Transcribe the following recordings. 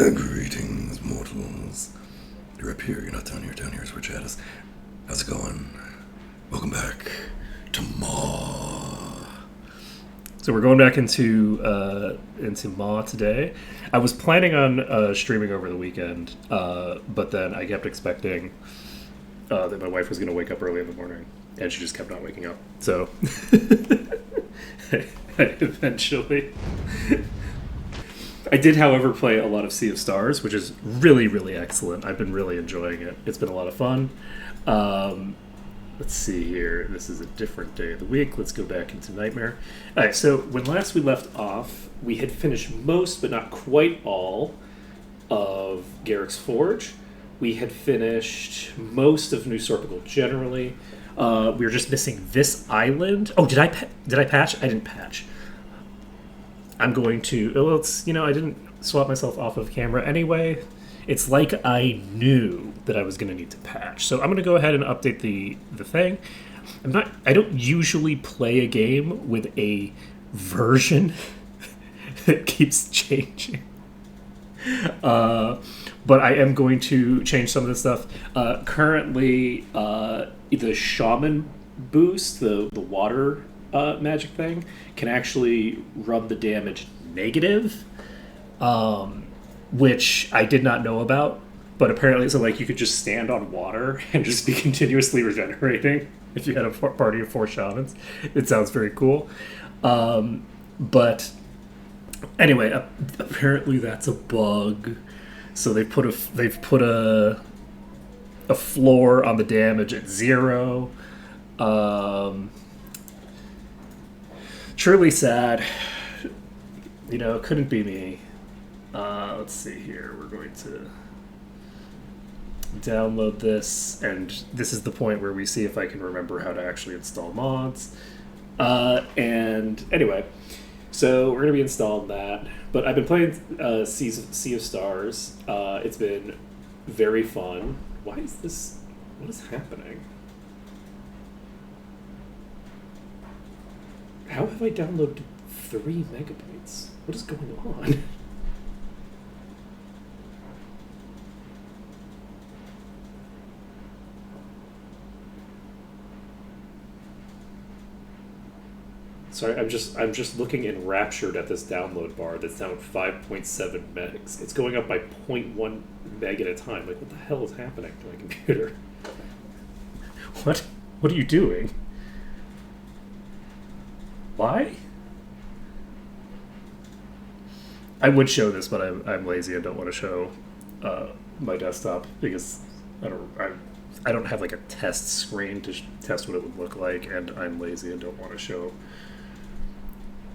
Greetings, mortals. You're up here, you're not down here. Down here is where Chad is. How's it going? Welcome back to MAW. So we're going back into MAW today. I was planning on streaming over the weekend, but then I kept expecting that my wife was going to wake up early in the morning, and she just kept not waking up. So I eventually... I did, however, play a lot of Sea of Stars, which is really, really excellent. I've been really enjoying it. It's been a lot of fun. Let's see here. This is a different day of the week. Let's go back into Nightmare. All right, so when last we left off, we had finished most, but not quite all, of Garrick's Forge. We had finished most of New Sorpigal generally. We were just missing this island. Oh, did I patch? I didn't patch. I'm going to... Well, it's, I didn't swap myself off of camera anyway. It's like I knew that I was going to need to patch. So I'm going to go ahead and update the thing. I don't usually play a game with a version that keeps changing. But I am going to change some of this stuff. Currently, the Shaman boost, the water magic thing, can actually rub the damage negative, which I did not know about. But apparently, so you could just stand on water and just be continuously regenerating if you had a party of 4 shamans. It sounds very cool. But anyway, apparently that's a bug. So they've put a floor on the damage at 0. Truly sad. It couldn't be me. Let's see here. We're going to download this, and this is the point where we see if I can remember how to actually install mods. And anyway, so we're going to be installing that. But I've been playing Sea of Stars. It's been very fun. Why is this... What is happening? How have I downloaded 3 megabytes? What is going on? Sorry, I'm just looking enraptured at this download bar that's down 5.7 megs. It's going up by 0.1 meg at a time. What the hell is happening to my computer? What are you doing? Why? I would show this, but I'm lazy. I don't want to show my desktop because I don't have a test screen to test what it would look like, and I'm lazy and don't want to show.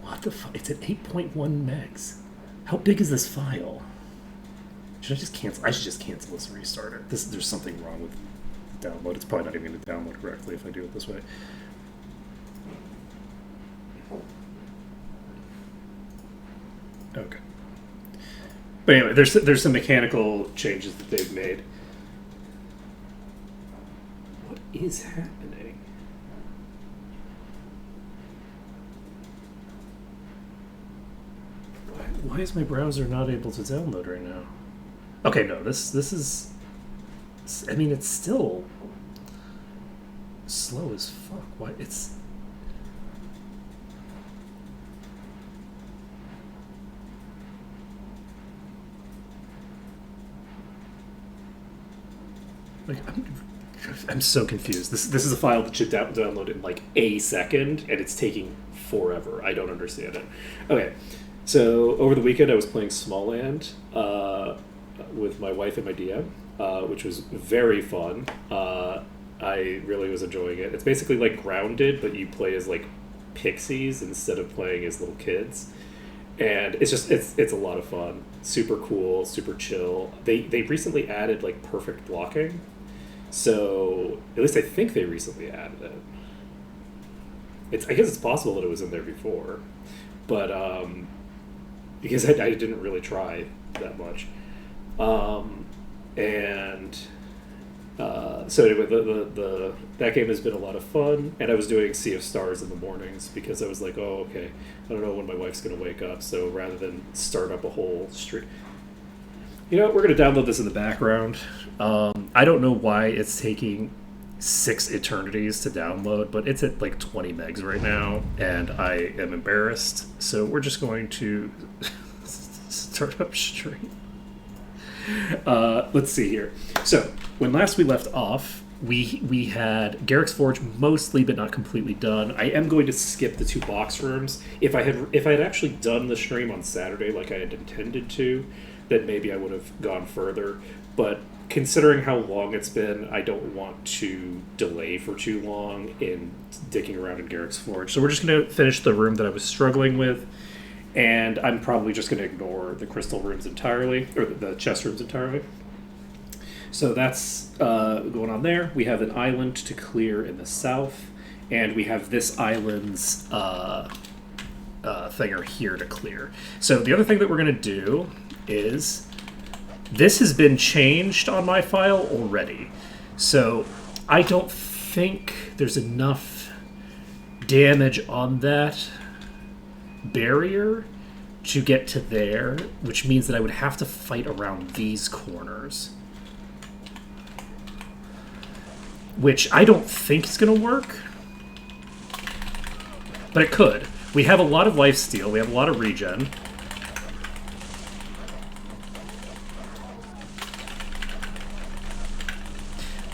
What the fuck? It's at 8.1 megs. How big is this file? Should I just cancel? I should just cancel this and restart it. There's something wrong with the download. It's probably not even going to download correctly if I do it this way. Okay. But anyway, there's some mechanical changes that they've made. What is happening? Why is my browser not able to download right now? Okay, no, this is... I mean, it's still slow as fuck. Why? It's... I'm so confused. This is a file that should download in a second, and it's taking forever. I don't understand it. Okay, so over the weekend I was playing Smallland with my wife and my DM, which was very fun. I really was enjoying it. It's basically like Grounded, but you play as pixies instead of playing as little kids. And it's a lot of fun. Super cool, super chill. They recently added perfect blocking. So at least I think they recently added it. I guess it's possible that it was in there before, but because I didn't really try that much. So anyway, that game has been a lot of fun, and I was doing Sea of Stars in the mornings because I was like, oh, okay, I don't know when my wife's going to wake up, so rather than start up a whole stream... You know, we're going to download this in the background. I don't know why it's taking 6 eternities to download, but it's at like 20 megs right now, and I am embarrassed. So we're just going to start up stream. Let's see here. So when last we left off, we had Garrick's Forge mostly but not completely done. I am going to skip the 2 box rooms. If I had actually done the stream on Saturday like I had intended to, then maybe I would have gone further. But considering how long it's been, I don't want to delay for too long in dicking around in Garrick's Forge. So we're just going to finish the room that I was struggling with, and I'm probably just going to ignore the crystal rooms entirely, or the chest rooms entirely. So that's going on there. We have an island to clear in the south, and we have this island's thinger here to clear. So the other thing that we're going to do is this has been changed on my file already. So I don't think there's enough damage on that barrier to get to there, which means that I would have to fight around these corners. Which I don't think is going to work. But it could. We have a lot of lifesteal. We have a lot of regen.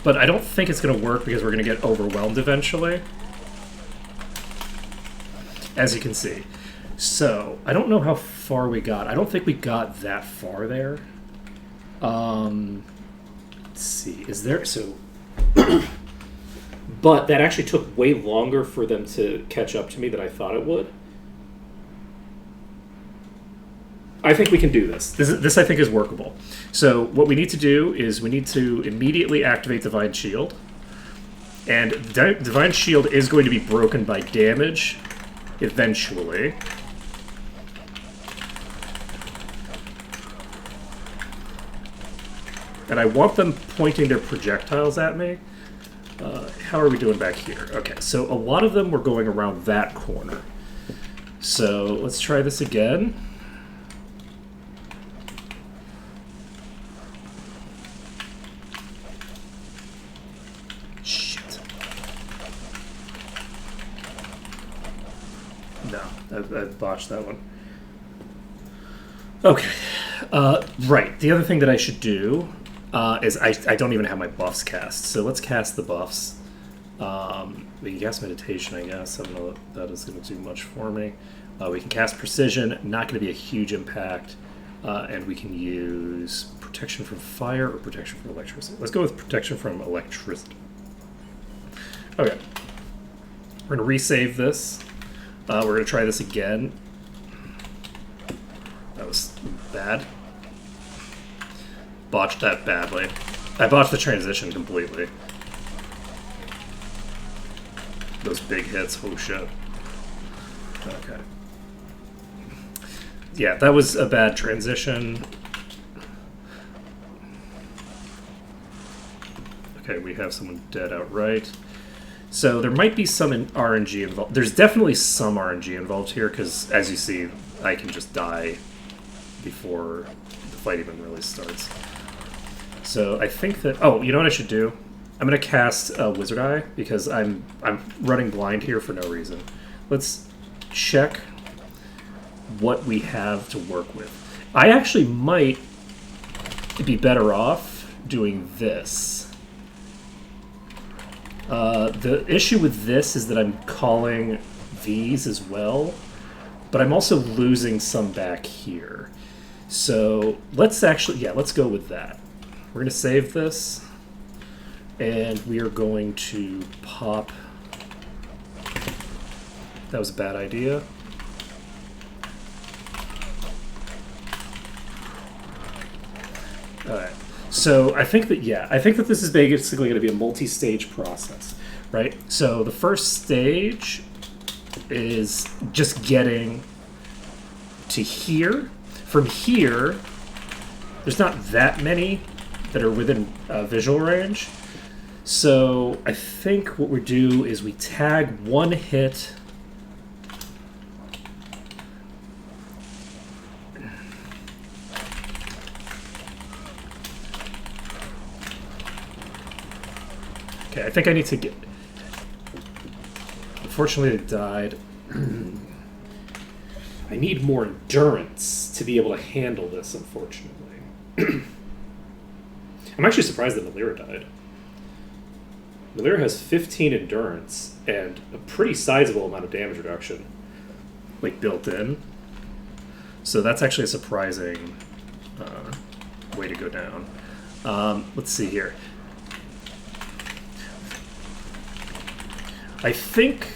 But I don't think it's going to work because we're going to get overwhelmed eventually. As you can see. So, I don't know how far we got. I don't think we got that far there. Let's see. Is there... So... But that actually took way longer for them to catch up to me than I thought it would. I think we can do this. This I think is workable. So what we need to do is we need to immediately activate Divine Shield. And Divine Shield is going to be broken by damage eventually. And I want them pointing their projectiles at me. How are we doing back here? Okay, so a lot of them were going around that corner. So let's try this again. Shit. No, I botched that one. Okay. Right, the other thing that I should do is I don't even have my buffs cast. So let's cast the buffs. We can cast Meditation, I guess. I don't know if that is going to do much for me. We can cast Precision, not going to be a huge impact. And we can use Protection from Fire or Protection from Electricity. Let's go with Protection from Electricity. Okay. We're going to resave this. We're going to try this again. That was bad. Botched that badly. I botched the transition completely. Those big hits, oh shit. Okay. Yeah, that was a bad transition. Okay, we have someone dead outright. So there might be some RNG involved. There's definitely some RNG involved here, because as you see, I can just die before the fight even really starts. So I think that... Oh, you know what I should do? I'm going to cast Wizard Eye, because I'm running blind here for no reason. Let's check what we have to work with. I actually might be better off doing this. The issue with this is that I'm calling these as well, but I'm also losing some back here. So let's actually... Yeah, let's go with that. We're going to save this. And we are going to pop... That was a bad idea. Alright. So I think that, yeah, I think that this is basically going to be a multi-stage process, right? So the first stage is just getting to here. From here, there's not that many that are within visual range. So I think what we do is we tag one hit. Okay, I think I need to get... Unfortunately, it died. I need more endurance to be able to handle this, unfortunately. I'm actually surprised that Malira died. Malira has 15 endurance and a pretty sizable amount of damage reduction, like, built in. So that's actually a surprising way to go down. Let's see here. I think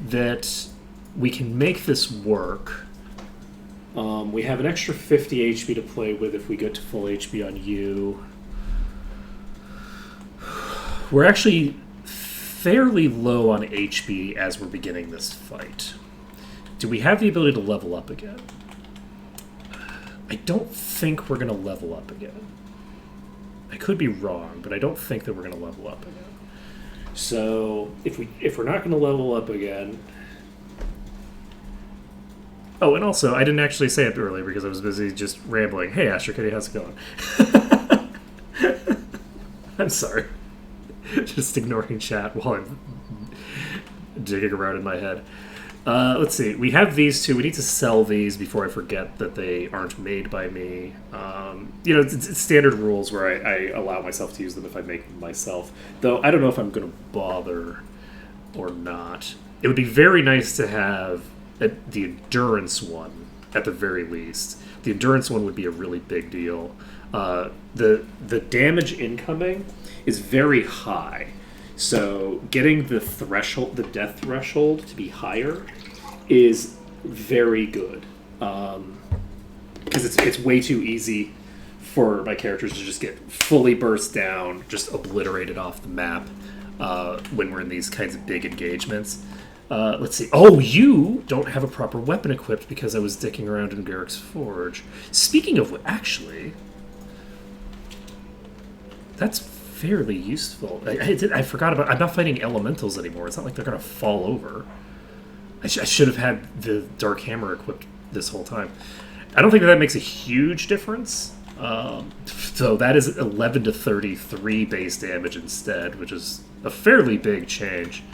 that we can make this work. We have an extra 50 HP to play with if we get to full HP on you. We're actually fairly low on HP as we're beginning this fight. Do we have the ability to level up again? I don't think we're going to level up again. I could be wrong, but I don't think that we're going to level up again. So if we're not going to level up again... Oh, and also, I didn't actually say it earlier because I was busy just rambling. Hey, Astro Kitty, how's it going? I'm sorry. Just ignoring chat while I'm digging around in my head. Let's see. We have these two. We need to sell these before I forget that they aren't made by me. It's standard rules where I allow myself to use them if I make them myself. Though I don't know if I'm going to bother or not. It would be very nice to have the endurance one at the very least. The endurance one would be a really big deal. The damage incoming is very high. So getting the death threshold to be higher is very good. Because it's way too easy for my characters to just get fully burst down, just obliterated off the map when we're in these kinds of big engagements. Let's see. Oh, you don't have a proper weapon equipped because I was dicking around in Garrick's Forge. Speaking of actually, that's fairly useful. I forgot about... I'm not fighting elementals anymore. It's not like they're going to fall over. I should have had the Dark Hammer equipped this whole time. I don't think that makes a huge difference. So that is 11 to 33 base damage instead, which is a fairly big change.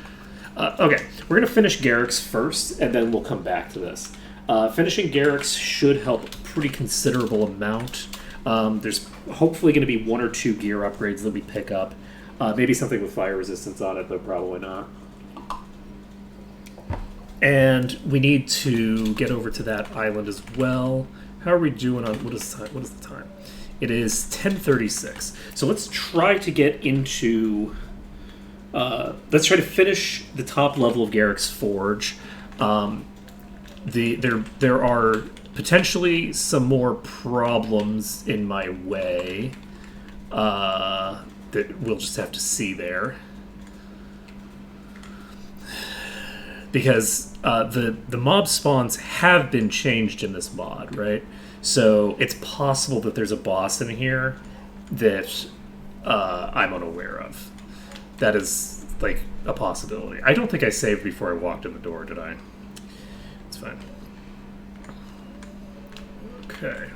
Okay, we're going to finish Garrick's first, and then we'll come back to this. Finishing Garrick's should help a pretty considerable amount. There's hopefully going to be one or two gear upgrades that we pick up. Maybe something with fire resistance on it, but probably not. And we need to get over to that island as well. How are we doing on... What is the time? It is 10:36. So let's try to get into... let's try to finish the top level of Garrick's Forge. There are potentially some more problems in my way that we'll just have to see there. Because the mob spawns have been changed in this mod, right? So it's possible that there's a boss in here that I'm unaware of. That is, like, a possibility. I don't think I saved before I walked in the door, did I? It's fine. Okay.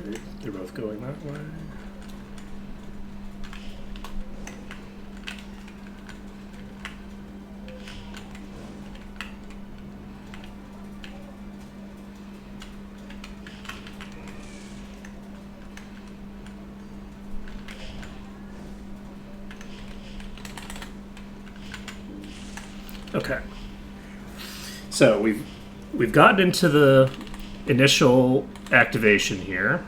Okay, they're both going that way. Okay, so we've gotten into the initial activation here.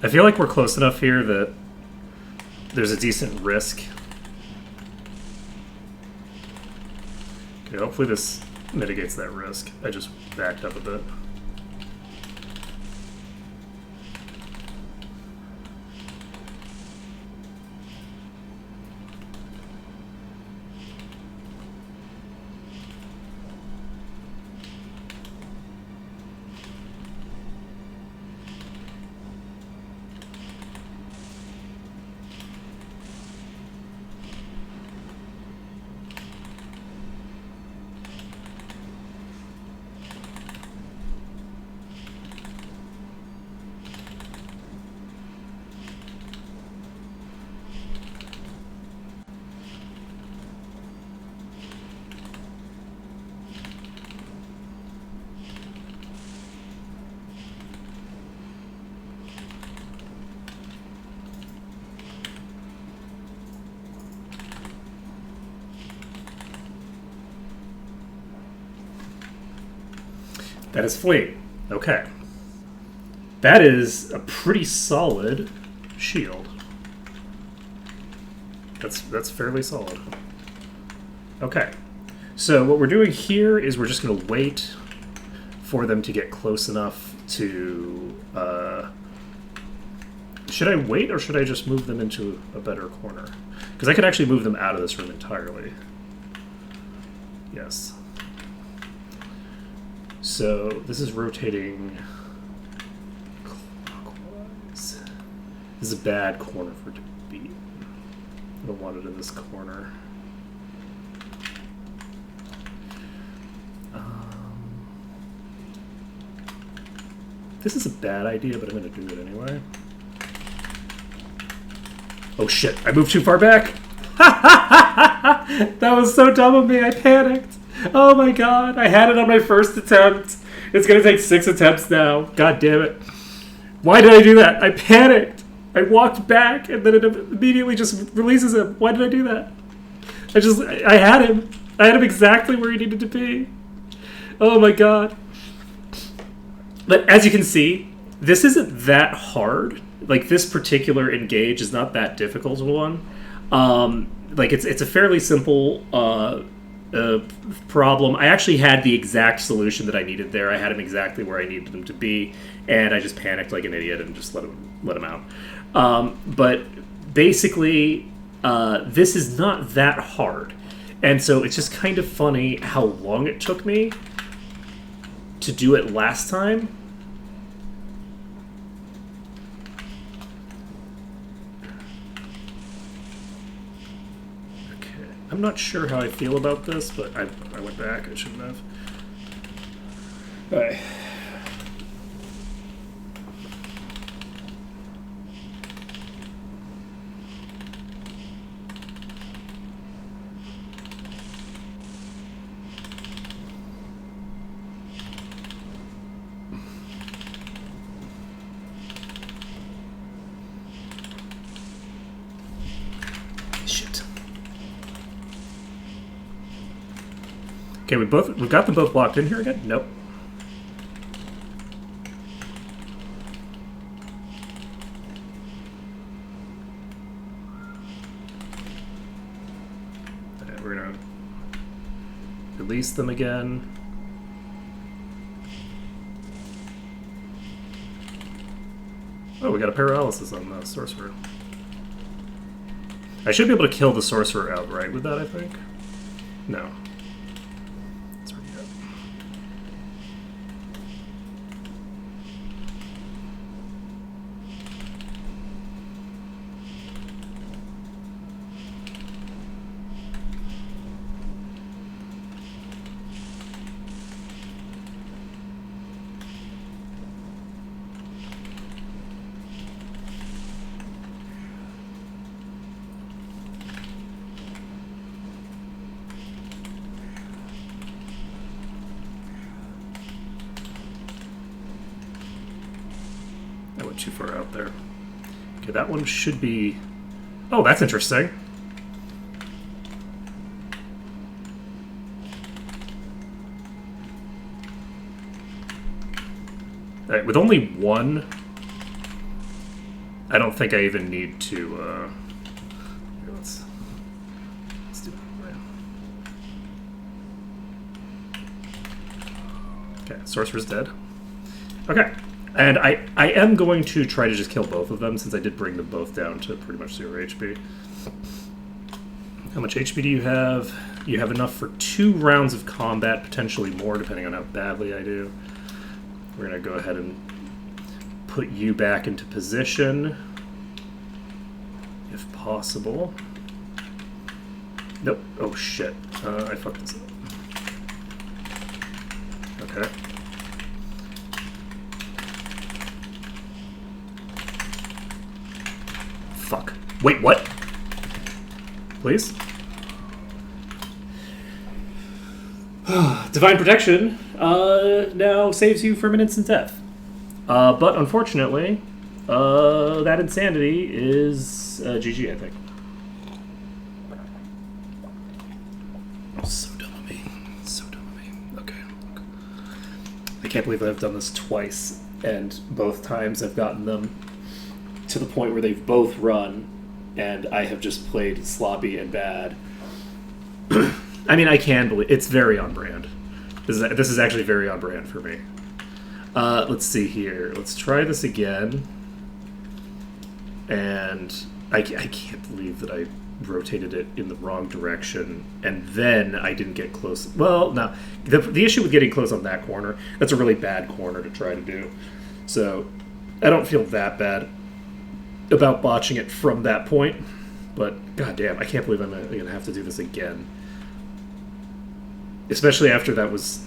I feel like we're close enough here that there's a decent risk. Okay, hopefully this mitigates that risk. I just backed up a bit. That is fleeing. Okay. That is a pretty solid shield. That's fairly solid. Okay. So what we're doing here is we're just going to wait for them to get close enough to... should I wait, or should I just move them into a better corner? Because I could actually move them out of this room entirely. Yes. So this is rotating clockwise. This is a bad corner for it to be. I don't want it in this corner. This is a bad idea, but I'm going to do it anyway. Oh shit, I moved too far back! That was so dumb of me, I panicked! Oh my god, I had it on my first attempt. It's going to take 6 attempts now. God damn it. Why did I do that? I panicked! I walked back, and then it immediately just releases him. Why did I do that? I had him. I had him exactly where he needed to be. Oh my god. But as you can see, this isn't that hard. Like, this particular engage is not that difficult of one. Like, it's a fairly simple problem. I actually had the exact solution that I needed there. I had him exactly where I needed him to be, and I just panicked like an idiot and just let him out. But basically, this is not that hard. And so it's just kind of funny how long it took me to do it last time. Okay, I'm not sure how I feel about this, but I went back. I shouldn't have. All right. Okay, we've got them both blocked in here again? Nope. Alright, we're gonna release them again. Oh, we got a paralysis on the sorcerer. I should be able to kill the sorcerer outright with that, I think. No. I went too far out there. Okay, that one should be... Oh, that's interesting. All right, with only one, I don't think I even need to... Here, let's do it anyway. Okay, sorcerer's dead. Okay. And I am going to try to just kill both of them, since I did bring them both down to pretty much 0 HP. How much HP do you have? You have enough for 2 rounds of combat, potentially more, depending on how badly I do. We're going to go ahead and put you back into position, if possible. Nope. Oh, shit. I fucked this up. Okay. Fuck. Wait, what? Please? Divine Protection now saves you from an instant death. But unfortunately, that insanity is GG, I think. So dumb of me. So dumb of me. Okay. I can't believe I've done this twice, and both times I've gotten them to the point where they've both run, and I have just played sloppy and bad. I mean, I can believe it's very on brand. This is actually very on brand for me. Let's see here. Let's try this again. And I can't believe that I rotated it in the wrong direction, and then I didn't get close. Well, no. The issue with getting close on that corner, that's a really bad corner to try to do. So I don't feel that bad about botching it from that point. But goddamn, I can't believe I'm going to have to do this again. Especially after that was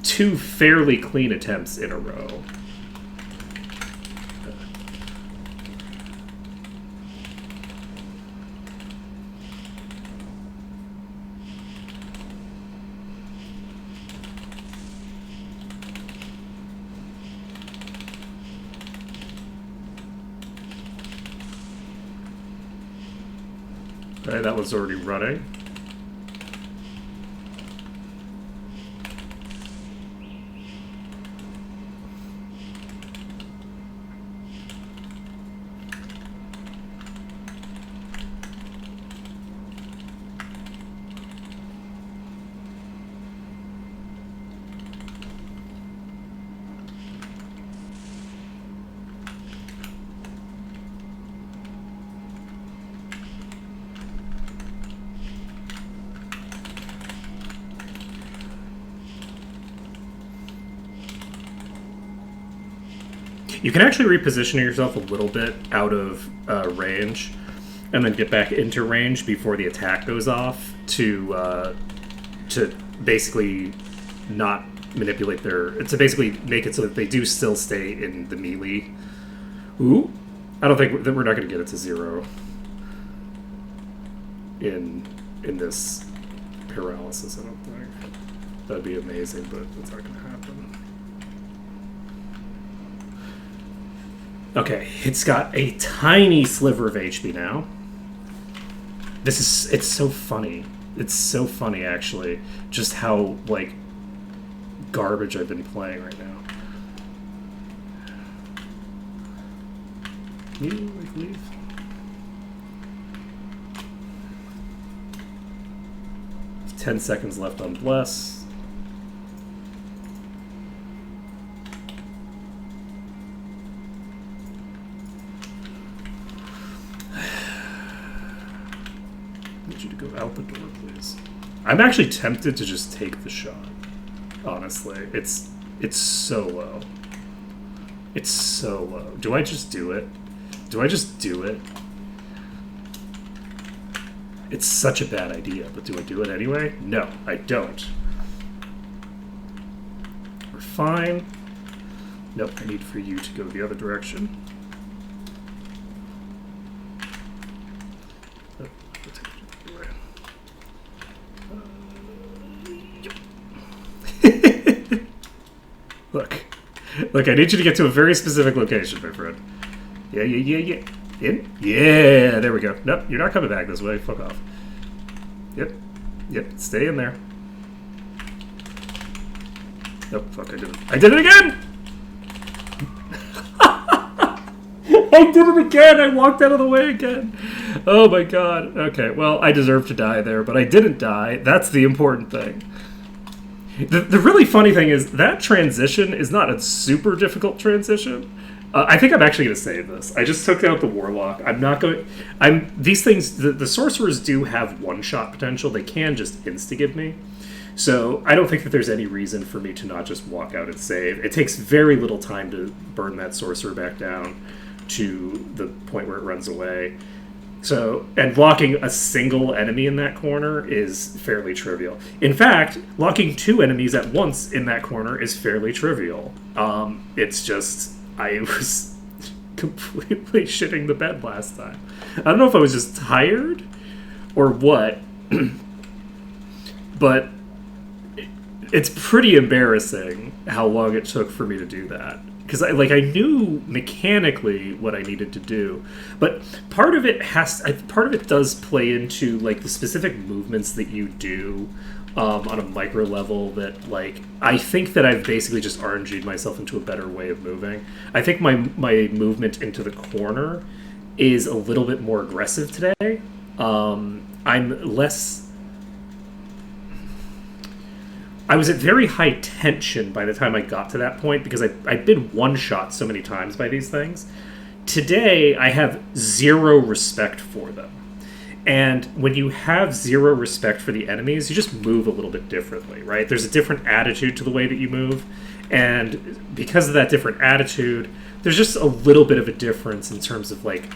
two fairly clean attempts in a row. Okay, that one's already running. You can actually reposition yourself a little bit out of range, and then get back into range before the attack goes off to basically not manipulate to basically make it so that they do still stay in the melee. Ooh, I don't think that we're not going to get it to 0 in this paralysis. I don't think that'd be amazing, but it's not going to happen. Okay, it's got a tiny sliver of HP now. It's so funny. It's so funny, actually, just how, like, garbage I've been playing right now. Can you, like, leave? There's 10 seconds left on Bless. Go out the door, please. I'm actually tempted to just take the shot. Honestly, it's so low. It's so low. Do I just do it? Do I just do it? It's such a bad idea, but do I do it anyway? No, I don't. We're fine. Nope, I need for you to go the other direction. Look, I need you to get to a very specific location, my friend. Yeah. In? Yeah, there we go. Nope, you're not coming back this way. Fuck off. Yep, stay in there. Nope, fuck, I did it again! I did it again! I walked out of the way again! Oh my god. Okay, well, I deserve to die there, but I didn't die. That's the important thing. The really funny thing is that transition is not a super difficult transition. I think I'm actually going to save this. I just took out the Warlock. I'm not going... These things... The Sorcerers do have one-shot potential. They can just insta-give me. So I don't think that there's any reason for me to not just walk out and save. It takes very little time to burn that Sorcerer back down to the point where it runs away. So, and locking a single enemy in that corner is fairly trivial. In fact, locking 2 enemies at once in that corner is fairly trivial. It's just, I was completely shitting the bed last time. I don't know if I was just tired or what, but it's pretty embarrassing how long it took for me to do that. Because I knew mechanically what I needed to do, but part of it does play into like the specific movements that you do on a micro level that, like, I think that I've basically just RNG'd myself into a better way of moving. I think my movement into the corner is a little bit more aggressive today. I'm less. I was at very high tension by the time I got to that point because I'd been one shot so many times by these things. Today, I have zero respect for them. And when you have zero respect for the enemies, you just move a little bit differently, right? There's a different attitude to the way that you move. And because of that different attitude, there's just a little bit of a difference in terms of, like,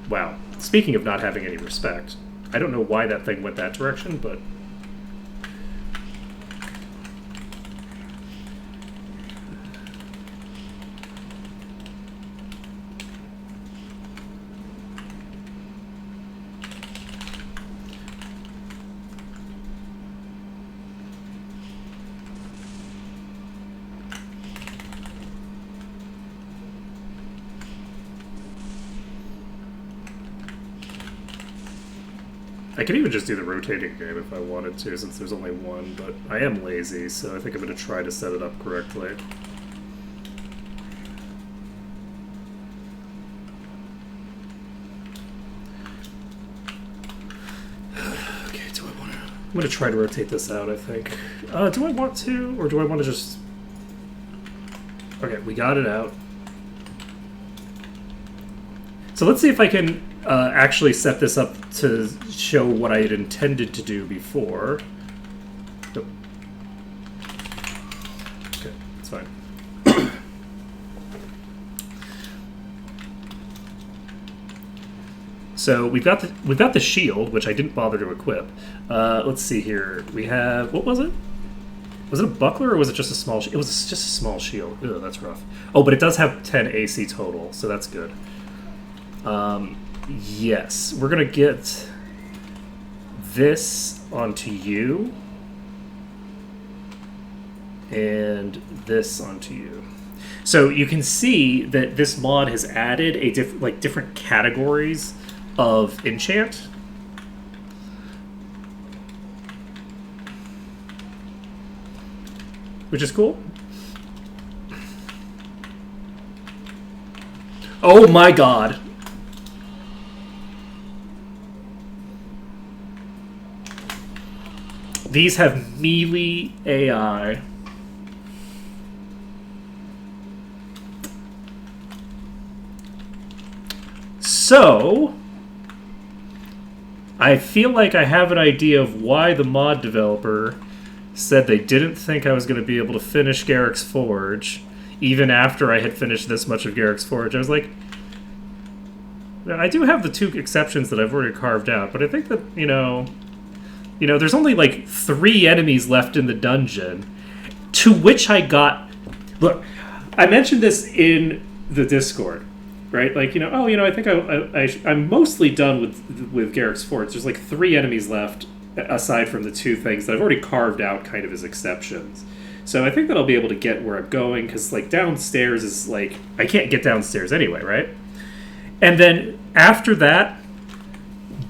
wow. Speaking of not having any respect, I don't know why that thing went that direction, but... I could even just do the rotating game if I wanted to, since there's only one, but I am lazy, so I think I'm going to try to set it up correctly. Okay, do I want to... I'm going to try to rotate this out, I think. Do I want to, or do I want to just... Okay, we got it out. So let's see if I can actually set this up to show what I had intended to do before. Nope. Okay, it's fine. So we've got the shield, which I didn't bother to equip. Let's see here. We have, what was it? Was it a buckler or was it just a small? It was just a small shield. Ew, that's rough. Oh, but it does have 10 AC total, so that's good. Yes, we're gonna get this onto you, and this onto you. So you can see that this mod has added a different categories of enchant. Which is cool. Oh my god. These have melee AI. So, I feel like I have an idea of why the mod developer said they didn't think I was going to be able to finish Garrick's Forge, even after I had finished this much of Garrick's Forge. I was like, I do have the two exceptions that I've already carved out, but I think that, you know, there's only like 3 enemies left in the dungeon, to which I got... Look, I mentioned this in the Discord, right? Like, I think I'm mostly done with Garrick's Forge. There's like 3 enemies left, aside from the 2 things that I've already carved out kind of as exceptions. So I think that I'll be able to get where I'm going, because like downstairs is like... I can't get downstairs anyway, right? And then after that,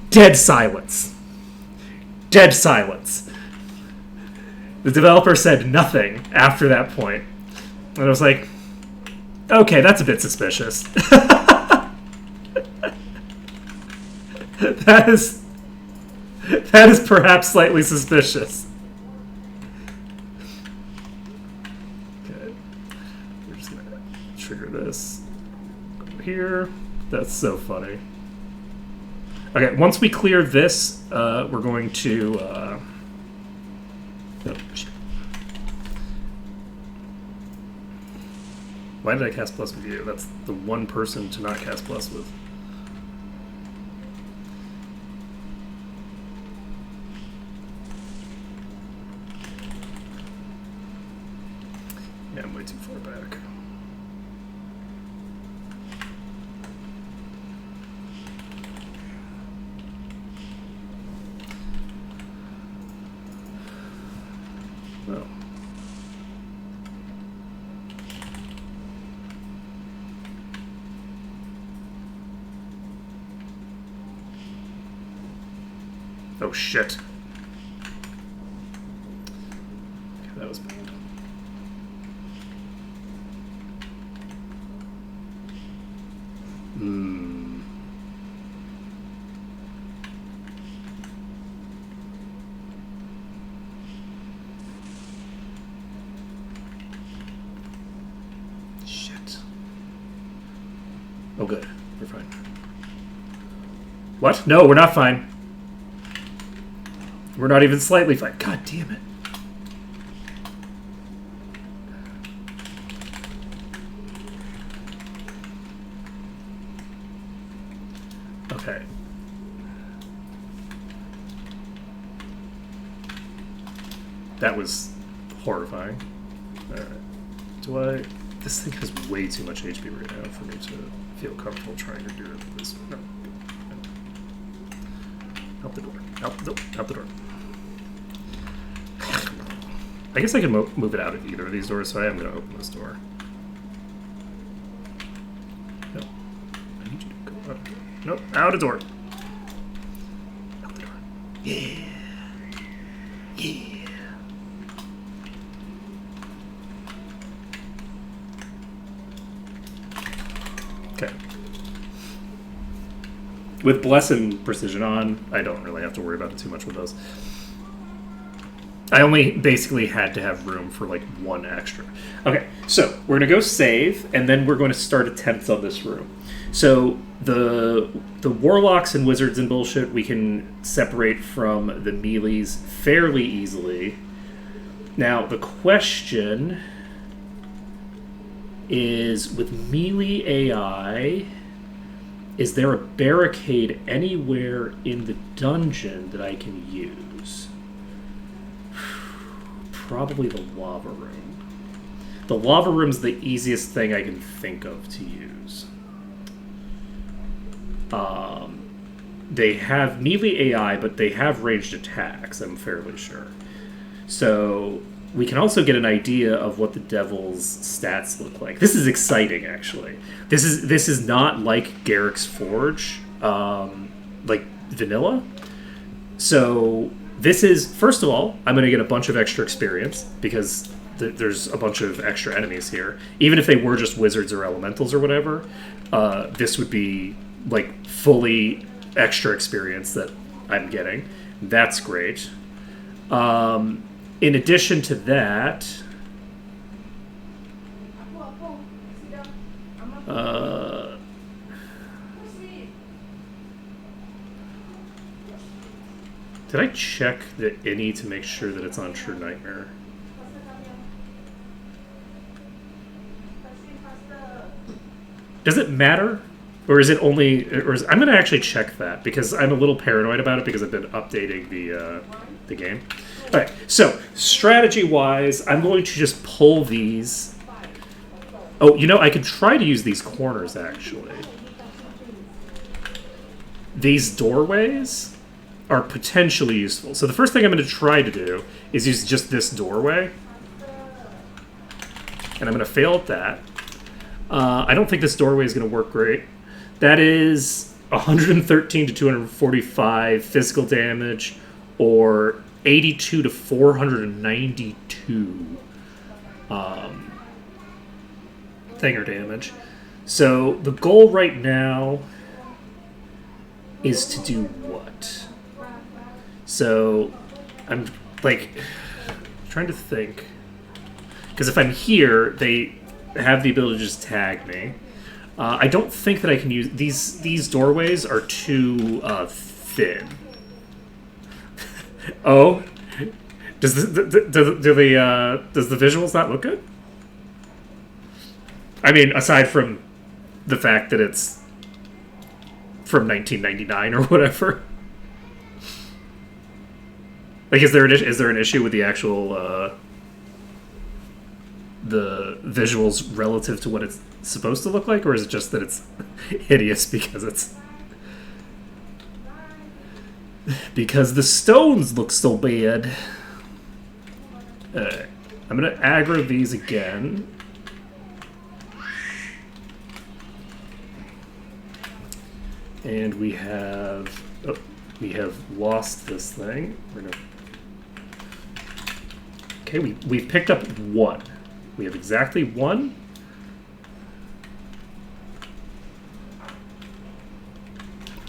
dead silence. Dead silence. The developer said nothing after that point. And I was like, okay, that's a bit suspicious. That is perhaps slightly suspicious. Okay. We're just going to trigger this over here. That's so funny. Okay, once we clear this, we're going to... oh, shit. Why did I cast plus with you? That's the one person to not cast plus with. Yeah, I'm way too far back. Oh. Oh shit. Hmm. Shit. Oh, good. We're fine. What? No, we're not fine. We're not even slightly fine. God damn it. Okay. That was horrifying. Alright. Do I... This thing has way too much HP right now for me to feel comfortable trying to do this. No. Out the door. Out the door. I guess I can move it out of either of these doors, so I am going to open this door. No. I need you to go out. Nope. Out a door. Out the door. Yeah. Yeah. Okay. With Bless and Precision on, I don't really have to worry about it too much with those. I only basically had to have room for like one extra. Okay, so we're gonna go save, and then we're going to start attempts on this room. So the warlocks and wizards and bullshit we can separate from the melees fairly easily. Now the question is, with melee AI, is there a barricade anywhere in the dungeon that I can use? Probably the lava room. The lava room's the easiest thing I can think of to use. They have melee AI, but they have ranged attacks, I'm fairly sure. So we can also get an idea of what the devil's stats look like. This is exciting, actually. This is not like Garrick's Forge, like vanilla. So this is, first of all, I'm going to get a bunch of extra experience because there's a bunch of extra enemies here. Even if they were just wizards or elementals or whatever, this would be like fully extra experience that I'm getting. That's great. In addition to that, did I check the INI to make sure that it's on True Nightmare? Does it matter? Or is it only... I'm going to actually check that, because I'm a little paranoid about it, because I've been updating the game. Alright, so, strategy-wise, I'm going to just pull these... Oh, you know, I could try to use these corners, actually. These doorways are potentially useful. So the first thing I'm going to try to do is use just this doorway. And I'm going to fail at that. I don't think this doorway is going to work great. That is 113 to 245 physical damage, or 82 to 492 thinger damage. So the goal right now is to do what? So I'm like trying to think, because if I'm here, they have the ability to just tag me. I don't think that I can use these doorways are too thin. Oh, does the visuals not look good? I mean, aside from the fact that it's from 1999 or whatever. Like, is there an issue with the actual the visuals relative to what it's supposed to look like, or is it just that it's hideous because the stones look so bad? I'm gonna aggro these again. And we have lost this thing. Okay, we've picked up one. We have exactly one.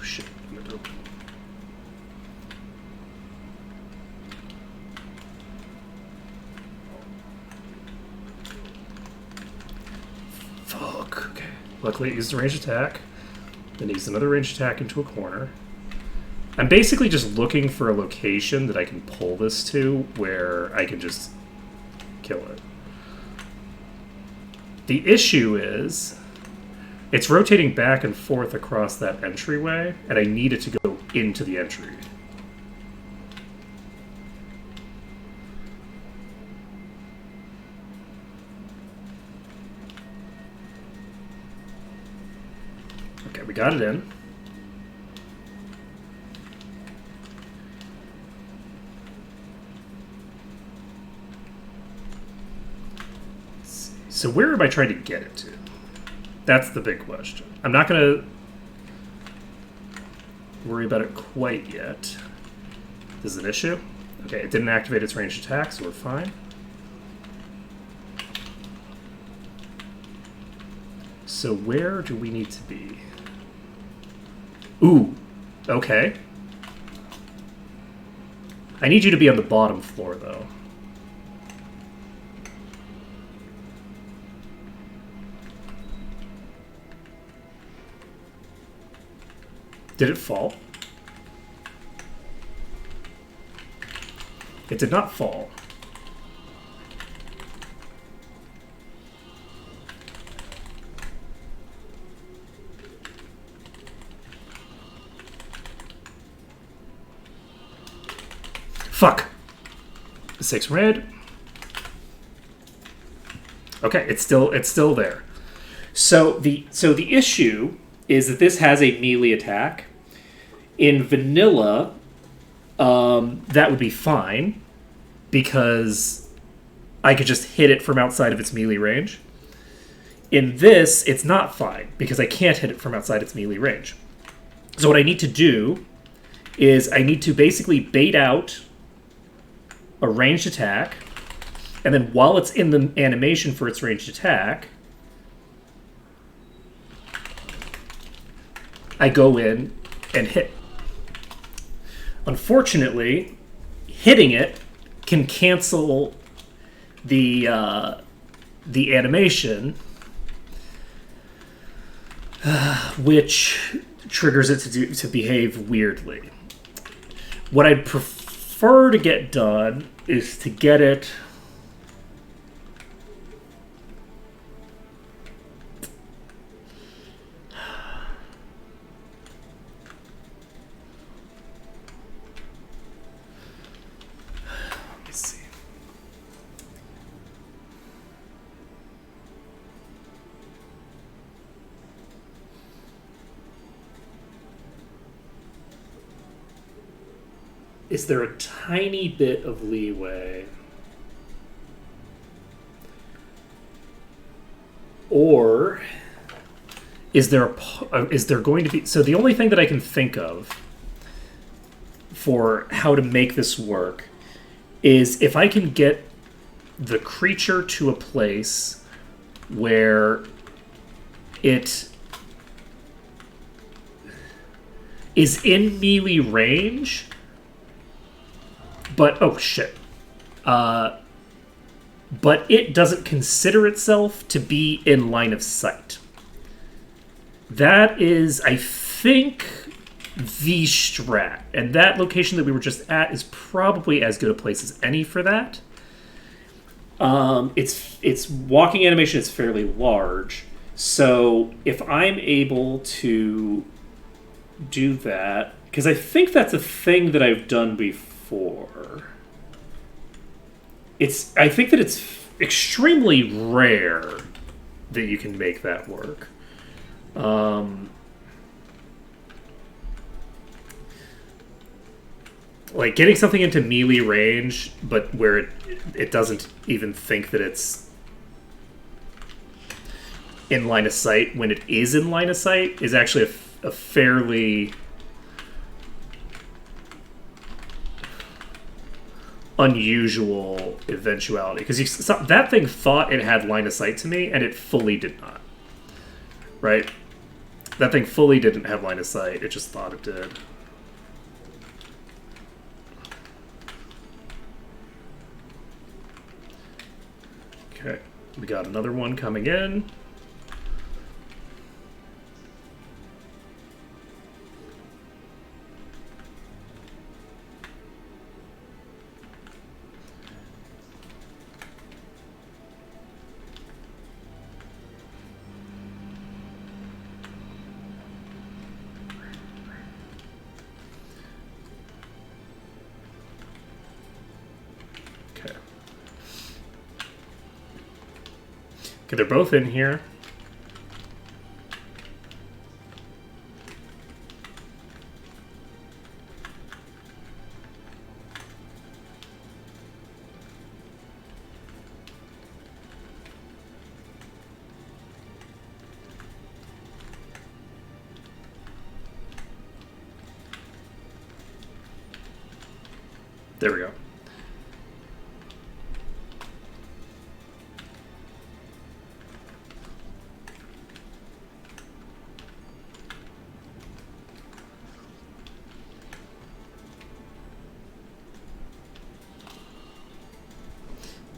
shit. I'm gonna open. Fuck. Okay. Luckily, it used a ranged attack. Then used another ranged attack into a corner. I'm basically just looking for a location that I can pull this to where I can just kill it. The issue is it's rotating back and forth across that entryway, and I need it to go into the entry. Okay, we got it in. So where am I trying to get it to? That's the big question. I'm not going to worry about it quite yet. This is an issue. Okay, it didn't activate its ranged attack, so we're fine. So where do we need to be? Ooh, okay. I need you to be on the bottom floor, though. Did it fall? It did not fall. Fuck. 6 red. Okay, it's still there. So the issue is that this has a melee attack. In vanilla, that would be fine because I could just hit it from outside of its melee range. In this, it's not fine because I can't hit it from outside its melee range. So what I need to do is I need to basically bait out a ranged attack, and then while it's in the animation for its ranged attack, I go in and hit. Unfortunately, hitting it can cancel the animation, which triggers it to behave weirdly. What I'd prefer to get done is to get it. Is there a tiny bit of leeway? Or is there going to be... So the only thing that I can think of for how to make this work is if I can get the creature to a place where it is in melee range... But, oh shit. But it doesn't consider itself to be in line of sight. That is, I think, the strat. And that location that we were just at is probably as good a place as any for that. Its walking animation is fairly large. So if I'm able to do that, because I think that's a thing that I've done before. I think that it's extremely rare that you can make that work. Like getting something into melee range, but where it doesn't even think that it's in line of sight when it is in line of sight is actually a fairly unusual eventuality, because that thing thought it had line of sight to me and it fully did not, right? That thing fully didn't have line of sight. It just thought it did. Okay, we got another one coming in. Okay, they're both in here. There we go.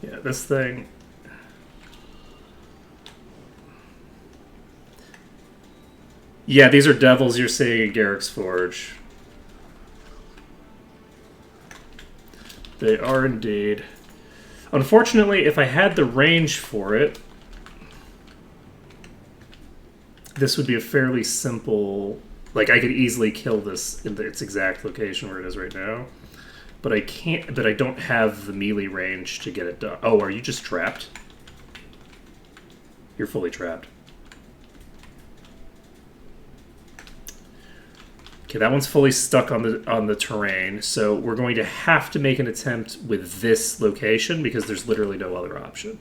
Yeah, this thing. Yeah, these are devils you're seeing in Garrick's Forge. They are indeed. Unfortunately, if I had the range for it, this would be a fairly simple... Like, I could easily kill this in its exact location where it is right now. But I can't... But I don't have the melee range to get it done. Oh, are you just trapped? You're fully trapped. Okay, that one's fully stuck on the terrain, so we're going to have to make an attempt with this location because there's literally no other option.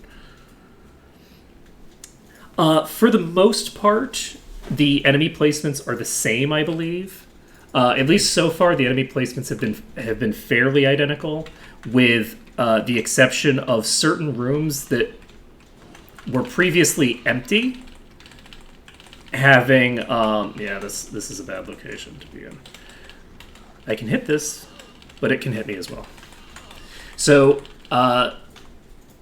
For the most part, the enemy placements are the same, I believe. At least so far, the enemy placements have been fairly identical, with the exception of certain rooms that were previously empty. Having, yeah, this is a bad location to be in. I can hit this, but it can hit me as well. So,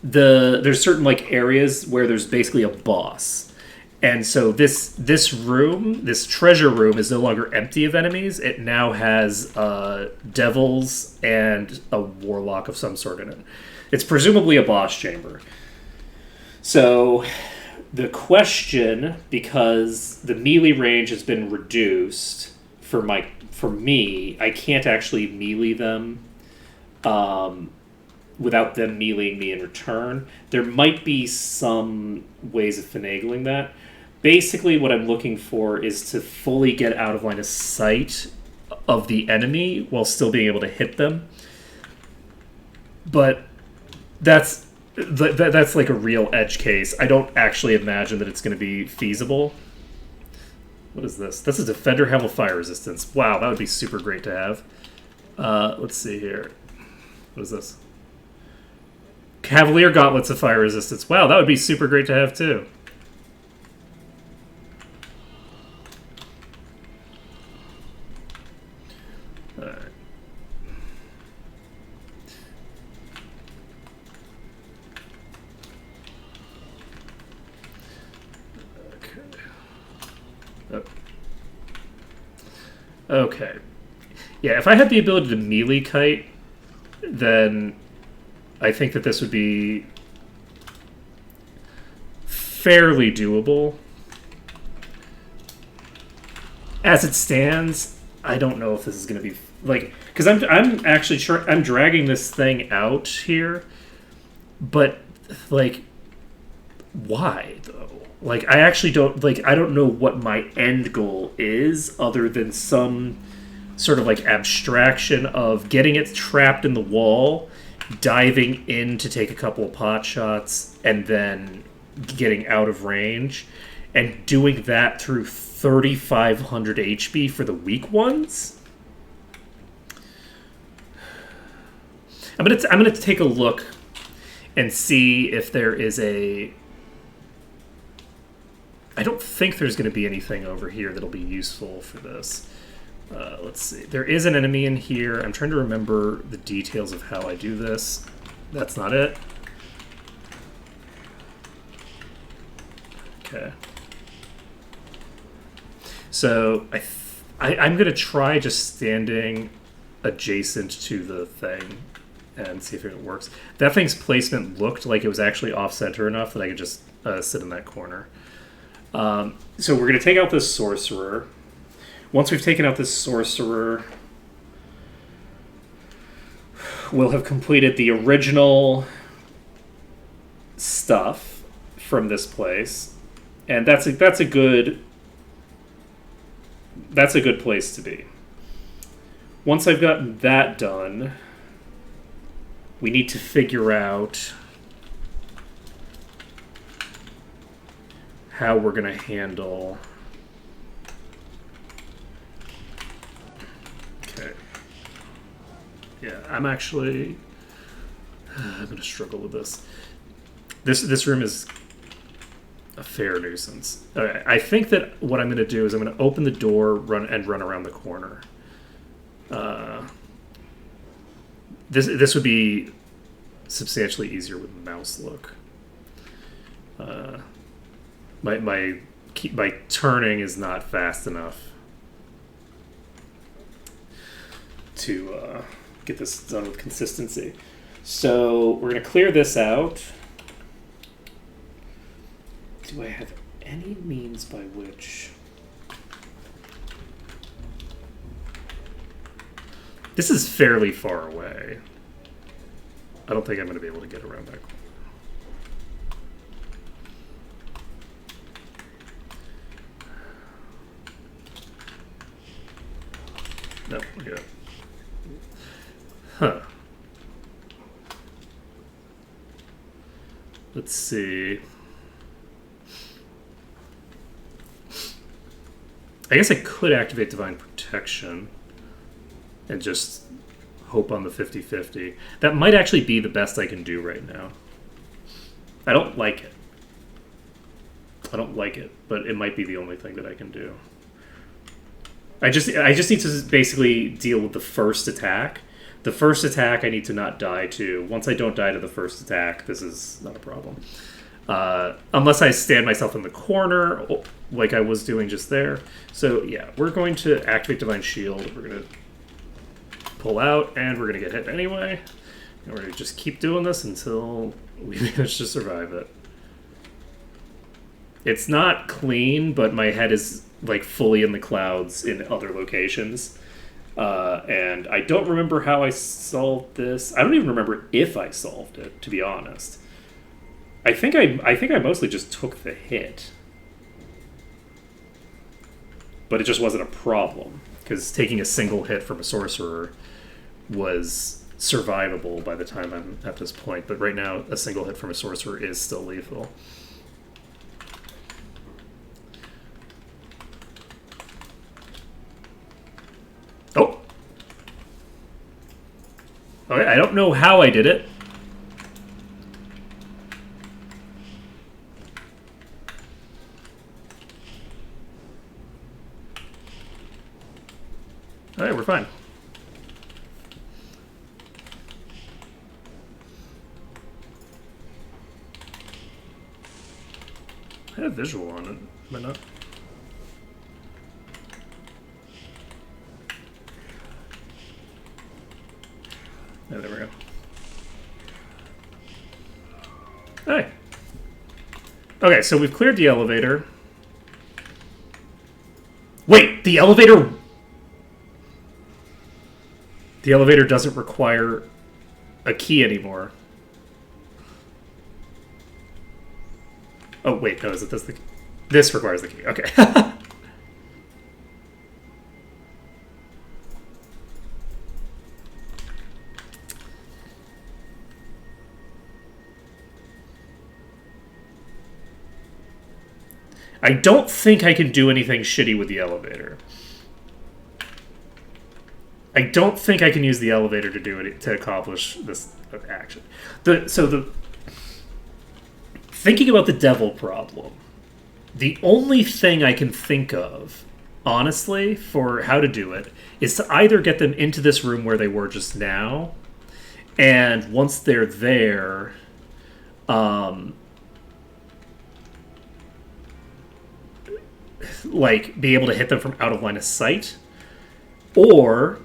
there's certain, like, areas where there's basically a boss. And so this room, this treasure room, is no longer empty of enemies. It now has, devils and a warlock of some sort in it. It's presumably a boss chamber. So... The question, because the melee range has been reduced for me, I can't actually melee them without them meleeing me in return. There might be some ways of finagling that. Basically, what I'm looking for is to fully get out of line of sight of the enemy while still being able to hit them. But that's like a real edge case. I don't actually imagine that it's going to be feasible. What is this? This is Defender Helm of Fire Resistance. Wow, that would be super great to have. Let's see here. What is this? Cavalier Gauntlets of Fire Resistance. Wow, that would be super great to have too. Alright. Okay. Yeah, if I had the ability to melee kite, then I think that this would be fairly doable. As it stands, I don't know if this is going to be... like, because I'm actually sure I'm dragging this thing out here, but, like, why, though? Like, I actually don't, like, I don't know what my end goal is other than some sort of, like, abstraction of getting it trapped in the wall, diving in to take a couple of pot shots, and then getting out of range, and doing that through 3,500 HP for the weak ones. I'm gonna take a look and see if there is a... I don't think there's going to be anything over here that'll be useful for this. Let's see. There is an enemy in here. I'm trying to remember the details of how I do this. That's not it. Okay. So I'm going to try just standing adjacent to the thing and see if it works. That thing's placement looked like it was actually off-center enough that I could just sit in that corner. So we're going to take out this sorcerer. Once we've taken out this sorcerer, we'll have completed the original stuff from this place, and that's a good place to be. Once I've gotten that done, we need to figure out how we're going to handle. Okay. Yeah, I'm going to struggle with this. This room is a fair nuisance. Okay, I think that what I'm going to do is I'm going to open the door, run around the corner. This would be substantially easier with mouse look. My turning is not fast enough to get this done with consistency. So we're going to clear this out. Do I have any means by which... This is fairly far away. I don't think I'm going to be able to get around that. No, yeah. Huh. Let's see. I guess I could activate Divine Protection and just hope on the 50-50. That might actually be the best I can do right now. I don't like it. But it might be the only thing that I can do. I just need to basically deal with the first attack. The first attack I need to not die to. Once I don't die to the first attack, this is not a problem. Unless I stand myself in the corner, like I was doing just there. So yeah, we're going to activate Divine Shield. We're going to pull out, and we're going to get hit anyway. And we're going to just keep doing this until we manage to survive it. It's not clean, but my head is like fully in the clouds in other locations. And I don't remember how I solved this. I don't even remember if I solved it, to be honest. I think I mostly just took the hit. But it just wasn't a problem, because taking a single hit from a sorcerer was survivable by the time I'm at this point. But right now, a single hit from a sorcerer is still lethal. Oh! Okay, I don't know how I did it. Alright, we're fine. I had a visual on it, am I not? Yeah, there we go. Hey. Okay, so we've cleared the elevator. Wait, the elevator... The elevator doesn't require a key anymore. Oh, wait, no, is it this the key? This requires the key, okay. I don't think I can do anything shitty with the elevator. I don't think I can use the elevator to do it to accomplish this action. Thinking about the devil problem, The only thing I can think of, honestly, for how to do it is to either get them into this room where they were just now, and once they're there, like, be able to hit them from out of line of sight, or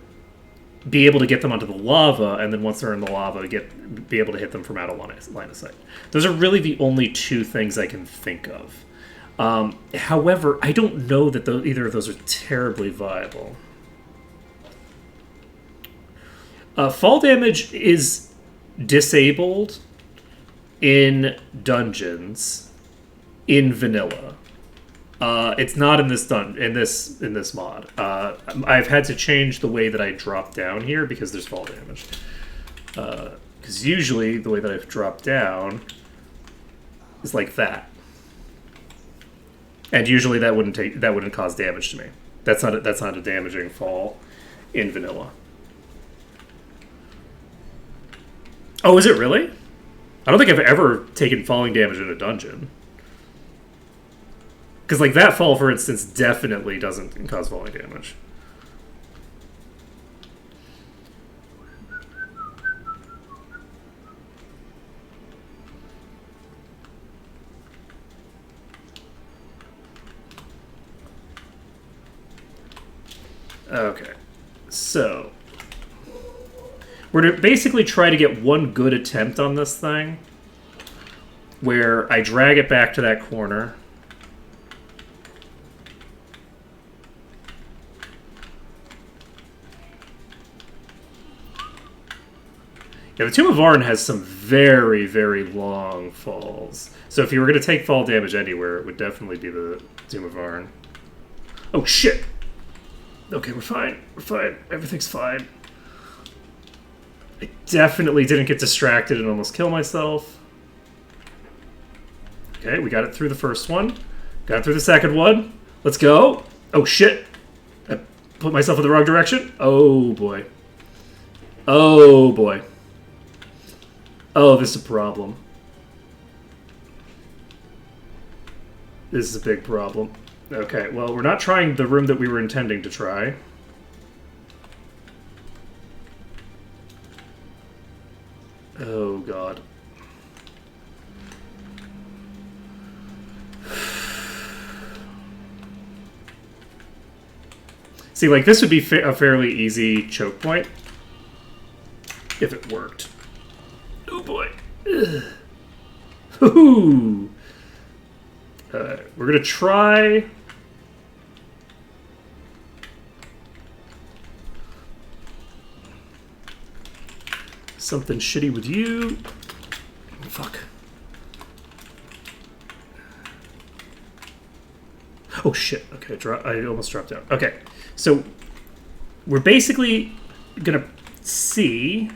be able to get them onto the lava, and then once they're in the lava, be able to hit them from out of line of sight. Those are really the only two things I can think of. However, I don't know that either of those are terribly viable. Fall damage is disabled in dungeons in vanilla. It's not in this in this mod. I've had to change the way that I drop down here because there's fall damage. Because usually the way that I've dropped down is like that, and usually that wouldn't cause damage to me. That's not a damaging fall in vanilla. Oh, is it really? I don't think I've ever taken falling damage in a dungeon. Because, like, that fall, for instance, definitely doesn't cause falling damage. Okay. So, we're to basically try to get one good attempt on this thing, where I drag it back to that corner. Yeah, the Tomb of Arn has some very, very long falls. So if you were going to take fall damage anywhere, it would definitely be the Tomb of Arn. Oh, shit! Okay, we're fine. We're fine. Everything's fine. I definitely didn't get distracted and almost kill myself. Okay, we got it through the first one. Got it through the second one. Let's go. Oh, shit. I put myself in the wrong direction. Oh, boy. Oh, boy. Oh, this is a problem. This is a big problem. Okay, well, we're not trying the room that we were intending to try. Oh, God. See, like, this would be a fairly easy choke point if it worked. Oh, boy. Ooh. We're going to try... something shitty with you. Fuck. Oh, shit. Okay, I almost dropped out. Okay, so we're basically going to see...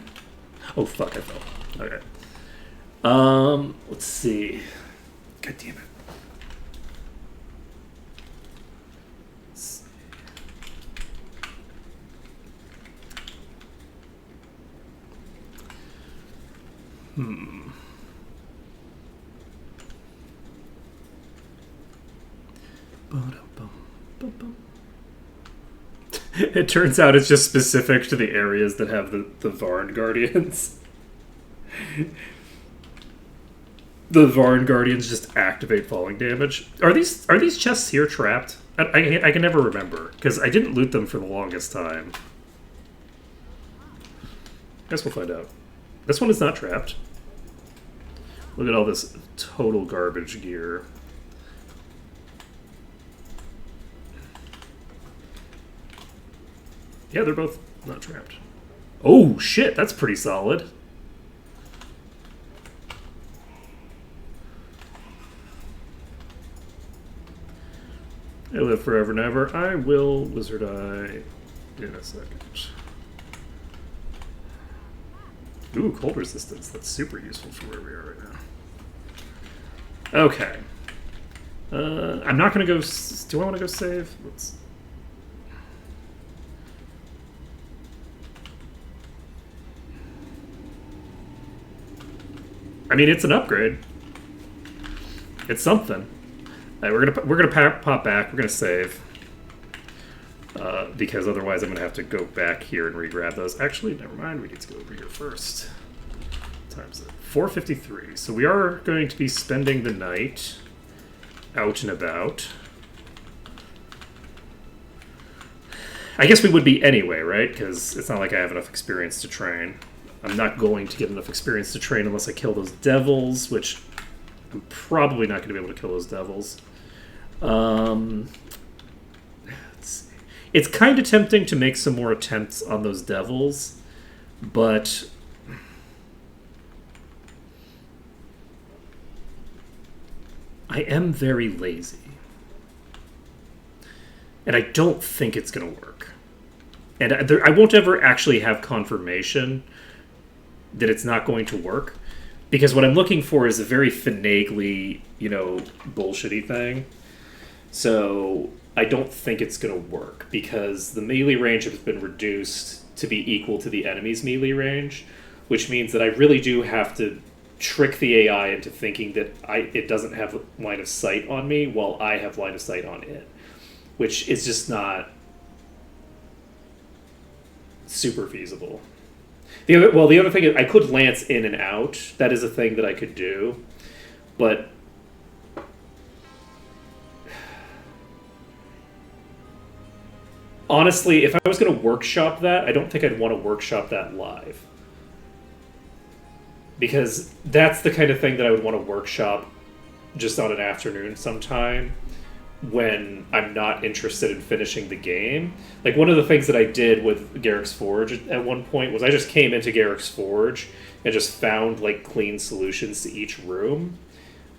Oh, fuck, I fell. Okay. Let's see. God damn it. It turns out it's just specific to the areas that have the Varn Guardians. The Varn Guardians just activate falling damage. Are these chests here trapped? I can never remember, because I didn't loot them for the longest time. Guess we'll find out. This one is not trapped. Look at all this total garbage gear. Yeah, they're both not trapped. Oh, shit, that's pretty solid. I live forever and ever. I will Wizard Eye in a second. Ooh, cold resistance. That's super useful for where we are right now. Okay. I'm not going to go... Do I want to go save? Let's... I mean, it's an upgrade. It's something. All right, we're gonna pop back. We're gonna save because otherwise I'm gonna have to go back here and re-grab those. Actually, never mind. We need to go over here first. Times it 4:53. So we are going to be spending the night out and about. I guess we would be anyway, right? Because it's not like I have enough experience to train. I'm not going to get enough experience to train unless I kill those devils, which I'm probably not going to be able to kill those devils. It's kind of tempting to make some more attempts on those devils, but I am very lazy. And I don't think it's going to work. And I won't ever actually have confirmation that it's not going to work. Because what I'm looking for is a very finagly, bullshitty thing. So I don't think it's going to work. Because the melee range has been reduced to be equal to the enemy's melee range. Which means that I really do have to trick the AI into thinking that it doesn't have line of sight on me while I have line of sight on it. Which is just not super feasible. The other thing is I could lance in and out. That is a thing that I could do. But honestly, if I was going to workshop that, I don't think I'd want to workshop that live. Because that's the kind of thing that I would want to workshop just on an afternoon sometime when I'm not interested in finishing the game. Like, one of the things that I did with Garrick's Forge at one point was I just came into Garrick's Forge and just found, clean solutions to each room.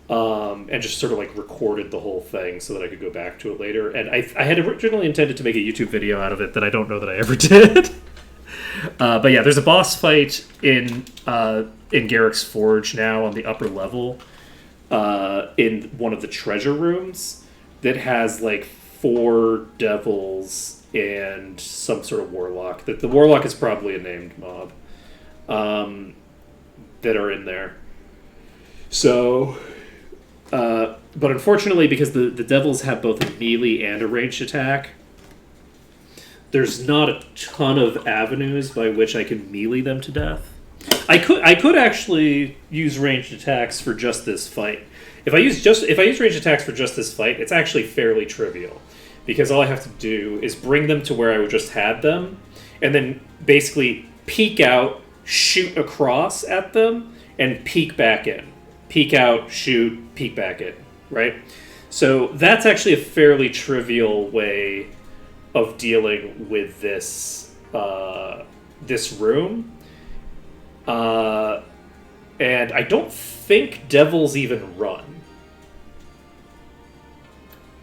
And just sort of, recorded the whole thing so that I could go back to it later. And I had originally intended to make a YouTube video out of it that I don't know that I ever did. But yeah, there's a boss fight in Garrick's Forge now on the upper level in one of the treasure rooms that has 4 devils and some sort of warlock. The warlock is probably a named mob that are in there. So, but unfortunately, because the devils have both a melee and a ranged attack, there's not a ton of avenues by which I can melee them to death. I could actually use ranged attacks for just this fight. If I use ranged attacks for just this fight, it's actually fairly trivial, because all I have to do is bring them to where I just had them, and then basically peek out, shoot across at them, and peek back in. Peek out, shoot, peek back in. Right? So that's actually a fairly trivial way of dealing with this this room. And I don't think devils even run.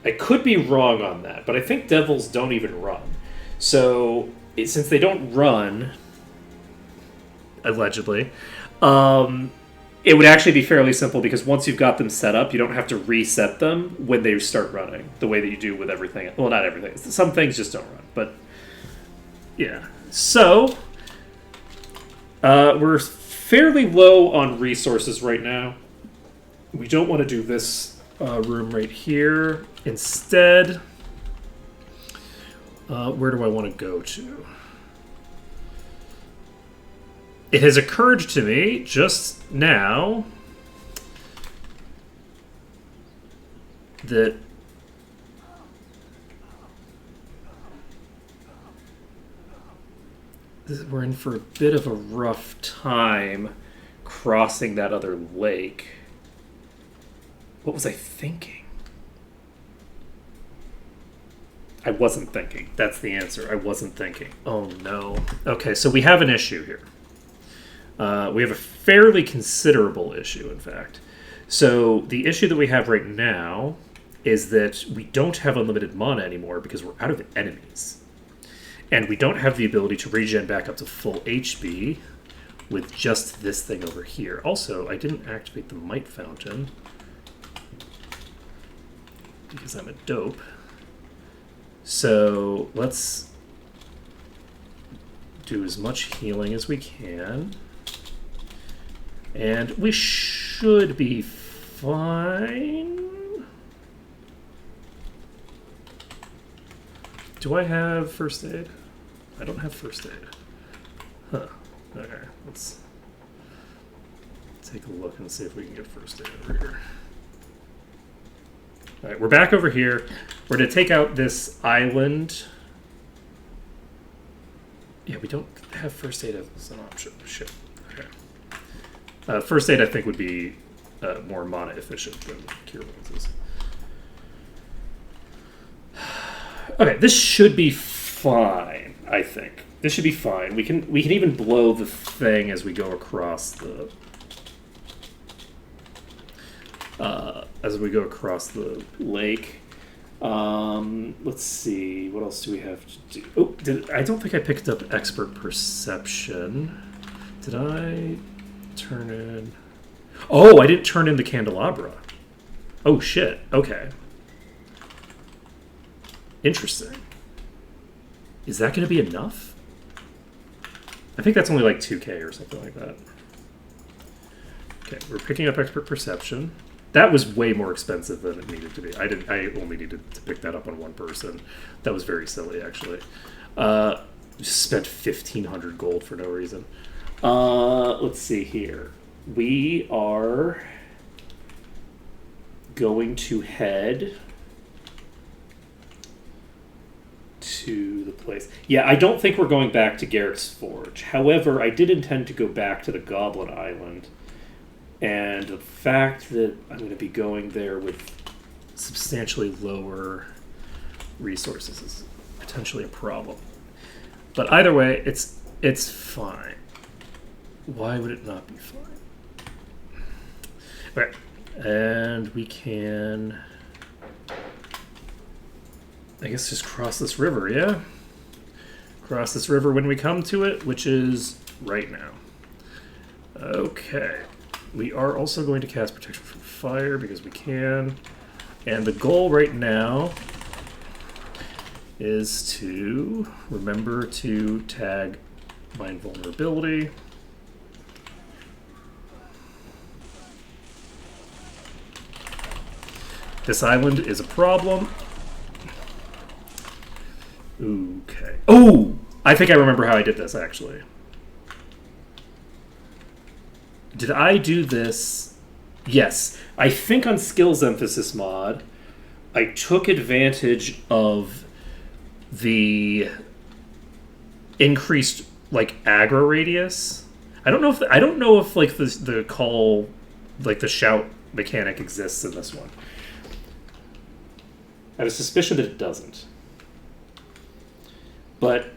I could be wrong on that, but I think devils don't even run. So, since they don't run, allegedly, it would actually be fairly simple, because once you've got them set up, you don't have to reset them when they start running, the way that you do with everything. Well, not everything. Some things just don't run, but yeah. So, we're fairly low on resources right now. We don't want to do this room right here. Instead, where do I want to go to? It has occurred to me just now that we're in for a bit of a rough time crossing that other lake. What was I thinking? I wasn't thinking. That's the answer. I wasn't thinking. Oh no. Okay, so we have an issue here. We have a fairly considerable issue, in fact. So the issue that we have right now is that we don't have unlimited mana anymore because we're out of enemies. And we don't have the ability to regen back up to full HP with just this thing over here. Also, I didn't activate the Might Fountain because I'm a dope. So let's do as much healing as we can. And we should be fine. Do I have first aid? I don't have first aid. Huh. Okay, let's take a look and see if we can get first aid over here. Alright, we're back over here. We're going to take out this island. Yeah, we don't have first aid as an option. Shit. Okay. First aid, I think, would be more mana efficient than cure wounds is. Okay, this should be fine, I think. This should be fine. We can even blow the thing as we go across the lake. Let's see. What else do we have to do? Oh, I don't think I picked up expert perception. Did I turn in? Oh, I didn't turn in the candelabra. Oh shit. Okay. Interesting. Is that going to be enough? I think that's only like 2k or something like that. Okay, we're picking up expert perception. That was way more expensive than it needed to be. I only needed to pick that up on one person. That was very silly, actually. Spent 1,500 gold for no reason. Let's see here. We are going to head to the place. Yeah, I don't think we're going back to Garrick's Forge. However, I did intend to go back to the Goblin Island. And the fact that I'm going to be going there with substantially lower resources is potentially a problem. But either way, it's fine. Why would it not be fine? Okay, and we can, I guess, just cross this river, yeah? Cross this river when we come to it, which is right now. Okay. We are also going to cast Protection from Fire because we can. And the goal right now is to remember to tag my invulnerability. This island is a problem. Okay. Oh! I think I remember how I did this, actually. Did I do this? Yes. I think on Skills Emphasis mod, I took advantage of the increased like aggro radius. I don't know if like the call, like the shout mechanic exists in this one. I have a suspicion that it doesn't. But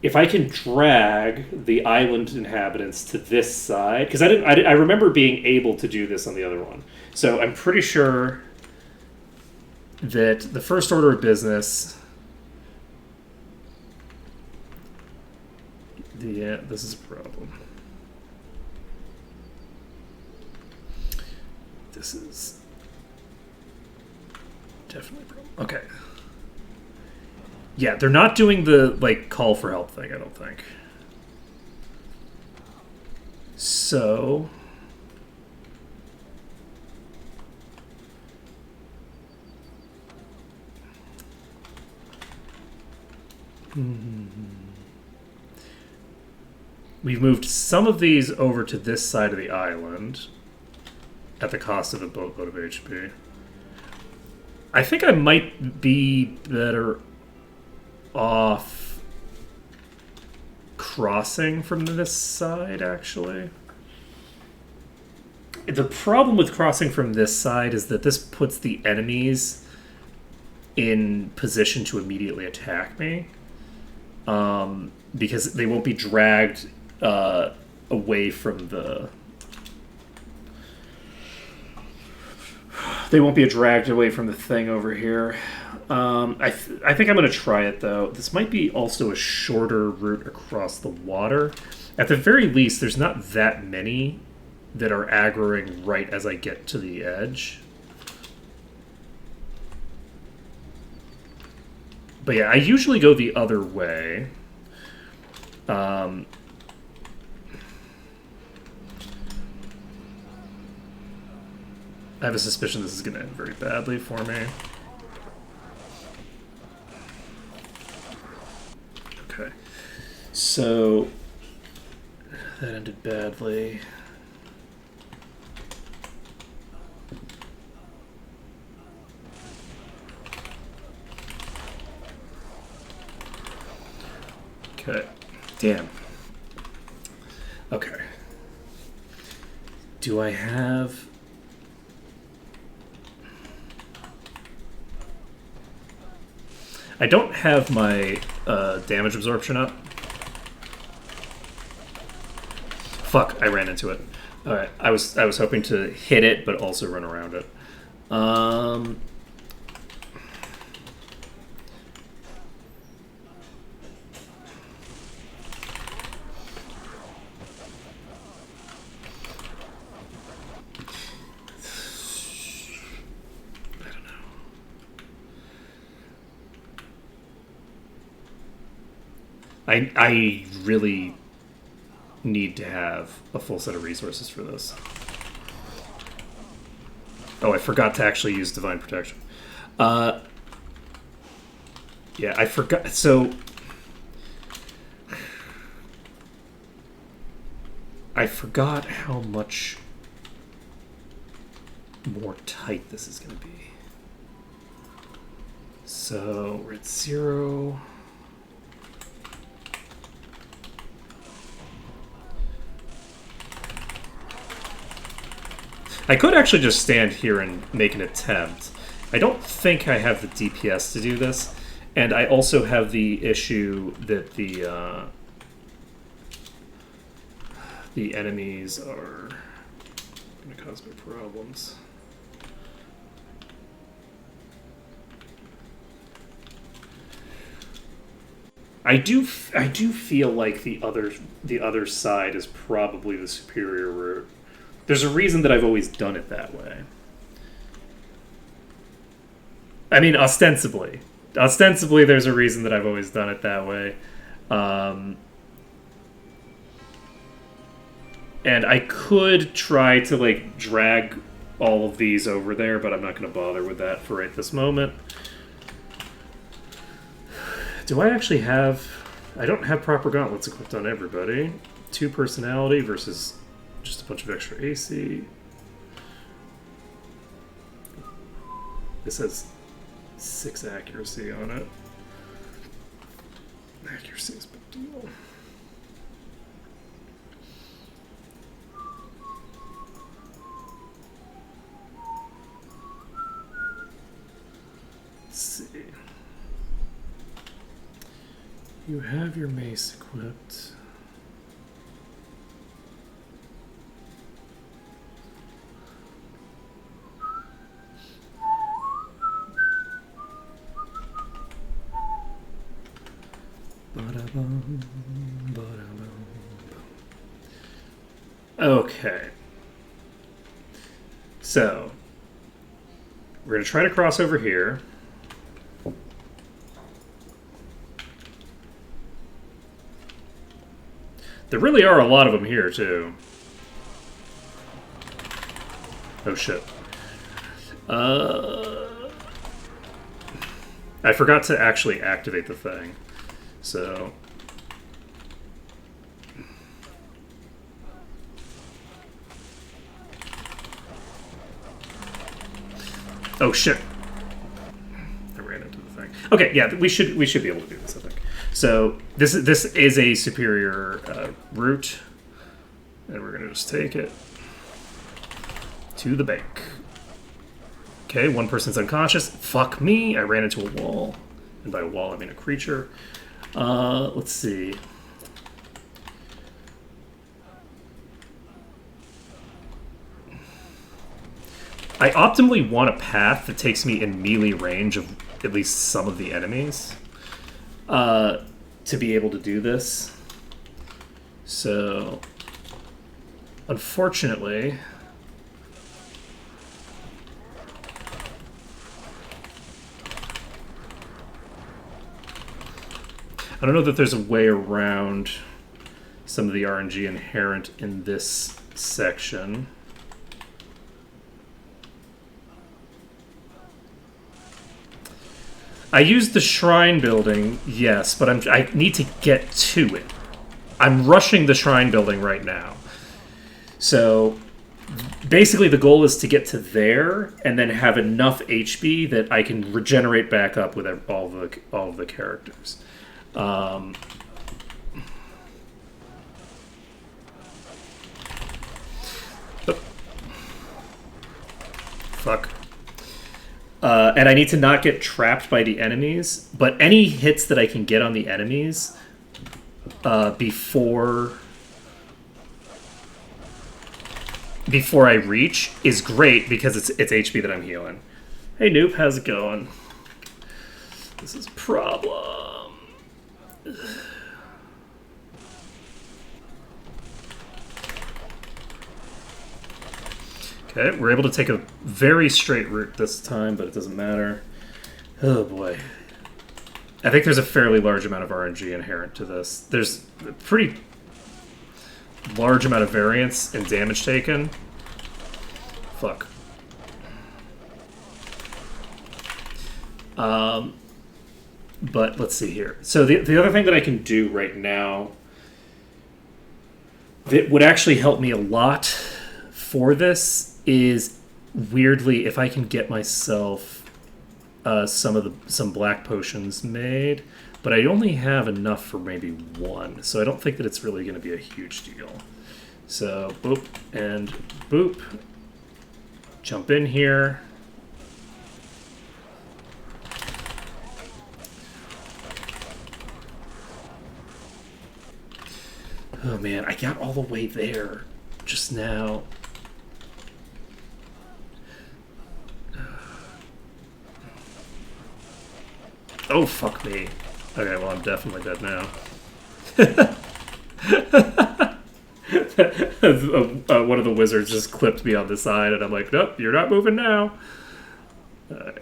if I can drag the island inhabitants to this side, because I remember being able to do this on the other one. So I'm pretty sure that the first order of business. Yeah, this is a problem. This is definitely a problem. Okay. Yeah, they're not doing the, like, call for help thing, I don't think. So... We've moved some of these over to this side of the island at the cost of a boatload of HP. I think I might be better off crossing from this side, actually. The problem with crossing from this side is that this puts the enemies in position to immediately attack me, because they won't be dragged away from the... They won't be dragged away from the thing over here. I think I'm going to try it, though. This might be also a shorter route across the water. At the very least, there's not that many that are aggroing right as I get to the edge. But yeah, I usually go the other way. I have a suspicion this is going to end very badly for me. Okay. So that ended badly. Okay. Damn. Okay. Do I have... I don't have my damage absorption up. Fuck, I ran into it. Alright, I was hoping to hit it, but also run around it. I really need to have a full set of resources for this. Oh, I forgot to actually use Divine Protection. Yeah, I forgot. So I forgot how much more tight this is going to be. So we're at 0. I could actually just stand here and make an attempt. I don't think I have the DPS to do this, and I also have the issue that the enemies are going to cause me problems. I do feel like the other side is probably the superior route. There's a reason that I've always done it that way. I mean, ostensibly. Ostensibly, there's a reason that I've always done it that way. And I could try to, like, drag all of these over there, but I'm not going to bother with that for right this moment. Do I actually have... I don't have proper gauntlets equipped on everybody. 2 personality versus... just a bunch of extra AC. This has 6 accuracy on it. Accuracy is a big deal. Let's see. You have your mace equipped. Okay. So, we're going to try to cross over here. There really are a lot of them here, too. Oh, shit. I forgot to actually activate the thing. So... oh shit! I ran into the thing. Okay, yeah, we should be able to do this, I think. So this is a superior route, and we're gonna just take it to the bank. Okay, one person's unconscious. Fuck me! I ran into a wall, and by a wall I mean a creature. Let's see. I optimally want a path that takes me in melee range of at least some of the enemies to be able to do this. So, unfortunately... I don't know that there's a way around some of the RNG inherent in this section. I used the shrine building, yes, but I need to get to it. I'm rushing the shrine building right now. So basically the goal is to get to there and then have enough HP that I can regenerate back up with all of the characters. Fuck. And I need to not get trapped by the enemies, but any hits that I can get on the enemies before I reach is great because it's HP that I'm healing. Hey Noob, how's it going? This is a problem. Okay, we're able to take a very straight route this time, but it doesn't matter. Oh boy. I think there's a fairly large amount of RNG inherent to this. There's a pretty large amount of variance in damage taken. Fuck. But let's see here. So the other thing that I can do right now that would actually help me a lot for this is, weirdly, if I can get myself some black potions made, but I only have enough for maybe one, so I don't think that it's really going to be a huge deal. So boop and boop, jump in here. Oh man, I got all the way there just now. Oh, fuck me. Okay, well, I'm definitely dead now. One of the wizards just clipped me on the side, and I'm like, nope, you're not moving now. Right.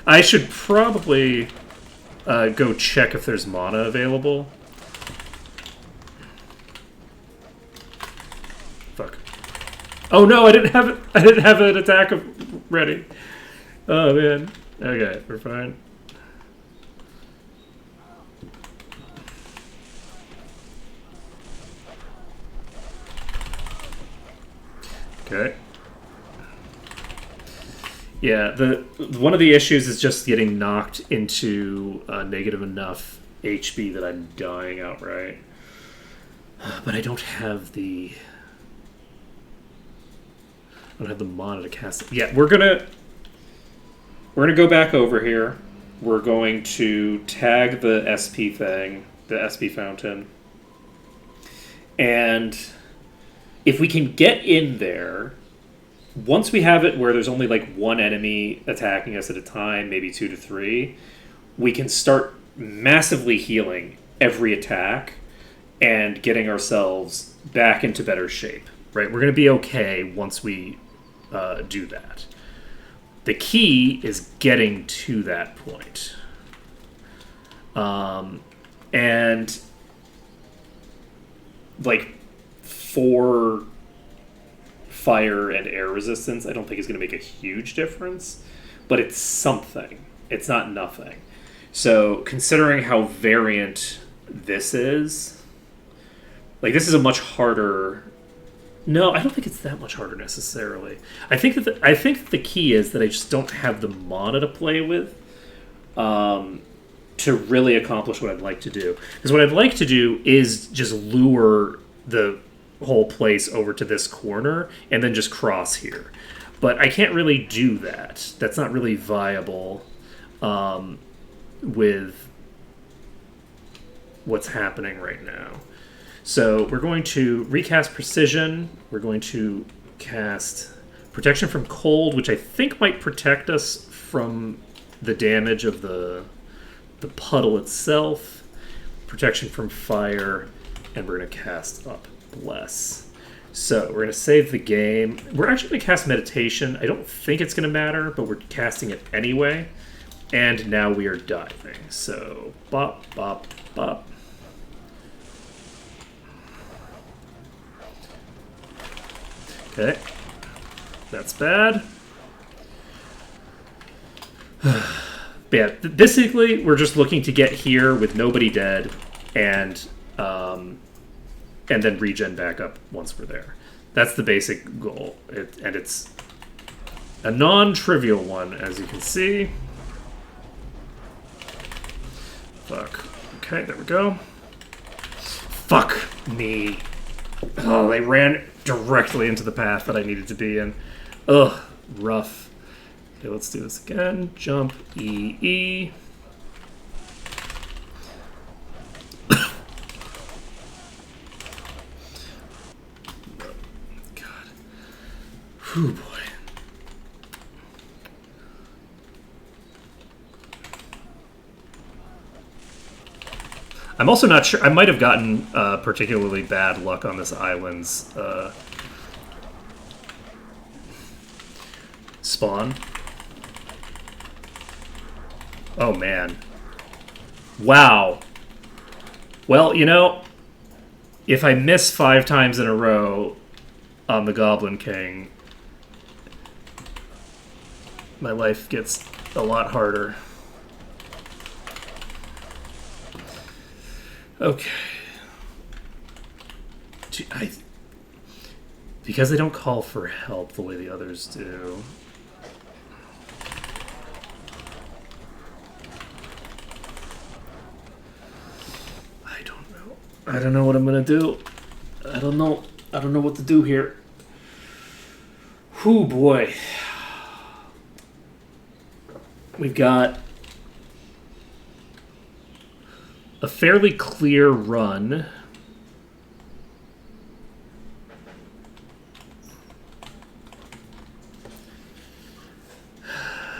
I should probably go check if there's mana available. Fuck. Oh no, I didn't have it. I didn't have an attack ready. Oh man. Okay, we're fine. Okay. Yeah, one of the issues is just getting knocked into negative enough HP that I'm dying outright. But I don't have the mana to cast it. Yeah, we're gonna go back over here. We're going to tag the SP thing, the SP fountain. And if we can get in there, once we have it where there's only like one enemy attacking us at a time, maybe 2 to 3, we can start massively healing every attack and getting ourselves back into better shape, right? We're going to be okay once we do that. The key is getting to that point. And like 4 fire and air resistance, I don't think is going to make a huge difference, but it's something. It's not nothing. So considering how variant this is, like this is a much harder. No, I don't think it's that much harder necessarily. I think that the key is that I just don't have the mana to play with to really accomplish what I'd like to do. Because what I'd like to do is just lure the whole place over to this corner and then just cross here. But I can't really do that. That's not really viable with what's happening right now. So we're going to recast Precision. We're going to cast Protection from Cold, which I think might protect us from the damage of the puddle itself. Protection from Fire, and we're going to cast up Bless. So we're going to save the game. We're actually going to cast Meditation. I don't think it's going to matter, but we're casting it anyway. And now we are diving. So bop, bop, bop. Okay, that's bad. But yeah, basically, we're just looking to get here with nobody dead, and then regen back up once we're there. That's the basic goal, and it's a non-trivial one, as you can see. Fuck. Okay, there we go. Fuck me. Oh, they ran directly into the path that I needed to be in. Ugh, rough. Okay, let's do this again. Jump, E. God. Whew, boy. I'm also not sure. I might have gotten particularly bad luck on this island's spawn. Oh, man. Wow. Well, you know, if I miss 5 times in a row on the Goblin King, my life gets a lot harder. Okay. Because they don't call for help the way the others do. I don't know what I'm gonna do. I don't know what to do here. Whew, boy. We've got a fairly clear run.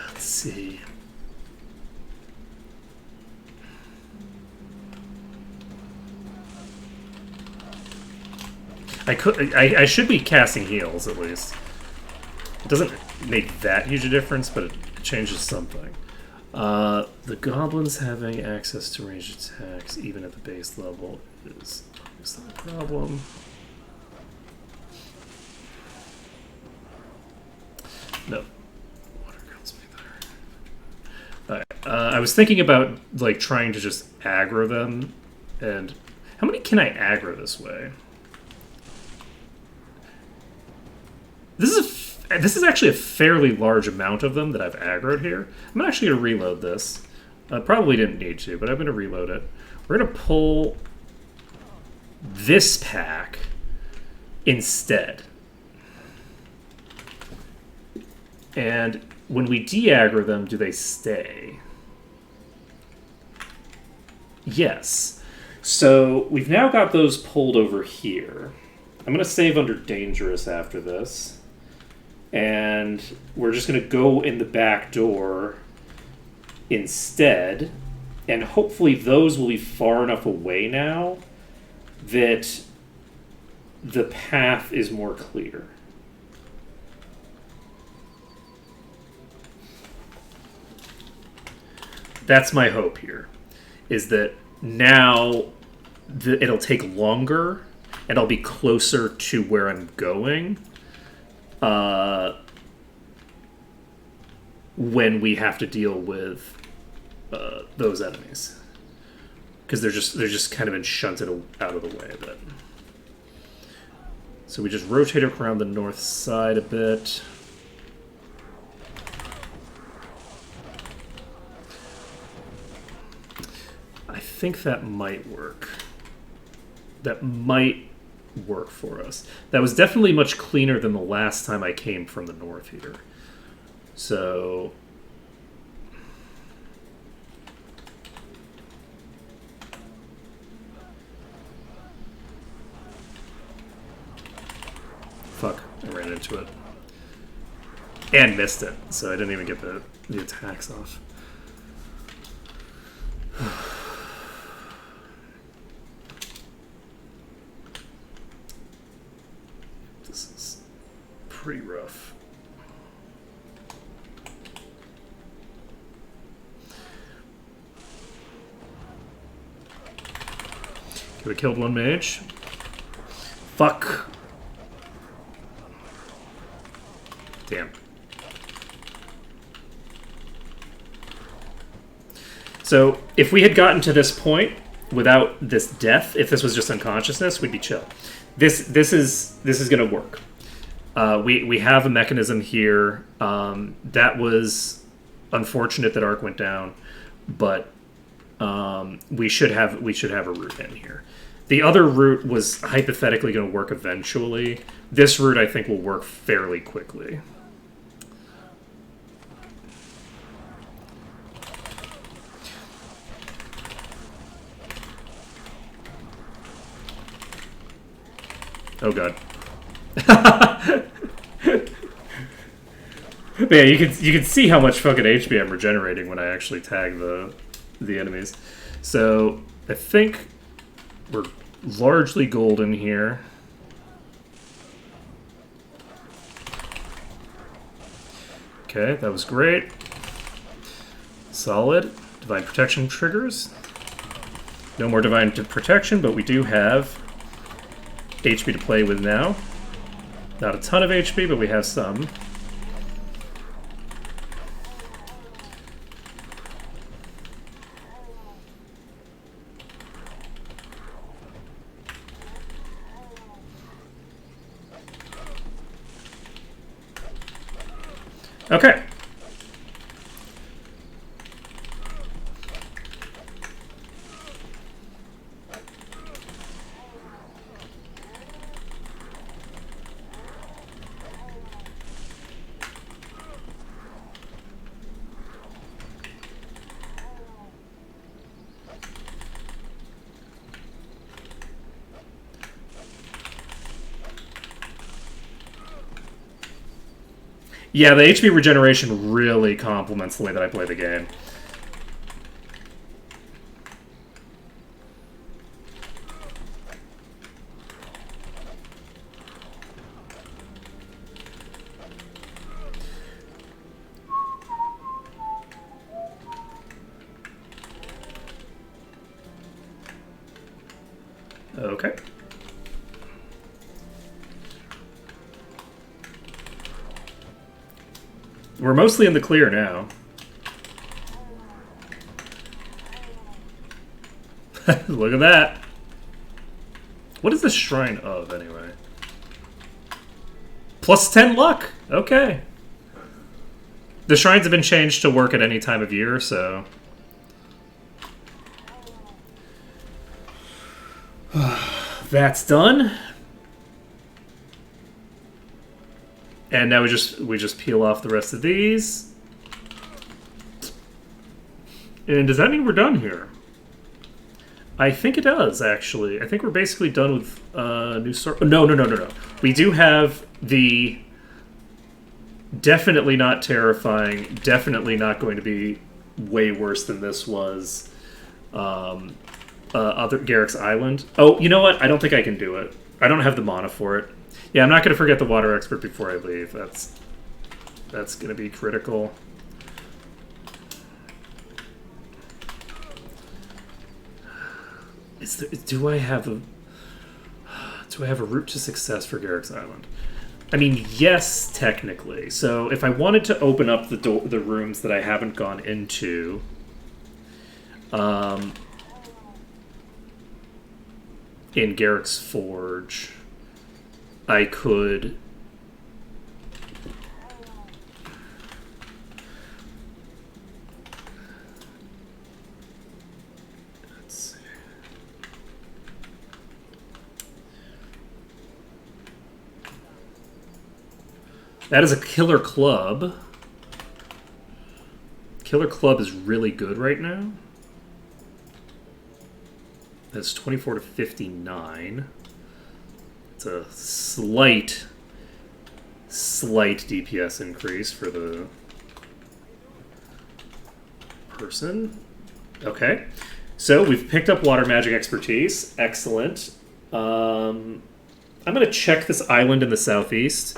Let's see. I should be casting heals at least. It doesn't make that huge a difference, but it changes something. The goblins having access to ranged attacks, even at the base level, is obviously a problem. No. Water counts me there. Alright. I was thinking about like trying to just aggro them, and how many can I aggro this way? This is actually a fairly large amount of them that I've aggroed here. I'm actually going to reload this. I probably didn't need to, but I'm going to reload it. We're going to pull this pack instead. And when we de-aggro them, do they stay? Yes. So we've now got those pulled over here. I'm going to save under dangerous after this. And we're just going to go in the back door instead. And hopefully those will be far enough away now that the path is more clear. That's my hope here, is that now it'll take longer and I'll be closer to where I'm going when we have to deal with those enemies, because they're just kind of been shunted out of the way a bit. So we just rotate around the north side a bit. I think that might work. That might work for us. That was definitely much cleaner than the last time I came from the north here. So fuck, I ran into it. And missed it, so I didn't even get the attacks off. This is pretty rough. Okay, we killed one mage. Fuck. Damn. So if we had gotten to this point without this death, if this was just unconsciousness, we'd be chill. This is going to work. We have a mechanism here. That was unfortunate that Arc went down, but we should have a route in here. The other route was hypothetically going to work eventually. This route, I think, will work fairly quickly. Oh god. Yeah, you can see how much fucking HP I'm regenerating when I actually tag the enemies. So I think we're largely golden here. Okay, that was great. Solid. Divine Protection triggers. No more Divine Protection, but we do have HP to play with now. Not a ton of HP, but we have some. Okay. Yeah, the HP regeneration really complements the way that I play the game. Okay. We're mostly in the clear now. Look at that. What is the shrine of, anyway? Plus 10 luck. Okay. The shrines have been changed to work at any time of year, so... That's done. And now we just peel off the rest of these. And does that mean we're done here? I think it does, actually. I think we're basically done with new sort. No. We do have the definitely not terrifying, definitely not going to be way worse than this was. Other Garrick's Island. Oh, you know what? I don't think I can do it. I don't have the mana for it. Yeah, I'm not going to forget the Water Expert before I leave. That's going to be critical. Do I have a route to success for Garrick's Island? I mean, yes, technically. So if I wanted to open up the rooms that I haven't gone into, in Garrick's Forge, I could... Let's see. That is a Killer Club. Killer Club is really good right now. That's 24 to 59. It's a slight DPS increase for the person. Okay. So we've picked up Water Magic Expertise. Excellent. I'm going to check this island in the southeast.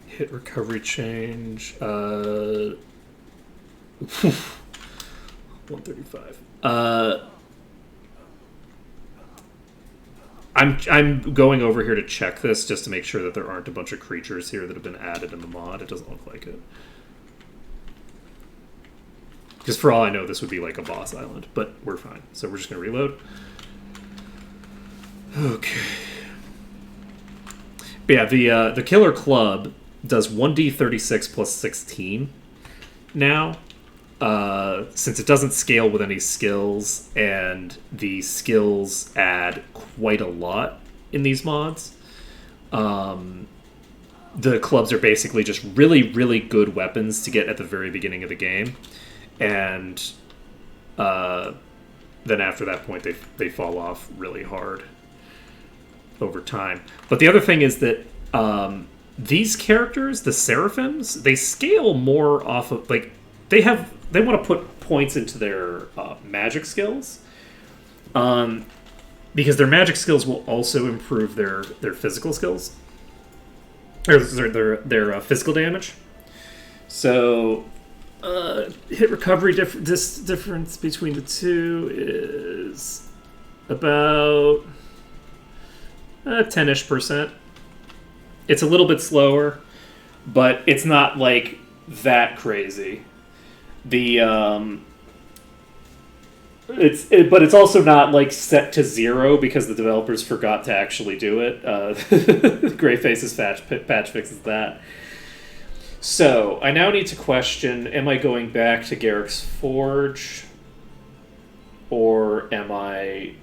Hit recovery change. 135. I'm going over here to check this just to make sure that there aren't a bunch of creatures here that have been added in the mod. It doesn't look like it. Because for all I know, this would be like a boss island, but we're fine. So we're just going to reload. Okay. But yeah, the Killer Club does 1d36 plus 16 now. Since it doesn't scale with any skills, and the skills add quite a lot in these mods. The clubs are basically just really, really good weapons to get at the very beginning of the game. And then after that point, they fall off really hard over time. But the other thing is that these characters, the Seraphims, they scale more off of, like, they want to put points into their magic skills, because their magic skills will also improve their physical skills, or their physical damage. So hit recovery difference between the two is about 10-ish%. It's a little bit slower, but it's not like that crazy. But it's also not like set to 0 because the developers forgot to actually do it. Greyface's patch fixes that. So I now need to question: am I going back to Garrick's Forge, or am I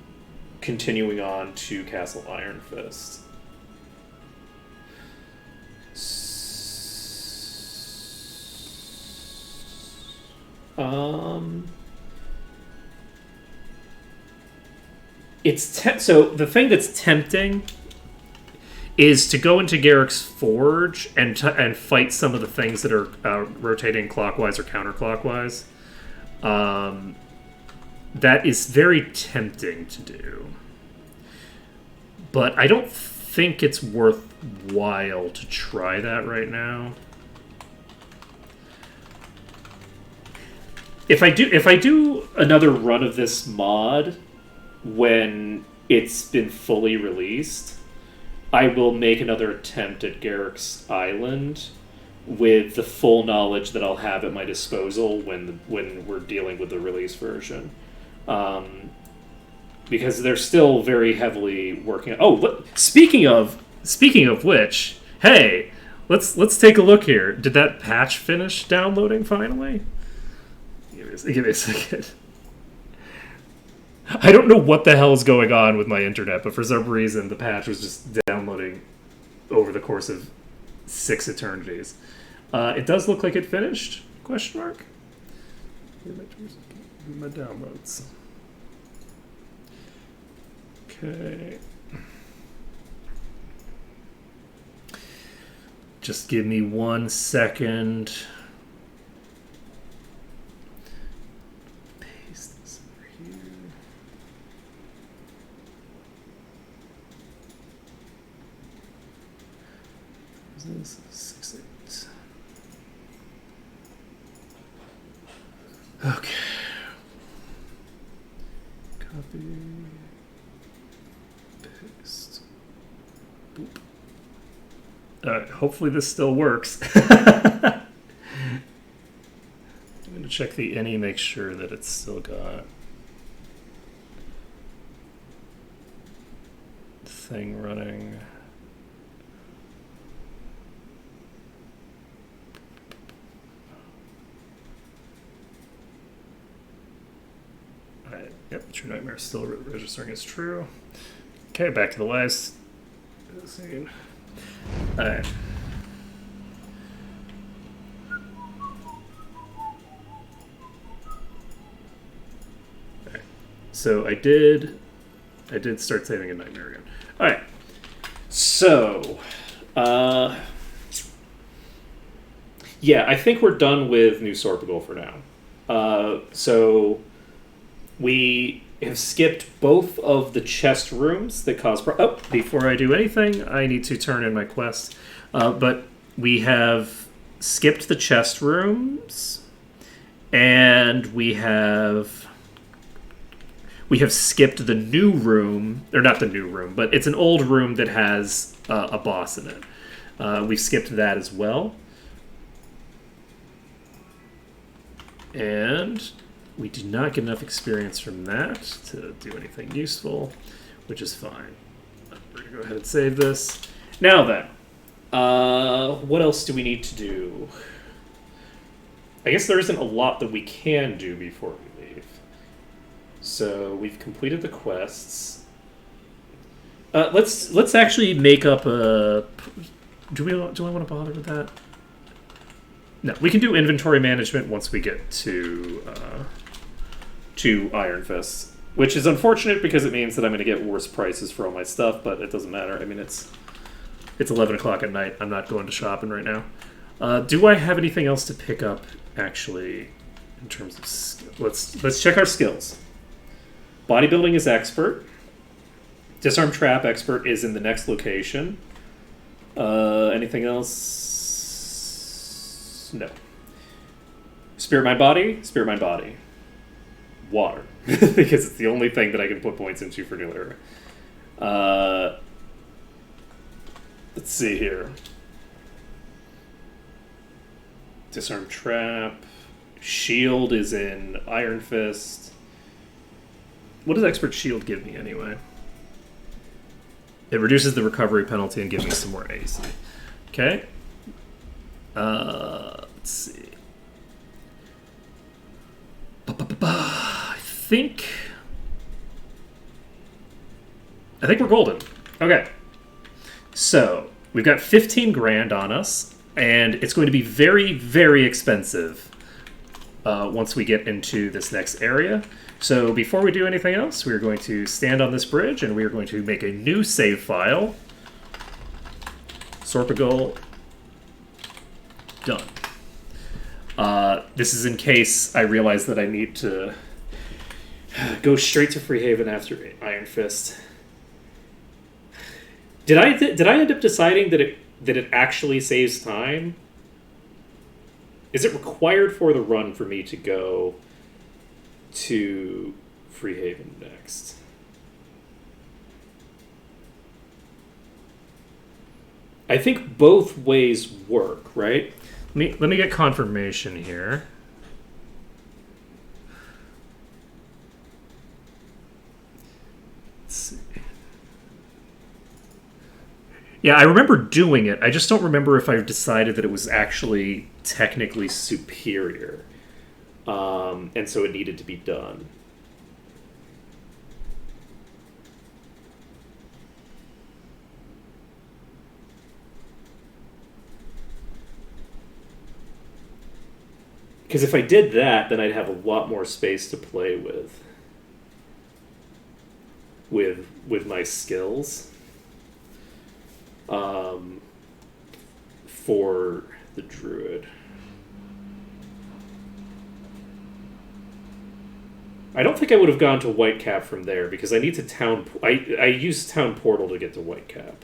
continuing on to Castle Iron Fist? So the thing that's tempting is to go into Garrick's Forge and fight some of the things that are rotating clockwise or counterclockwise. That is very tempting to do, but I don't think it's worthwhile to try that right now. If I do another run of this mod when it's been fully released, I will make another attempt at Garrick's Island with the full knowledge that I'll have at my disposal when we're dealing with the release version, because they're still very heavily working. Oh, speaking of which, hey, let's take a look here. Did that patch finish downloading finally? Give me a second. I don't know what the hell is going on with my internet, but for some reason the patch was just downloading over the course of 6 eternities. It does look like it finished? Question mark? My downloads. Okay. Just give me 1 second. This is 6-8. Okay. Copy. Paste. Boop. Alright, hopefully this still works. I'm going to check the any, make sure that it's still got thing running. Yep, True Nightmare is still registering as true. Okay, back to the last scene. Alright. Alright. So I did start saving a Nightmare again. Alright. So yeah, I think we're done with New Sorpigal for now. So we have skipped both of the chest rooms that cause... before I do anything, I need to turn in my quest. But we have skipped the chest rooms, and we have We have skipped the new room, or not the new room, but it's an old room that has a boss in it. We've skipped that as well. And we did not get enough experience from that to do anything useful, which is fine. We're going to go ahead and save this. Now then, what else do we need to do? I guess there isn't a lot that we can do before we leave. So we've completed the quests. Let's actually make up a... Do I want to bother with that? No, we can do inventory management once we get to Iron Fist, which is unfortunate because it means that I'm going to get worse prices for all my stuff, but it doesn't matter. I mean, it's 11 o'clock at night. I'm not going to shopping right now. Do I have anything else to pick up, actually, in terms of skill? Let's check our skills. Bodybuilding is expert. Disarm trap expert is in the next location. Anything else? No. Spirit mind body. Water. Because it's the only thing that I can put points into for new era. Let's see here. Disarm trap. Shield is in Iron Fist. What does expert shield give me anyway? It reduces the recovery penalty and gives me some more AC. Okay. Let's see. I think we're golden. Okay. So we've got 15 grand on us, and it's going to be very, very expensive once we get into this next area. So before we do anything else, we're going to stand on this bridge, and we are going to make a new save file. Sorpigal. Done. This is in case I realize that I need to go straight to Freehaven after Iron Fist. Did I end up deciding that it actually saves time? Is it required for the run for me to go to Freehaven next? I think both ways work, right? Let me get confirmation here. Let's see. Yeah, I remember doing it. I just don't remember if I decided that it was actually technically superior. And so it needed to be done. Because if I did that, then I'd have a lot more space to play with my skills for the druid. I don't think I would have gone to Whitecap from there because I need to I use Town Portal to get to Whitecap.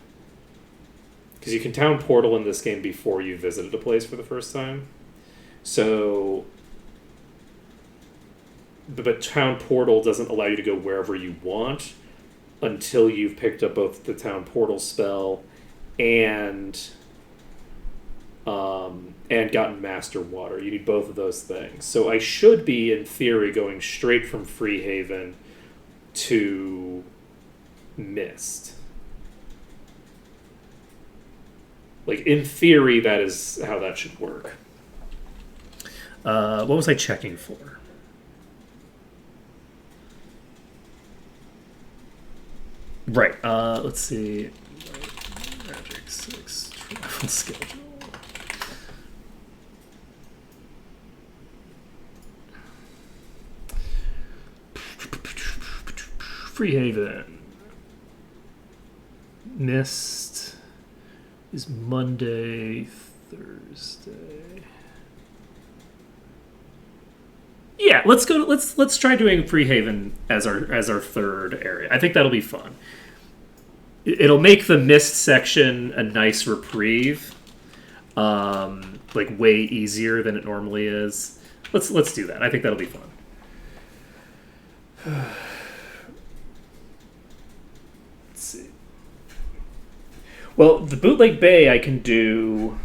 Because you can Town Portal in this game before you visited a place for the first time. So, but Town Portal doesn't allow you to go wherever you want until you've picked up both the Town Portal spell and gotten Master Water. You need both of those things. So I should be, in theory, going straight from Freehaven to Mist. Like, in theory, that is how that should work. What was I checking for? Right. Let's see. Magic 6 travel schedule. Freehaven. Mist is Monday, Thursday. Yeah, let's go. Let's try doing Freehaven as our third area. I think that'll be fun. It'll make the Mist section a nice reprieve, like way easier than it normally is. Let's do that. I think that'll be fun. Well, the bootleg bay I can do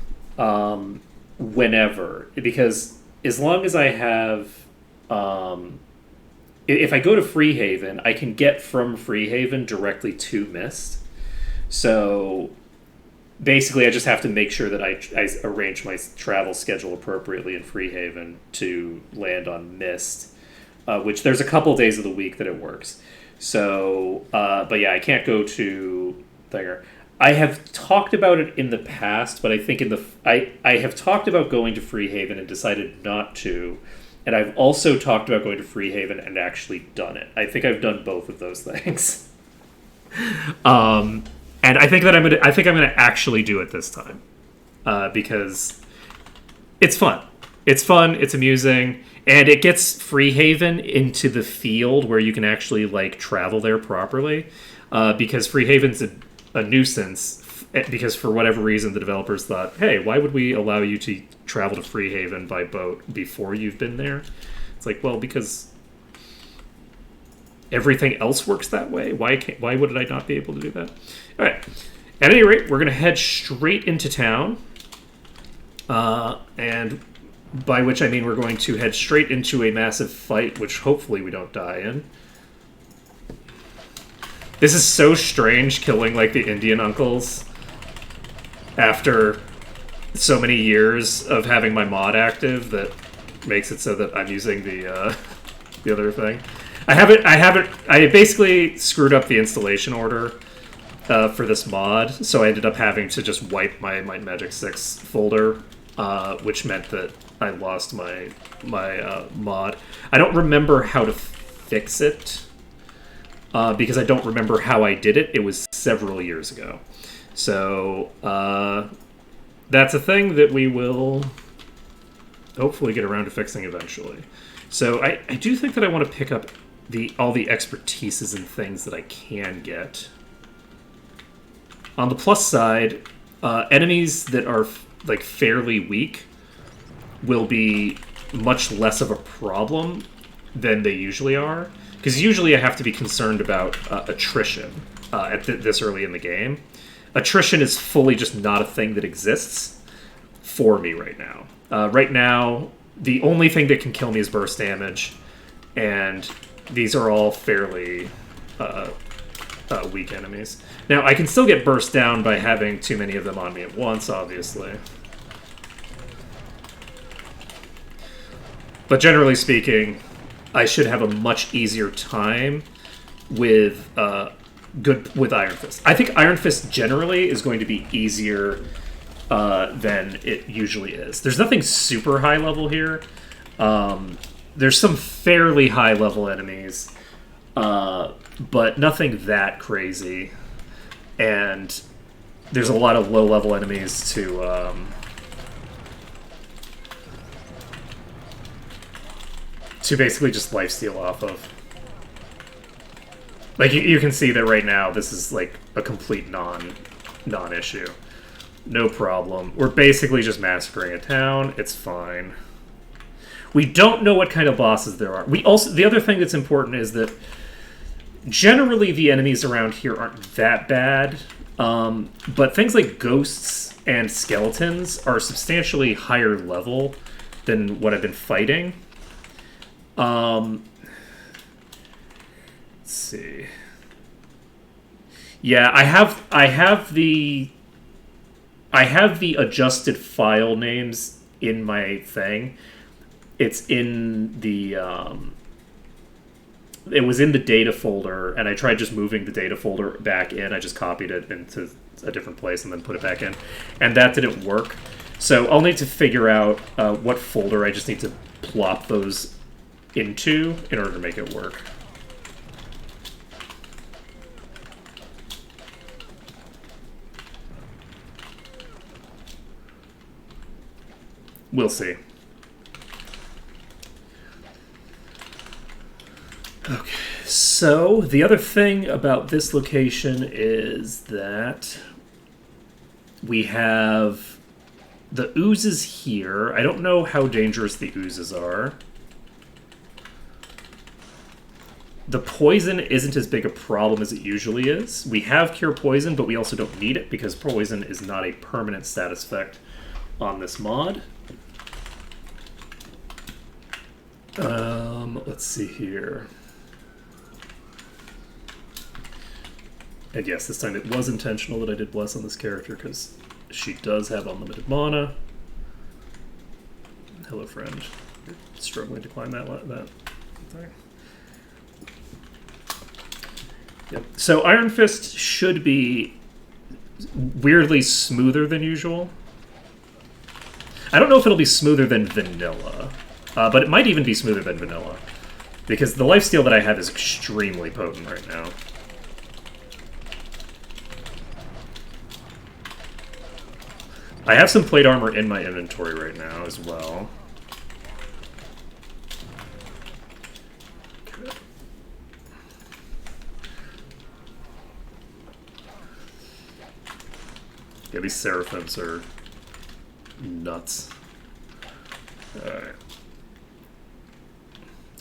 whenever, because as long as I have, if I go to Freehaven, I can get from Freehaven directly to Mist. So basically, I just have to make sure that I arrange my travel schedule appropriately in Freehaven to land on Mist, which there's a couple days of the week that it works. So, but yeah, I can't go to there. I have talked about it in the past, but I think I have talked about going to Freehaven and decided not to, and I've also talked about going to Freehaven and actually done it. I think I've done both of those things. And I think I'm gonna actually do it this time, because it's fun. It's fun. It's amusing, and it gets Freehaven into the field where you can actually like travel there properly. Because Freehaven's a nuisance. Because for whatever reason, the developers thought, "Hey, why would we allow you to travel to Freehaven by boat before you've been there?" It's like, well, because everything else works that way. Why would I not be able to do that? All right. At any rate, we're going to head straight into town, and by which I mean we're going to head straight into a massive fight, which hopefully we don't die in. This is so strange, killing like the Indian uncles after so many years of having my mod active. That makes it so that I'm using the other thing. I basically screwed up the installation order for this mod, so I ended up having to just wipe my Might and Magic 6 folder, which meant that I lost my mod. I don't remember how to fix it, because I don't remember how I did it. It was several years ago. So that's a thing that we will hopefully get around to fixing eventually. So I do think that I want to pick up all the expertises and things that I can get. On the plus side, enemies that are like fairly weak will be much less of a problem than they usually are. Because usually I have to be concerned about attrition at this early in the game. Attrition is fully just not a thing that exists for me right now. Right now, the only thing that can kill me is burst damage, and these are all fairly weak enemies. Now, I can still get burst down by having too many of them on me at once, obviously. But generally speaking, I should have a much easier time with with Iron Fist. I think Iron Fist generally is going to be easier than it usually is. There's nothing super high level here. There's some fairly high level enemies, but nothing that crazy. And there's a lot of low level enemies to basically just lifesteal off of. Like you can see that right now, this is like a complete non-issue. No problem. We're basically just massacring a town. It's fine. We don't know what kind of bosses there are. The other thing that's important is that generally the enemies around here aren't that bad, but things like ghosts and skeletons are substantially higher level than what I've been fighting. Let's see. Yeah, I have the adjusted file names in my thing. It's in the it was in the data folder, and I tried just moving the data folder back in. I just copied it into a different place and then put it back in, and that didn't work. So I'll need to figure out what folder I just need to plop those into in order to make it work. We'll see. Okay, so the other thing about this location is that we have the oozes here. I don't know how dangerous the oozes are. The poison isn't as big a problem as it usually is. We have Cure Poison, but we also don't need it because poison is not a permanent status effect on this mod. Let's see here. And yes, this time it was intentional that I did Bless on this character because she does have unlimited mana. Hello, friend. You're struggling to climb that thing. Yep. So Iron Fist should be weirdly smoother than usual. I don't know if it'll be smoother than vanilla, but it might even be smoother than vanilla because the lifesteal that I have is extremely potent right now. I have some plate armor in my inventory right now as well. Okay. Yeah, these Seraphims are nuts. Alright.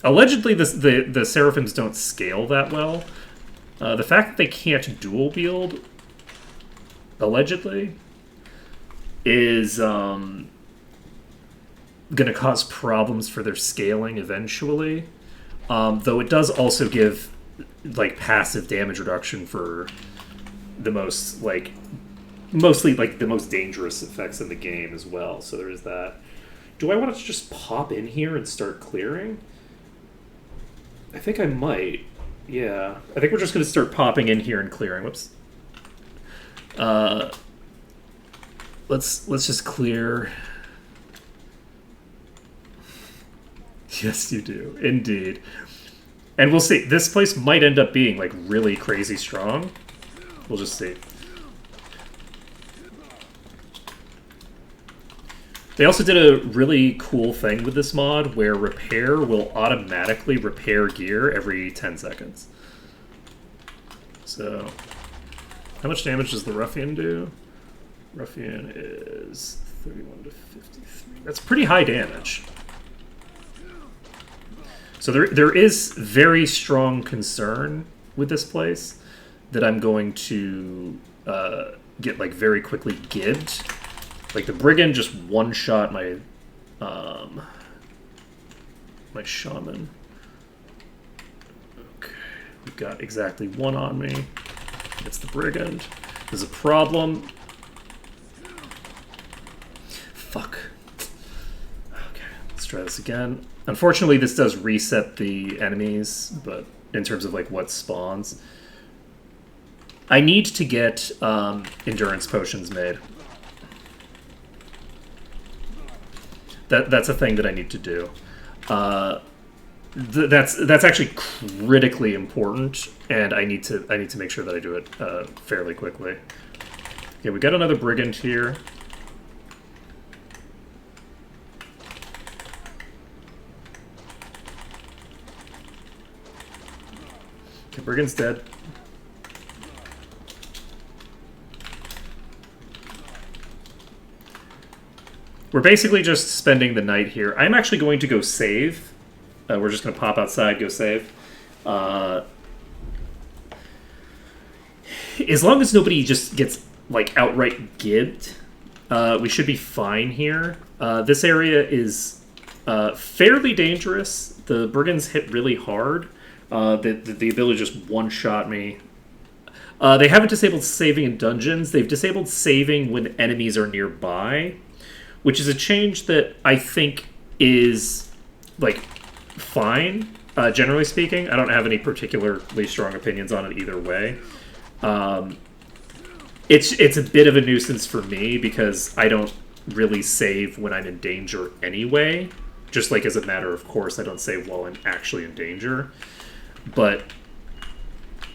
Allegedly, the Seraphims don't scale that well. The fact that they can't dual wield, allegedly, is going to cause problems for their scaling eventually. Though it does also give like passive damage reduction for the most mostly the most dangerous effects in the game as well. So there is that. Do I want to just pop in here and start clearing? I think I might. Yeah, I think we're just going to start popping in here and clearing. Whoops. Let's just clear. Yes, you do. Indeed. And we'll see. This place might end up being, like, really crazy strong. We'll just see. They also did a really cool thing with this mod where repair will automatically repair gear every 10 seconds. So, how much damage does the Ruffian do? Ruffian is 31 to 53. That's pretty high damage. So there is very strong concern with this place that I'm going to get like very quickly gibbed. Like the Brigand just one-shot my my Shaman. Okay, we've got exactly one on me. It's the Brigand. There's a problem. Fuck. Okay, let's try this again. Unfortunately, this does reset the enemies, but in terms of like what spawns. I need to get endurance potions made. That's a thing that I need to do. That's actually critically important, and I need to make sure that I do it fairly quickly. Okay, we got another Brigand here. Okay, Brigand's dead. We're basically just spending the night here. I'm actually going to go save. We're just going to pop outside, go save. As long as nobody just gets, like, outright gibbed, we should be fine here. This area is fairly dangerous. The Brigands hit really hard. The ability to just one-shot me. They haven't disabled saving in dungeons. They've disabled saving when enemies are nearby, which is a change that I think is, like, fine, generally speaking. I don't have any particularly strong opinions on it either way. It's a bit of a nuisance for me because I don't really save when I'm in danger anyway. Just like as a matter of course, I don't save while I'm actually in danger. But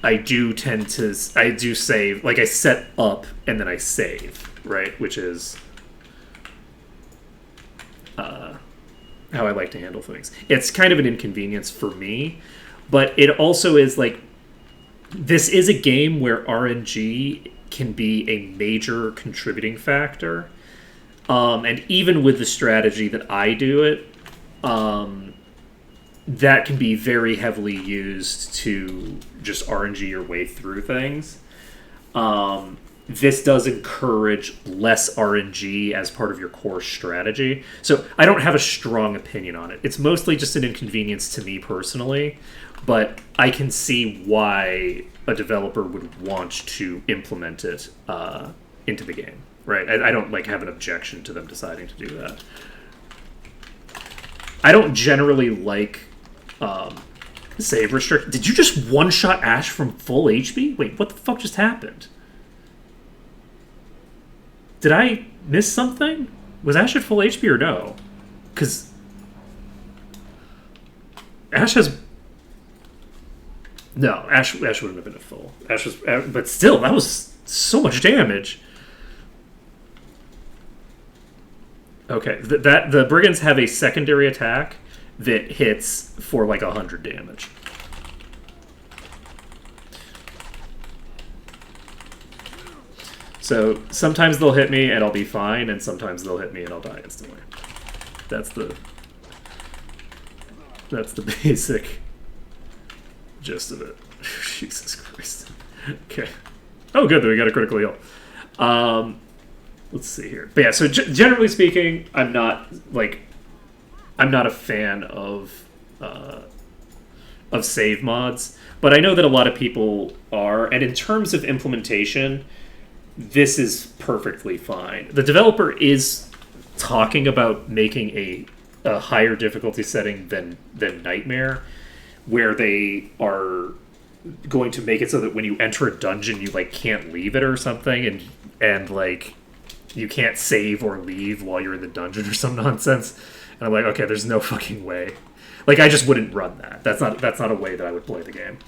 I do save, like I set up and then I save, right? Which is how I like to handle things. It's kind of an inconvenience for me, but it also is like, this is a game where RNG can be a major contributing factor. And even with the strategy that I do it, that can be very heavily used to just RNG your way through things. This does encourage less RNG as part of your core strategy. So I don't have a strong opinion on it. It's mostly just an inconvenience to me personally, but I can see why a developer would want to implement it into the game, right? I don't like have an objection to them deciding to do that. I don't generally like save restrict. Did you just one-shot Ash from full HP? Wait, what the fuck just happened? Did I miss something? Was Ash at full HP or no? Because Ash has... No, Ash wouldn't have been at full. Ash was... But still, that was so much damage. Okay, the Brigands have a secondary attack that hits for like 100 damage. So sometimes they'll hit me and I'll be fine, and sometimes they'll hit me and I'll die instantly. That's the basic gist of it. Jesus Christ. Okay. Oh, good. Then we got a critical heal. Let's see here. But yeah, so generally speaking, I'm not a fan of save mods, but I know that a lot of people are. And in terms of implementation, this is perfectly fine. The developer is talking about making a higher difficulty setting than Nightmare, where they are going to make it so that when you enter a dungeon, you like can't leave it or something, and like you can't save or leave while you're in the dungeon or some nonsense. And I'm like, okay, there's no fucking way. Like, I just wouldn't run that. That's not a way that I would play the game,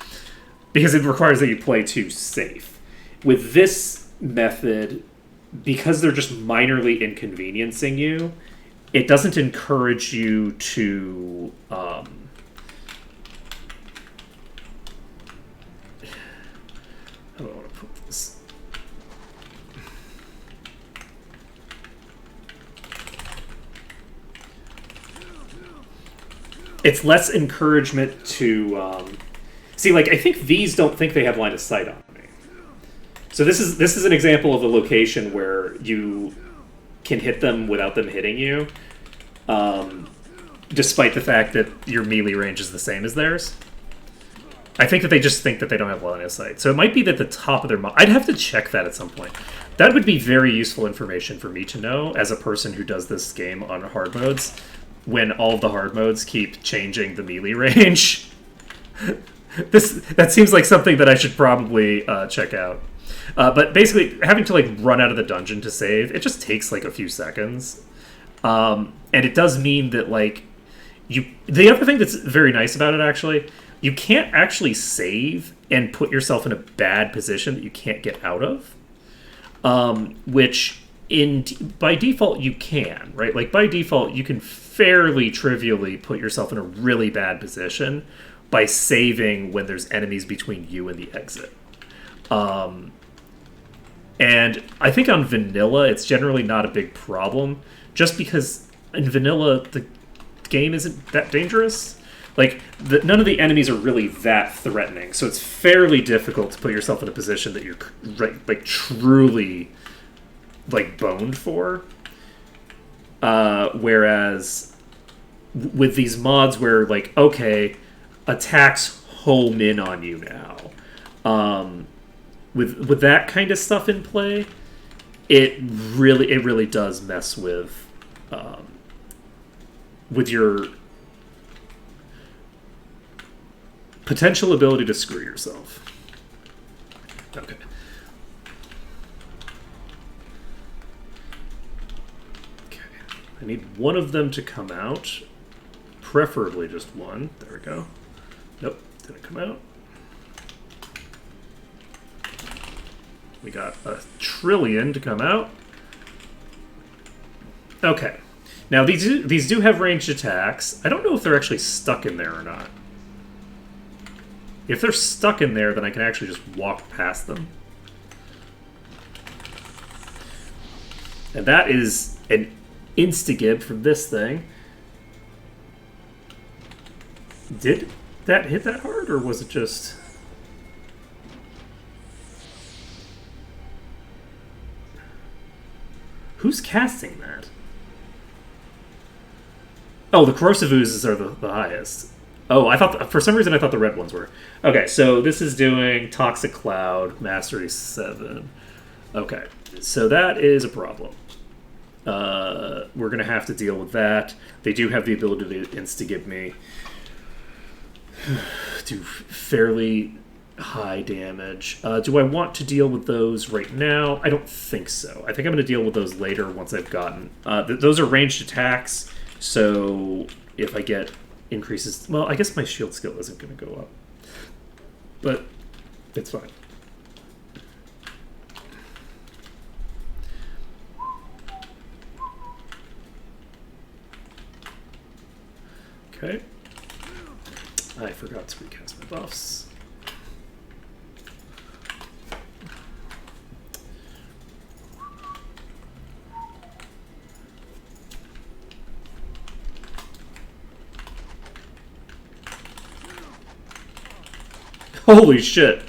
because it requires that you play too safe. With this method, because they're just minorly inconveniencing you, it doesn't encourage you to how do I want to put this? It's less encouragement to see. Like, I think these don't think they have line of sight on me. So this is an example of a location where you can hit them without them hitting you, despite the fact that your melee range is the same as theirs. I think that they just think that they don't have line of sight. So it might be that the top of their... I'd have to check that at some point. That would be very useful information for me to know as a person who does this game on hard modes, when all of the hard modes keep changing the melee range. That seems like something that I should probably check out. But basically, having to like run out of the dungeon to save, it just takes like a few seconds. And it does mean that like the other thing that's very nice about it, actually, you can't actually save and put yourself in a bad position that you can't get out of. Which by default you can, right? Like by default you can fairly trivially put yourself in a really bad position by saving when there's enemies between you and the exit. And I think on vanilla, it's generally not a big problem, just because in vanilla, the game isn't that dangerous. Like, none of the enemies are really that threatening, so it's fairly difficult to put yourself in a position that you're, like, truly, like, boned for. Whereas, with these mods where, like, okay, attacks home in on you now. With that kind of stuff in play, it really does mess with your potential ability to screw yourself. Okay. Okay. I need one of them to come out, preferably just one. There we go. Nope, didn't come out. We got a trillion to come out. Okay. Now, these do have ranged attacks. I don't know if they're actually stuck in there or not. If they're stuck in there, then I can actually just walk past them. And that is an insta-gib from this thing. Did that hit that hard, or was it just... Who's casting that? Oh, the corrosive oozes are the highest. Oh, I thought for some reason I thought the red ones were. Okay, so this is doing Toxic Cloud, Mastery 7. Okay, so that is a problem. We're going to have to deal with that. They do have the ability to insta-give me do fairly high damage. Do I want to deal with those right now? I don't think so. I think I'm going to deal with those later once I've gotten... those are ranged attacks, so if I get increases... Well, I guess my shield skill isn't going to go up. But it's fine. Okay. I forgot to recast my buffs. Holy shit.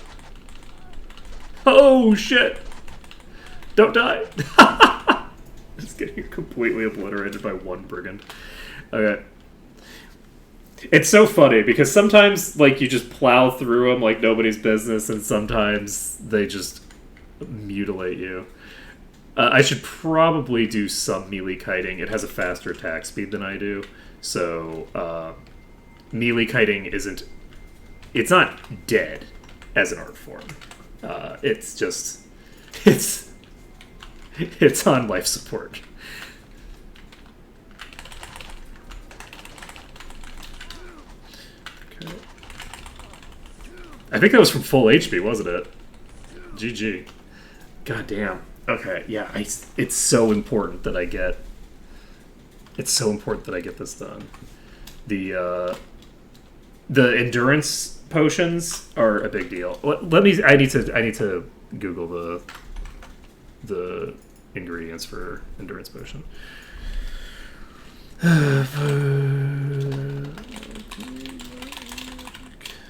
Oh shit. Don't die. Just getting completely obliterated by one brigand. Okay. It's so funny because sometimes like you just plow through them like nobody's business, and sometimes they just mutilate you. I should probably do some melee kiting. It has a faster attack speed than I do, so melee kiting isn't... It's not dead as an art form. It's just... It's on life support. Okay. I think that was from full HP, wasn't it? GG. God damn. Okay, yeah, it's so important that I get... It's so important that I get this done. The endurance potions are a big deal. I need to Google the ingredients for endurance potion.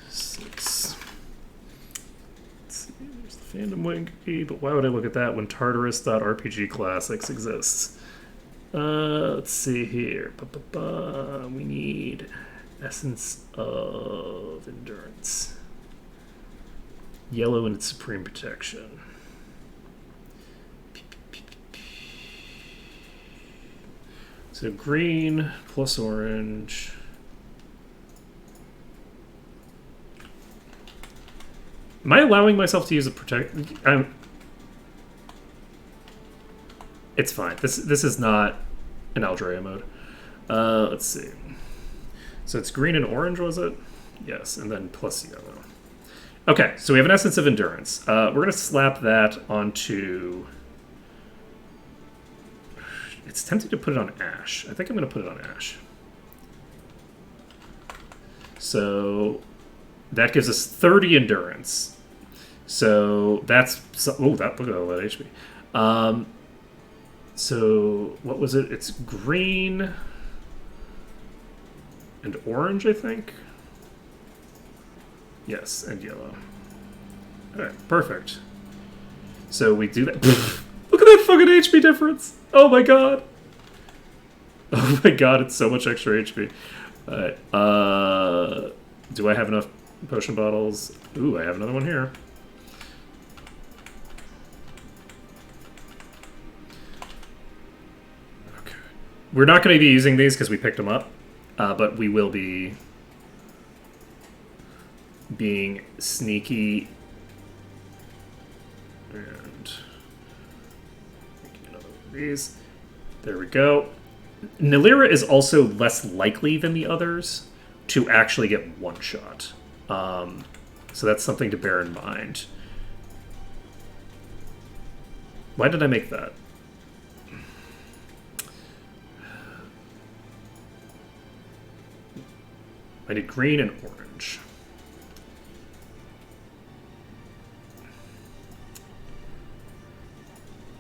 Six. Let's see, there's the fandom wiki, but why would I look at that when Tartarus.rpg classics exists? Let's see here. We need Essence of Endurance. Yellow and its supreme protection. So green plus orange. Am I allowing myself to use a protect? It's fine. This is not an Aldrea mode. Let's see. So it's green and orange, was it? Yes, and then plus yellow. Okay, so we have an Essence of Endurance. We're going to slap that onto... It's tempting to put it on Ash. I think I'm going to put it on Ash. So that gives us 30 Endurance. So that's... Oh, look at all that HP. So what was it? It's green... and orange, I think. Yes, and yellow. Alright, perfect. So we do that. Look at that fucking HP difference! Oh my god! Oh my god, it's so much extra HP. Alright, do I have enough potion bottles? Ooh, I have another one here. Okay. We're not going to be using these because we picked them up. But we will be being sneaky and making another one of these. There we go. Nilira is also less likely than the others to actually get one shot. So that's something to bear in mind. Why did I make that? I need green and orange.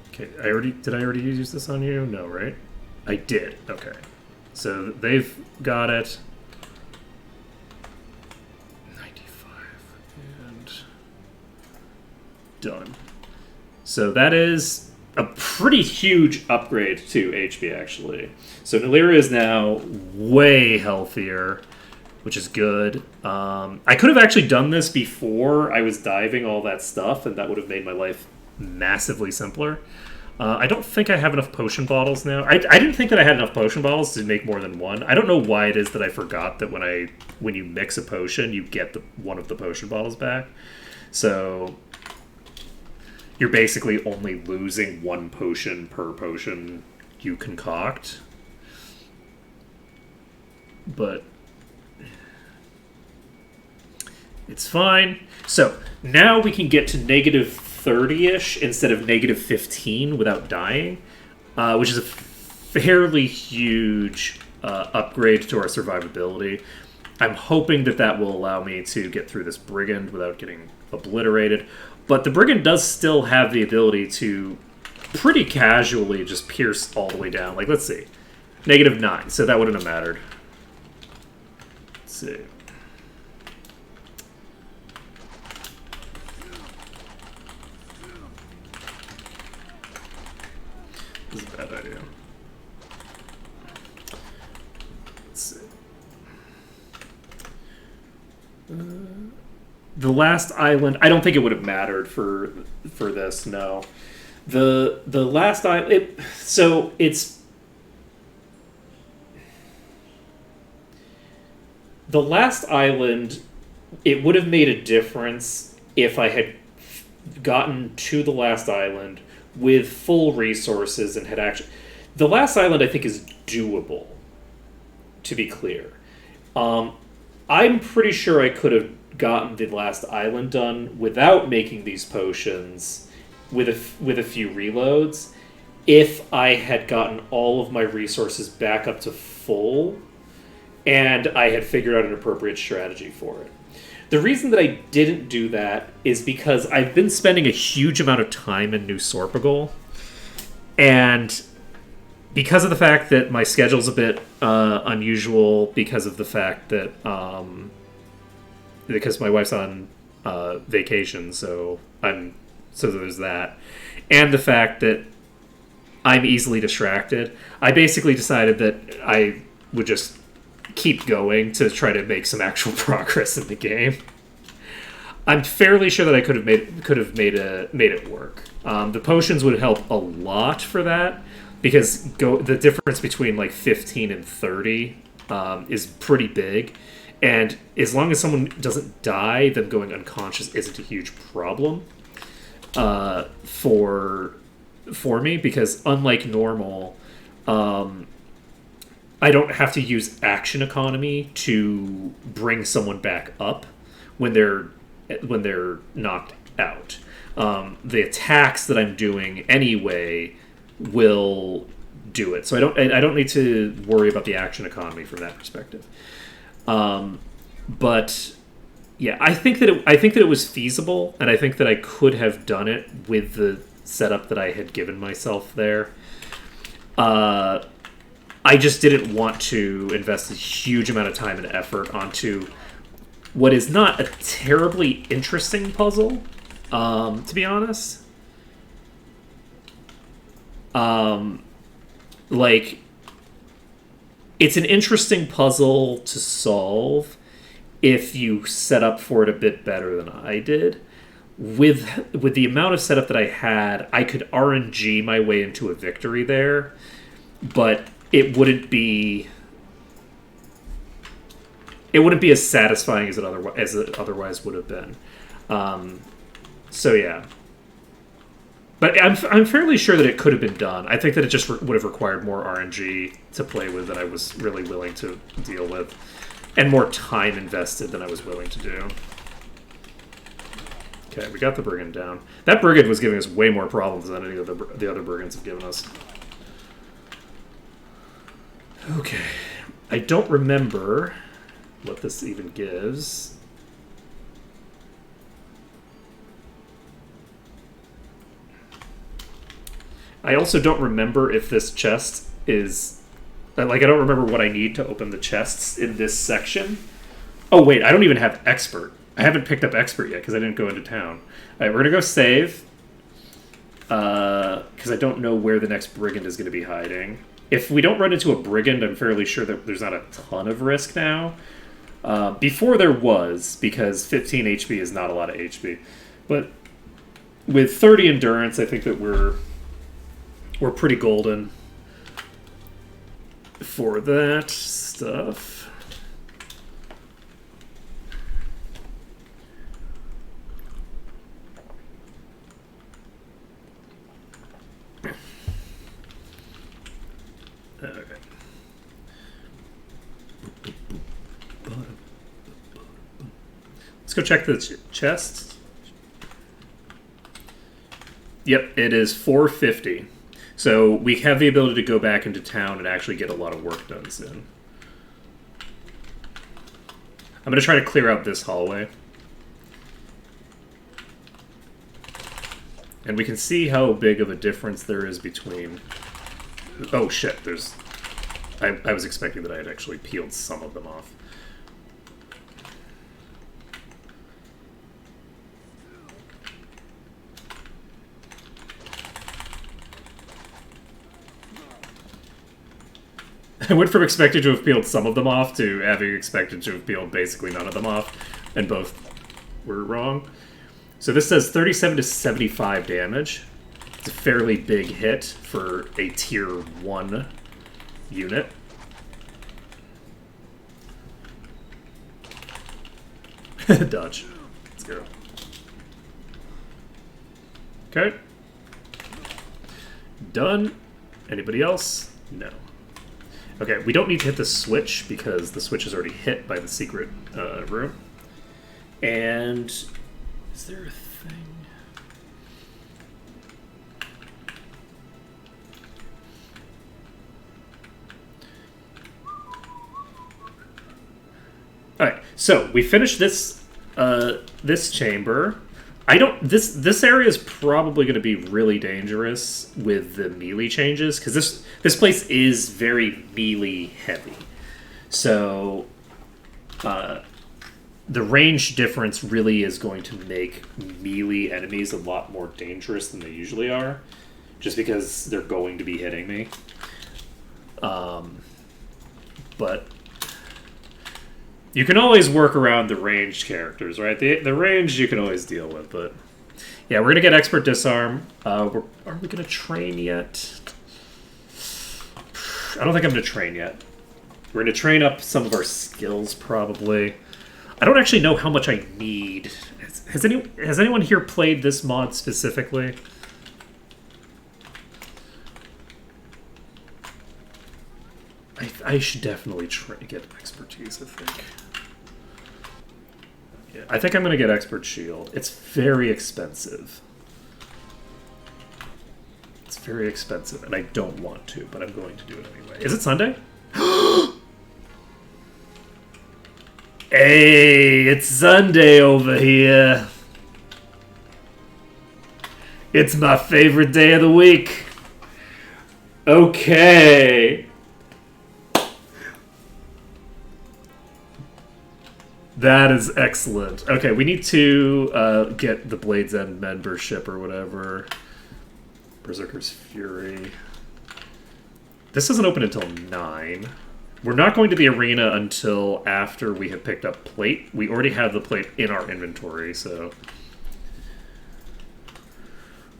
Okay, did I already use this on you? No, right? I did. Okay. So they've got it. done. So that is a pretty huge upgrade to HP, actually. So Nalira is now way healthier, which is good. I could have actually done this before I was diving all that stuff, and that would have made my life massively simpler. I don't think I have enough potion bottles now. I didn't think that I had enough potion bottles to make more than one. I don't know why it is that I forgot that when you mix a potion, you get one of the potion bottles back. So you're basically only losing one potion per potion you concoct. But it's fine. So now we can get to negative 30-ish instead of negative 15 without dying, which is a fairly huge upgrade to our survivability. I'm hoping that will allow me to get through this brigand without getting obliterated. But the brigand does still have the ability to pretty casually just pierce all the way down. Like, let's see. Negative 9, so that wouldn't have mattered. Let's see. This is a bad idea. Let's see. The last island, I don't think it would have mattered for this. No, the last island. It's the last island. It would have made a difference if I had gotten to the last island with full resources and had actually. The last island, I think, is doable. To be clear, I'm pretty sure I could have gotten the last island done without making these potions with a few reloads if I had gotten all of my resources back up to full and I had figured out an appropriate strategy for it. The reason that I didn't do that is because I've been spending a huge amount of time in New Sorpigal, and because of the fact that my schedule's a bit unusual because of the fact that because my wife's on vacation, so there's that, and the fact that I'm easily distracted, I basically decided that I would just keep going to try to make some actual progress in the game. I'm fairly sure that I could have made it work. The potions would help a lot for that because the difference between like 15 and 30 is pretty big. And as long as someone doesn't die, them going unconscious isn't a huge problem for me, because unlike normal, I don't have to use action economy to bring someone back up when they're knocked out. The attacks that I'm doing anyway will do it, so I don't need to worry about the action economy from that perspective. But yeah, I think that it was feasible, and I think that I could have done it with the setup that I had given myself there. I just didn't want to invest a huge amount of time and effort onto what is not a terribly interesting puzzle, to be honest. Like, it's an interesting puzzle to solve if you set up for it a bit better than I did. With the amount of setup that I had, I could RNG my way into a victory there, but it wouldn't be as satisfying as it otherwise would have been. So yeah. But I'm fairly sure that it could have been done. I think that it just would have required more RNG to play with than I was really willing to deal with, and more time invested than I was willing to do. Okay, we got the brigand down. That brigand was giving us way more problems than any of the other brigands have given us. Okay, I don't remember what this even gives. I also don't remember if this chest is... Like, I don't remember what I need to open the chests in this section. Oh, wait, I don't even have expert. I haven't picked up expert yet because I didn't go into town. All right, we're gonna go save because I don't know where the next brigand is going to be hiding. If we don't run into a brigand, I'm fairly sure that there's not a ton of risk now. Before there was, because 15 HP is not a lot of HP. But with 30 endurance, I think that we're pretty golden for that stuff. Okay. Let's go check the chest. Yep, it is 450. So we have the ability to go back into town and actually get a lot of work done soon. I'm going to try to clear out this hallway. And we can see how big of a difference there is between... Oh shit, there's... I was expecting that I had actually peeled some of them off. I went from expecting to have peeled some of them off to having expected to have peeled basically none of them off, and both were wrong. So this says 37 to 75 damage. It's a fairly big hit for a tier 1 unit. Dodge. Let's go. Okay. Done. Anybody else? No. Okay, we don't need to hit the switch because the switch is already hit by the secret room. And is there a thing? All right, so we finished this this chamber. This area is probably going to be really dangerous with the melee changes because this place is very melee heavy. So the range difference really is going to make melee enemies a lot more dangerous than they usually are, just because they're going to be hitting me. But you can always work around the ranged characters, right? The range you can always deal with, but... Yeah, we're going to get Expert Disarm. Are we going to train yet? I don't think I'm going to train yet. We're going to train up some of our skills, probably. I don't actually know how much I need. Has anyone here played this mod specifically? I should definitely try to get expertise, I think. Yeah, I think I'm going to get Expert Shield. It's very expensive. It's very expensive, and I don't want to, but I'm going to do it anyway. Is it Sunday? Hey, it's Sunday over here. It's my favorite day of the week. Okay. That is excellent. Okay, we need to get the Blade's End membership or whatever. Berserker's Fury. This doesn't open until 9. We're not going to the arena until after we have picked up plate. We already have the plate in our inventory, so...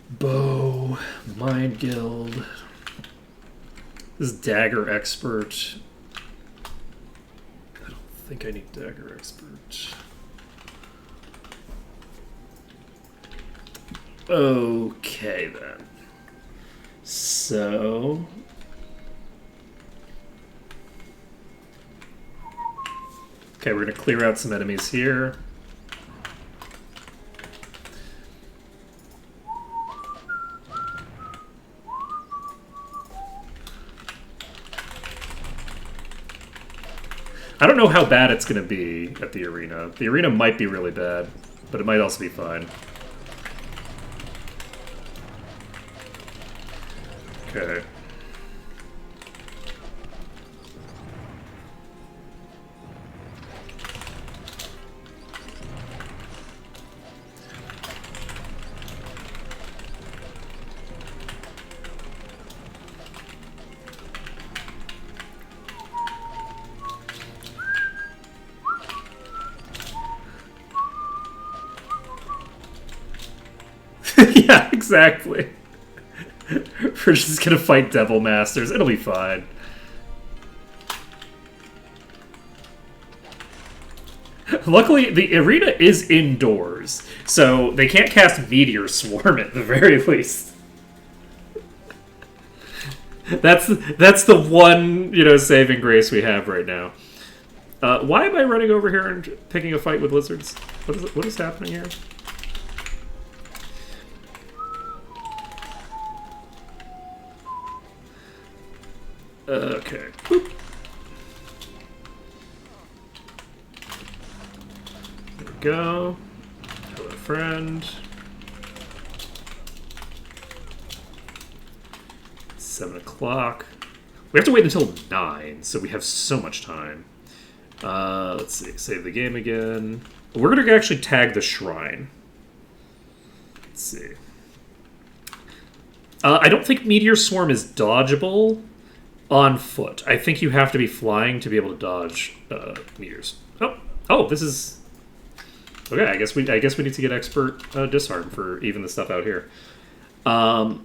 Bow, Mind Guild. This is Dagger Expert. I don't think I need Dagger Expert. Okay, then. So... Okay, we're going to clear out some enemies here. I don't know how bad it's going to be at the arena. The arena might be really bad, but it might also be fine. Okay. Exactly. We're just gonna fight Devil Masters. It'll be fine. Luckily, the arena is indoors, so they can't cast Meteor Swarm at the very least. That's the one, saving grace we have right now. Why am I running over here and picking a fight with lizards? What is happening here? Okay. Boop. There we go. Hello, friend. 7 o'clock. We have to wait until 9, so we have so much time. Let's see. Save the game again. We're going to actually tag the shrine. Let's see. I don't think Meteor Swarm is dodgeable on foot. I think you have to be flying to be able to dodge meteors. Oh, this is okay. I guess we need to get expert disarm for even the stuff out here. I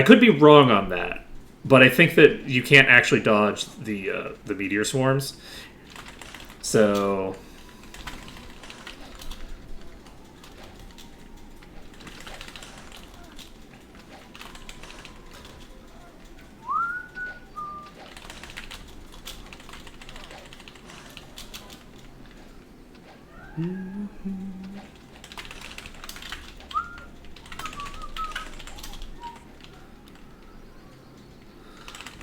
could be wrong on that, but I think that you can't actually dodge the meteor swarms. So.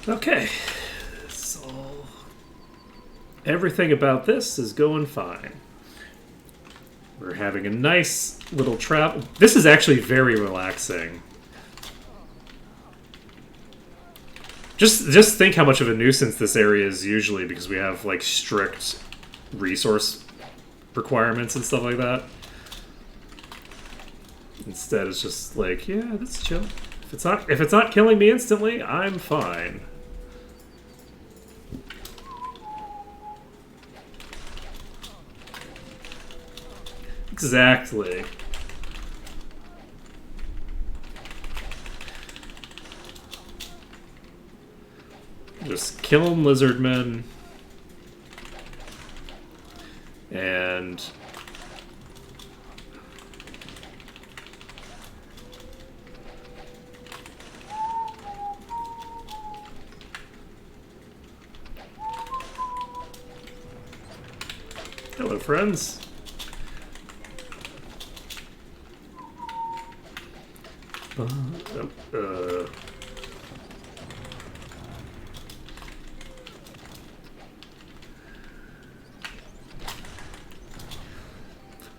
Okay, so everything about this is going fine. We're having a nice little travel. This is actually very relaxing. Just think how much of a nuisance this area is usually because we have like strict resource requirements and stuff like that. Instead, it's just like, yeah, that's chill. If it's not killing me instantly, I'm fine. Exactly. Just killing lizardmen. And hello, friends.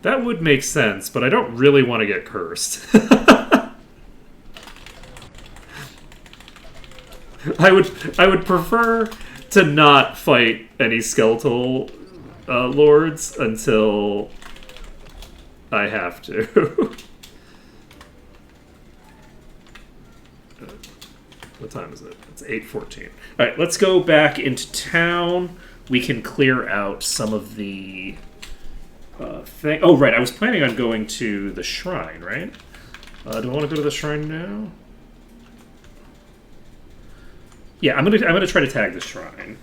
That would make sense, but I don't really want to get cursed. I would prefer to not fight any skeletal lords until I have to. What time is it? It's 8:14. All right, let's go back into town. We can clear out some of the thing. Oh, right. I was planning on going to the shrine, right? Do I want to go to the shrine now? Yeah, I'm gonna try to tag the shrine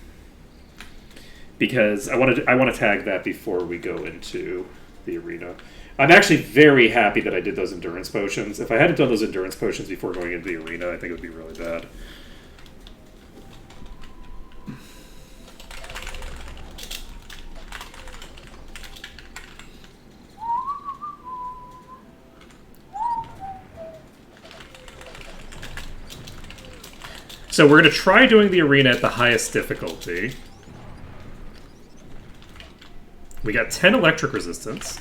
because I want to tag that before we go into the arena. I'm actually very happy that I did those endurance potions. If I hadn't done those endurance potions before going into the arena, I think it would be really bad. So we're going to try doing the arena at the highest difficulty. We got 10 electric resistance.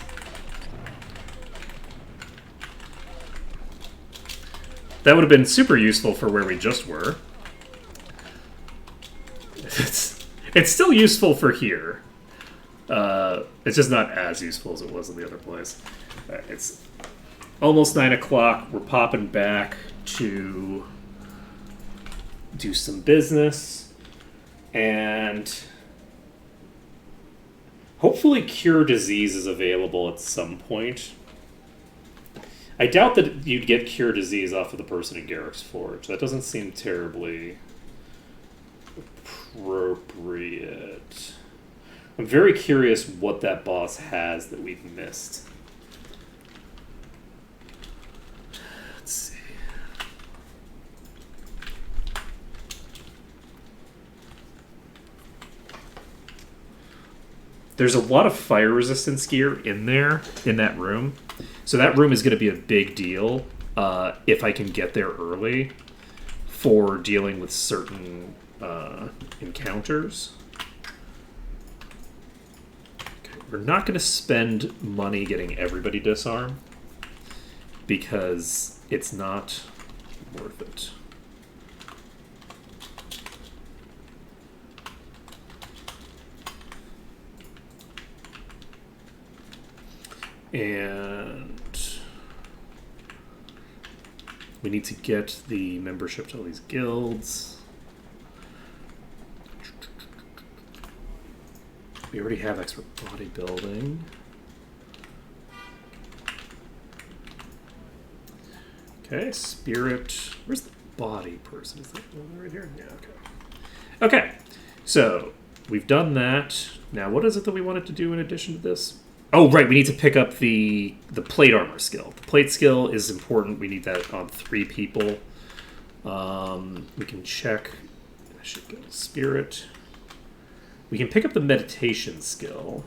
That would have been super useful for where we just were. It's still useful for here. It's just not as useful as it was in the other place. It's almost 9 o'clock. We're popping back to do some business. And hopefully Cure Disease is available at some point. I doubt that you'd get cure disease off of the person in Garrick's Forge. That doesn't seem terribly appropriate. I'm very curious what that boss has that we've missed. Let's see. There's a lot of fire resistance gear in there, in that room. So that room is going to be a big deal if I can get there early for dealing with certain encounters. Okay, we're not going to spend money getting everybody disarmed because it's not worth it. And we need to get the membership to all these guilds. We already have expert bodybuilding. Okay, spirit. Where's the body person? Is that one right here? Yeah, okay. Okay, so we've done that. Now, what is it that we wanted to do in addition to this? Oh, right, we need to pick up the plate armor skill. The plate skill is important. We need that on 3 people. We can check. I should go to spirit. We can pick up the meditation skill.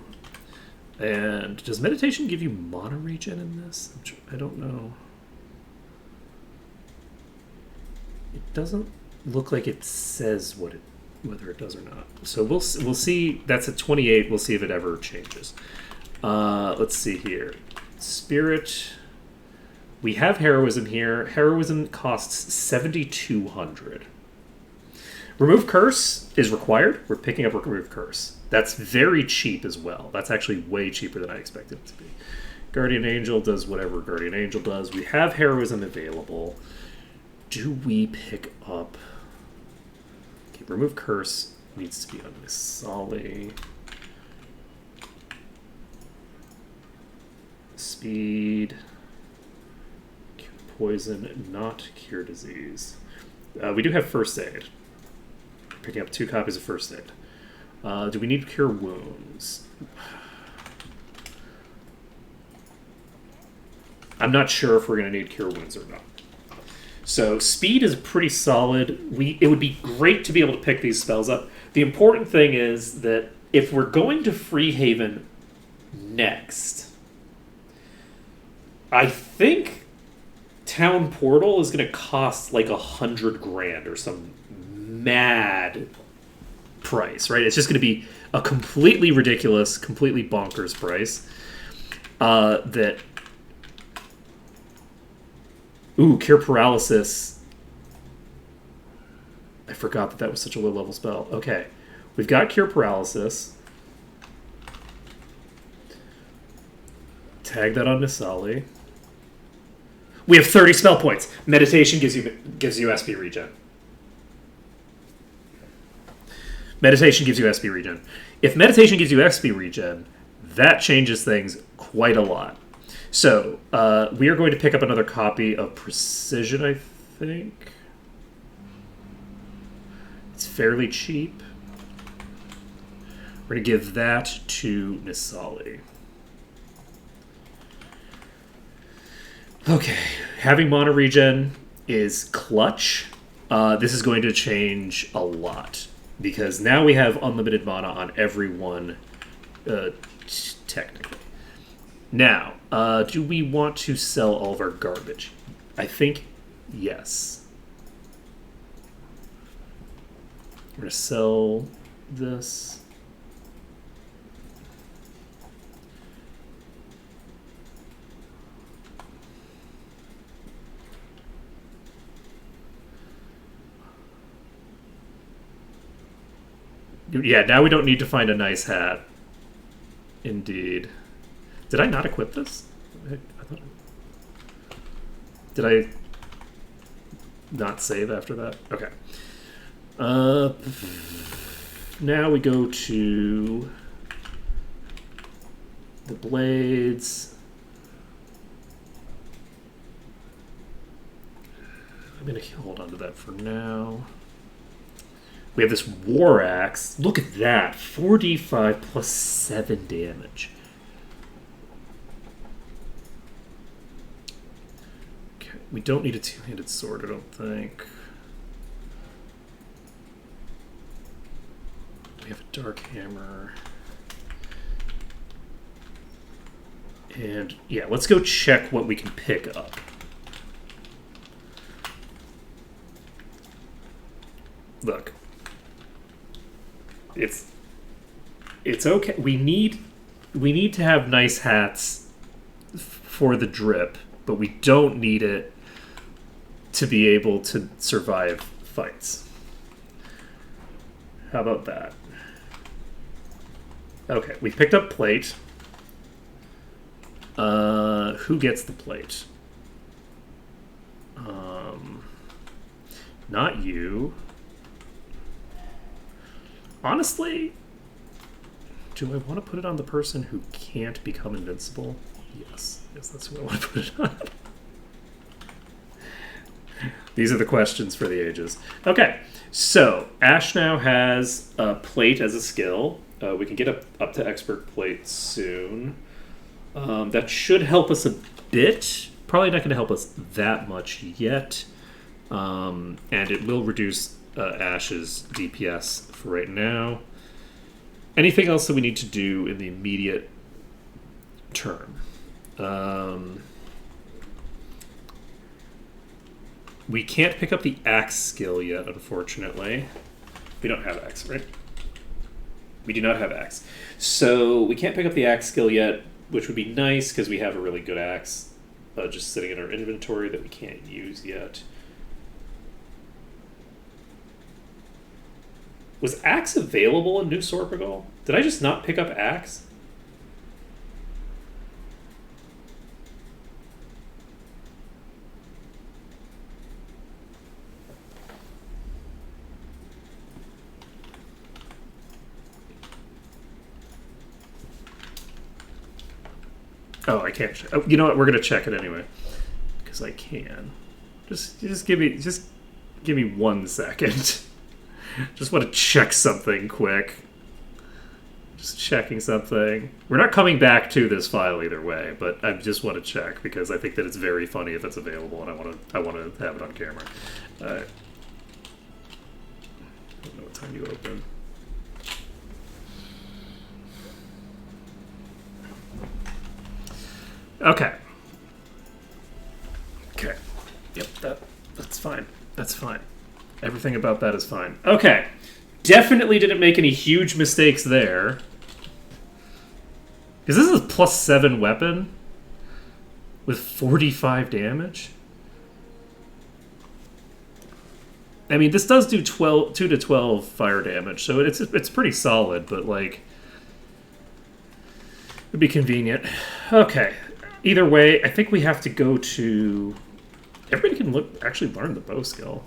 And does meditation give you mana regen in this? I don't know. It doesn't look like it says whether it does or not. So we'll see. That's at 28. We'll see if it ever changes. Let's see here. Spirit. We have heroism here. Heroism costs 7,200. Remove curse is required. We're picking up remove curse. That's very cheap as well. That's actually way cheaper than I expected it to be. Guardian Angel does whatever Guardian Angel does. We have heroism available. Do we pick up... Okay, remove curse needs to be on Miss Solly. Speed. Cure poison, not cure disease. We do have first aid. Picking up 2 copies of first aid. Do we need cure wounds? I'm not sure if we're going to need cure wounds or not. So speed is pretty solid. It would be great to be able to pick these spells up. The important thing is that if we're going to Freehaven next, I think Town Portal is going to cost like $100,000 or some mad price, right? It's just going to be a completely ridiculous, completely bonkers price. Cure Paralysis. I forgot that was such a low-level spell. Okay. We've got Cure Paralysis. Tag that on Nisali. We have 30 spell points. Meditation gives you SP regen. Meditation gives you SP regen. If meditation gives you SP regen, that changes things quite a lot. So, we are going to pick up another copy of Precision, I think. It's fairly cheap. We're going to give that to Nisali. Okay, having mana regen is clutch. This is going to change a lot because now we have unlimited mana on everyone, technically. Now, do we want to sell all of our garbage? I think yes. We're going to sell this. Yeah, now we don't need to find a nice hat. Indeed. Did I not equip this? Did I not save after that? Okay. Now we go to the blades. I'm going to hold on to that for now. We have this War Axe. Look at that. 4d5 plus 7 damage. Okay, we don't need a two-handed sword, I don't think. We have a dark hammer. And yeah, let's go check what we can pick up. Look. It's okay. We need to have nice hats for the drip, but we don't need it to be able to survive fights. How about that? Okay, we picked up plate. Who gets the plate? Not you. Honestly, do I want to put it on the person who can't become invincible? Yes, that's who I want to put it on. These are the questions for the ages. Okay, so Ash now has plate as a skill. We can get up to expert plate soon. That should help us a bit. Probably not going to help us that much yet. And it will reduce Ash's DPS for right now. Anything else that we need to do in the immediate term? We can't pick up the axe skill yet, unfortunately. We don't have axe, right? We do not have axe. So we can't pick up the axe skill yet, which would be nice because we have a really good axe just sitting in our inventory that we can't use yet. Was axe available in New Sorpagal? Did I just not pick up axe? Oh, I can't. Oh, you know what? We're gonna check it anyway because I can. Just give me 1 second. Just want to check something quick. Just checking something. We're not coming back to this file either way, but I just want to check because I think that it's very funny if it's available, and I want to have it on camera. I don't know what time you open. Okay. Okay. Yep. That's fine. That's fine. Everything about that is fine. Okay. Definitely didn't make any huge mistakes there. Because this is a +7 weapon with 45 damage. I mean, this does do 2 to 12 fire damage, so it's pretty solid, but like it'd be convenient. Okay. Either way, I think we have to go to. Everybody can actually learn the bow skill.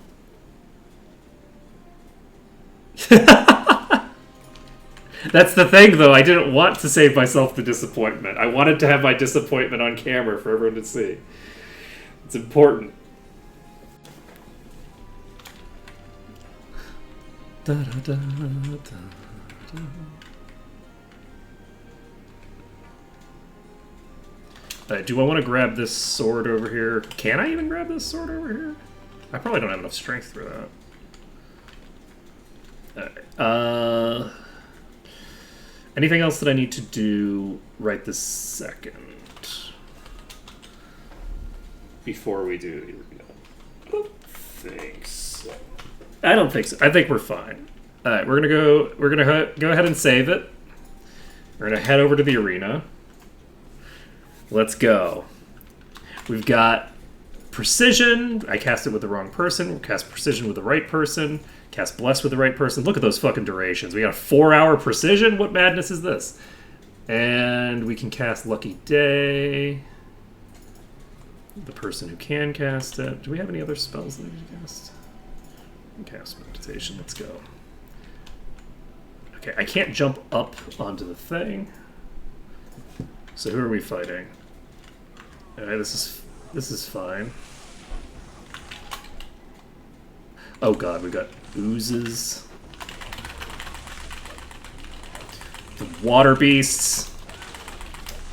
That's the thing, though. I didn't want to save myself the disappointment. I wanted to have my disappointment on camera for everyone to see. It's important. Da, da, da, da, da. Do I want to grab this sword over here? Can I even grab this sword over here? I probably don't have enough strength for that. Anything else that I need to do right this second? Before we do... I don't think so. I don't think so. I think we're fine. Alright, we're gonna go ahead and save it. We're gonna head over to the arena. Let's go. We've got precision. I cast it with the wrong person. We'll cast precision with the right person. Cast bless with the right person. Look at those fucking durations. We got a 4-hour precision? What madness is this? And we can cast Lucky Day. The person who can cast it. Do we have any other spells that we can cast? Cast Meditation. Let's go. Okay, I can't jump up onto the thing. So who are we fighting? Alright, this is fine. Oh god, we got oozes. The water beasts.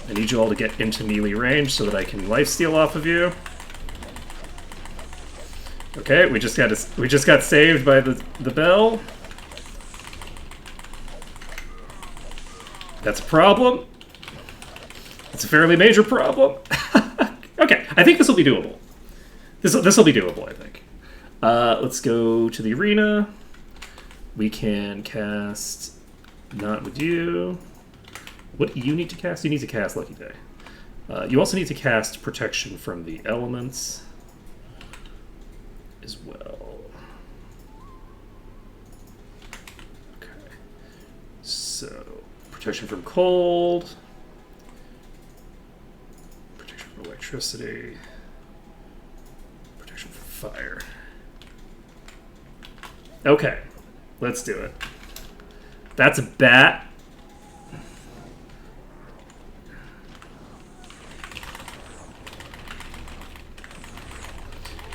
I need you all to get into melee range so that I can lifesteal off of you. Okay, we just got saved by the bell. That's a problem. It's a fairly major problem. Okay, I think this will be doable. This will be doable, I think. Let's go to the arena. We can cast Not With You. What do you need to cast? You need to cast Lucky Day. You also need to cast Protection from the Elements as well. Okay. So, Protection from Cold. Protection from Electricity. Protection from Fire. Okay. Let's do it. That's a bat.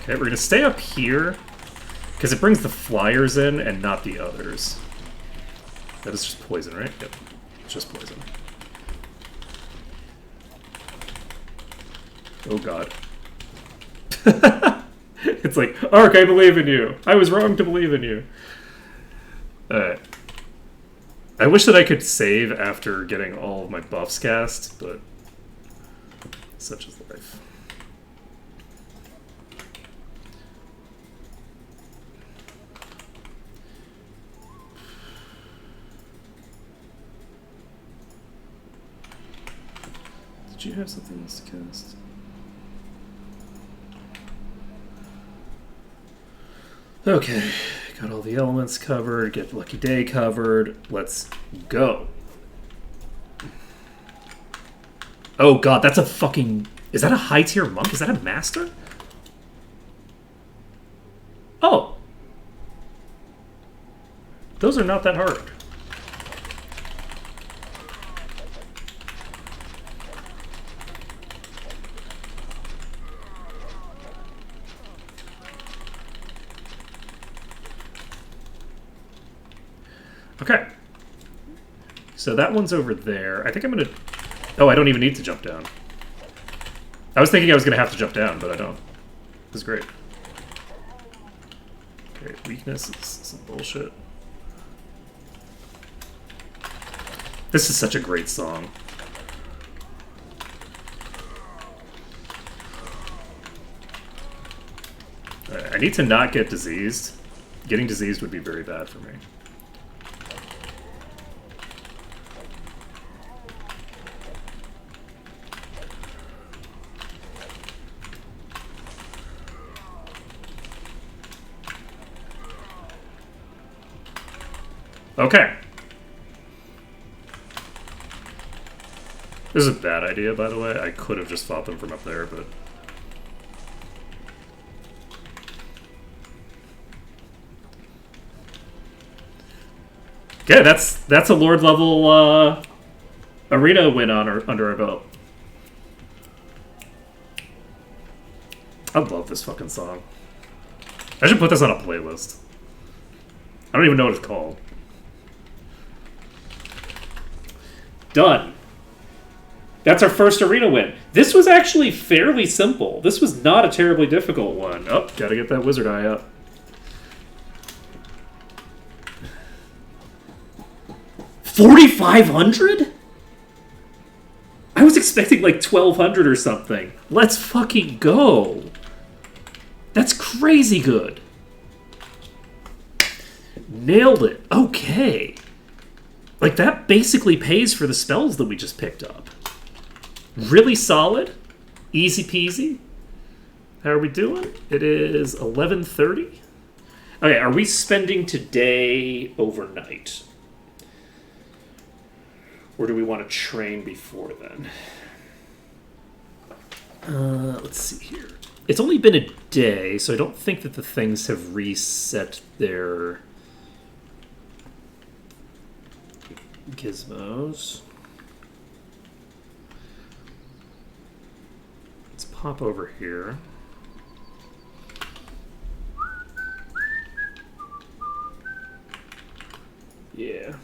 Okay, we're gonna stay up here because it brings the flyers in and not the others. That is just poison, right? Yep, it's just poison. Oh god. It's like, Ark, I believe in you. I was wrong to believe in you. Alright. I wish that I could save after getting all of my buffs cast, but such is life. Did you have something else to cast? Okay, got all the elements covered, get Lucky Day covered. Let's go. Oh god, that's a fucking... Is that a high tier monk? Is that a master? Oh. Those are not that hard. Okay. So that one's over there. I think I'm gonna... Oh, I don't even need to jump down. I was thinking I was gonna have to jump down, but I don't. This is great. Okay, weakness is some bullshit. This is such a great song. I need to not get diseased. Getting diseased would be very bad for me. Okay. This is a bad idea, by the way. I could have just fought them from up there, but... Okay, that's a Lord level arena win under our belt. I love this fucking song. I should put this on a playlist. I don't even know what it's called. Done. That's our first arena win. This was actually fairly simple. This was not a terribly difficult one. Oh, gotta get that wizard eye up. $4,500? I was expecting like 1,200 or something. Let's fucking go. That's crazy good. Nailed it. Okay. Like, that basically pays for the spells that we just picked up. Really solid. Easy peasy. How are we doing? It is 11:30. Okay, are we spending today overnight? Or do we want to train before then? Let's see here. It's only been a day, so I don't think that the things have reset their gizmos. Let's pop over here. Yeah.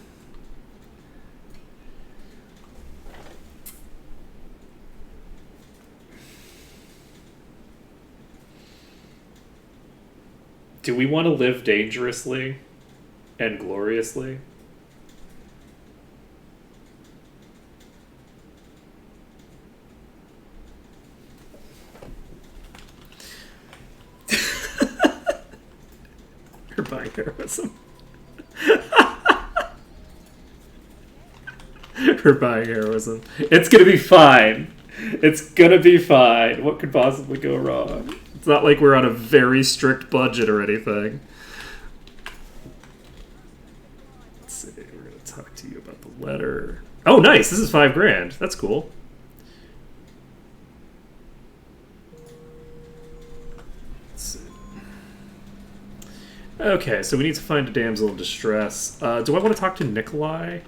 Do we want to live dangerously and gloriously? You're buying heroism. You're buying heroism. It's gonna be fine. It's gonna be fine. What could possibly go wrong? It's not like we're on a very strict budget or anything. Let's see. We're gonna talk to you about the letter. Oh, nice. This is $5,000. That's cool. Let's see. Okay, so we need to find a damsel in distress. Do I want to talk to Nikolai?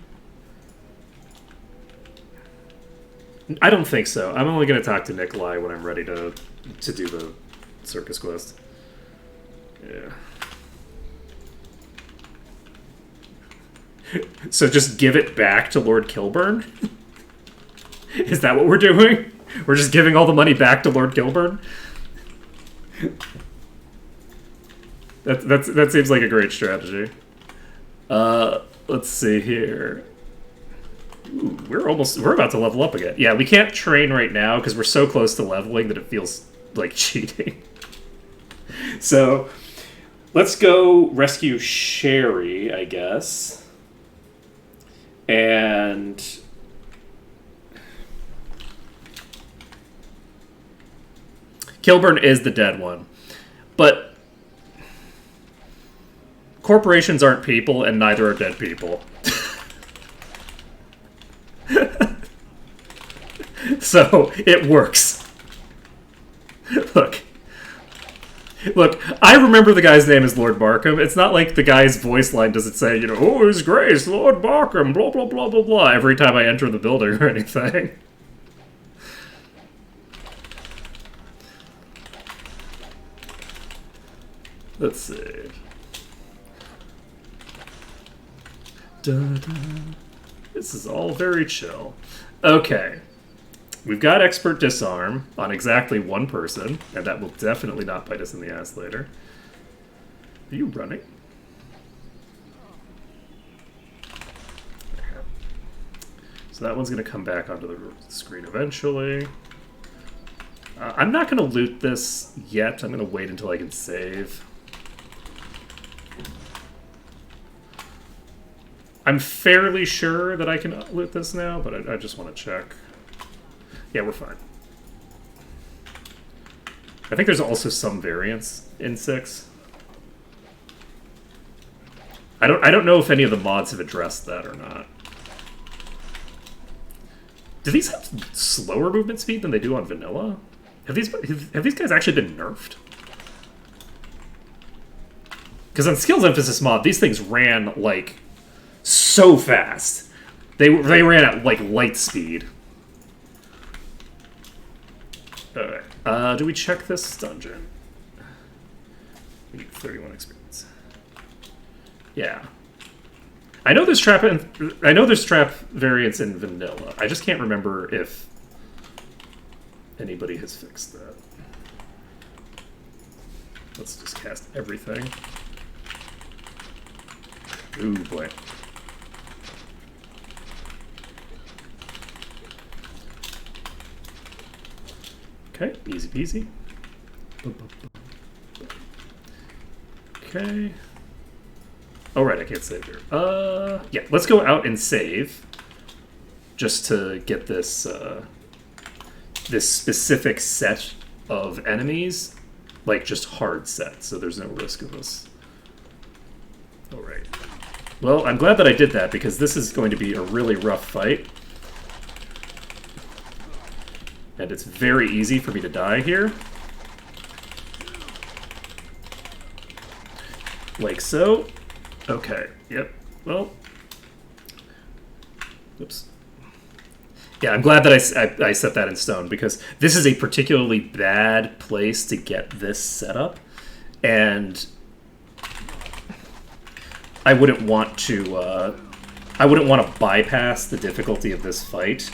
I don't think so. I'm only going to talk to Nikolai when I'm ready to do the circus quest. Yeah. So just give it back to Lord Kilburn? Is that what we're doing? We're just giving all the money back to Lord Kilburn? That seems like a great strategy. Let's see here. Ooh, we're about to level up again. Yeah, we can't train right now because we're so close to leveling that it feels like cheating. So, let's go rescue Sherry, I guess. And Kilburn is the dead one. But corporations aren't people, and neither are dead people. So, it works. Look, I remember the guy's name is Lord Barkham. It's not like the guy's voice line doesn't say, you know, oh, His Grace, Lord Barkham, blah, blah, blah, blah, blah, every time I enter the building or anything. Let's see. Da-da. This is all very chill. Okay. We've got Expert Disarm on exactly one person, and that will definitely not bite us in the ass later. Are you running? So that one's going to come back onto the screen eventually. I'm not going to loot this yet. I'm going to wait until I can save. I'm fairly sure that I can loot this now, but I just want to check. Yeah, we're fine. I think there's also some variance in 6. I don't know if any of the mods have addressed that or not. Do these have slower movement speed than they do on vanilla? Have these guys actually been nerfed? Because on Skills Emphasis mod, these things ran like so fast. They ran at like light speed. Alright. Do we check this dungeon? We need 31 experience. Yeah. I know there's trap variants in vanilla. I just can't remember if anybody has fixed that. Let's just cast everything. Ooh boy. Okay, easy peasy. Okay. Oh, right, I can't save here. Yeah, let's go out and save. Just to get this, this specific set of enemies, like, just hard set, so there's no risk of us. Alright. Well, I'm glad that I did that, because this is going to be a really rough fight. And it's very easy for me to die here. Like so. Okay, yep. Well. Oops. Yeah, I'm glad that I set that in stone, because this is a particularly bad place to get this set up. And I wouldn't want to bypass the difficulty of this fight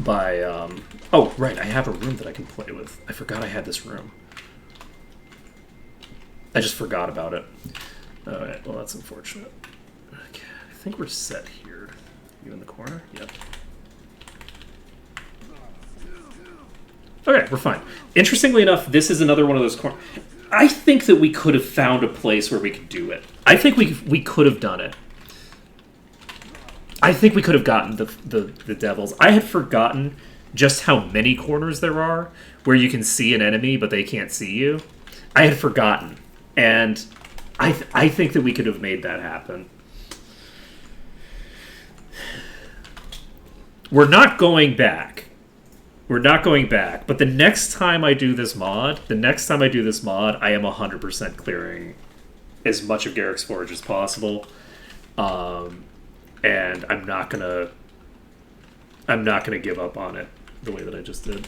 by oh right, I have a room that I can play with. I forgot I had this room. I just forgot about it. Alright, well that's unfortunate. Okay, I think we're set here. You in the corner? Yep. Okay, we're fine. Interestingly enough, this is another one of those corners. I think that we could have found a place where we could do it. I think we could have done it. I think we could have gotten the devils. I had forgotten just how many corners there are where you can see an enemy but they can't see you. I had forgotten. And I think that we could have made that happen. We're not going back. We're not going back. But the next time I do this mod, I am 100% clearing as much of Garrick's Forge as possible. And I'm not gonna give up on it the way that I just did.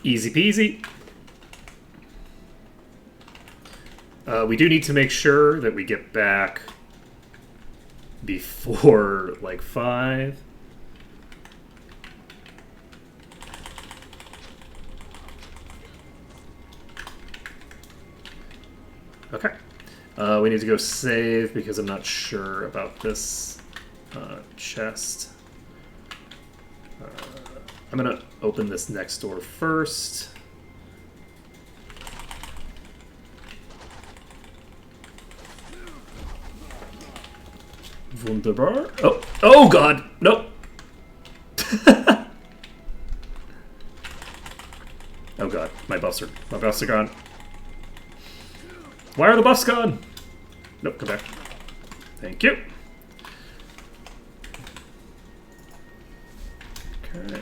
Easy peasy. We do need to make sure that we get back before, like, 5. Okay. We need to go save because I'm not sure about this chest. I'm going to open this next door first. Wunderbar. Oh, oh God, nope. Oh God, my buffs are gone. Why are the buffs gone? Nope, come back. Thank you. Okay.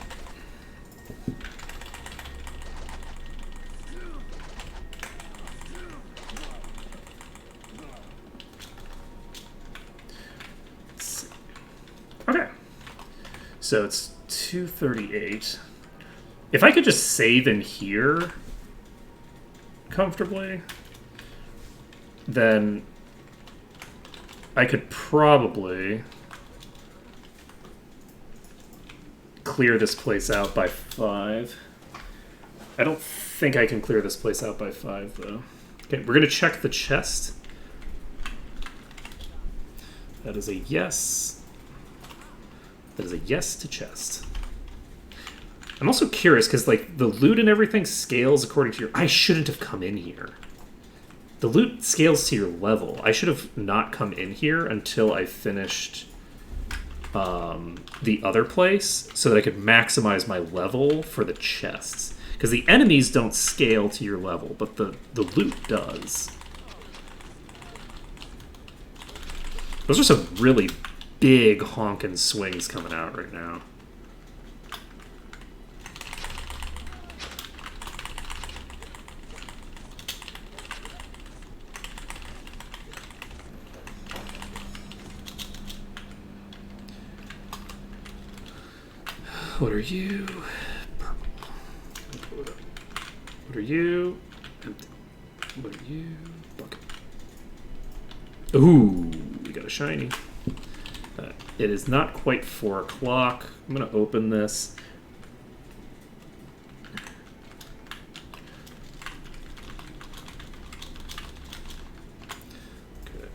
Okay, so it's 238. If I could just save in here comfortably, then I could probably clear this place out by 5. I don't think I can clear this place out by 5, though. Okay, we're going to check the chest. That is a yes. That is a yes to chest. I'm also curious, because, like, the loot and everything scales according to your... I shouldn't have come in here. The loot scales to your level. I should have not come in here until I finished the other place so that I could maximize my level for the chests. Because the enemies don't scale to your level, but the loot does. Those are some really big honkin' swings coming out right now. What are you? Purple. What are you? Empty. What are you? Bucket. Ooh, we got a shiny. It is not quite 4 o'clock. I'm going to open this. Okay.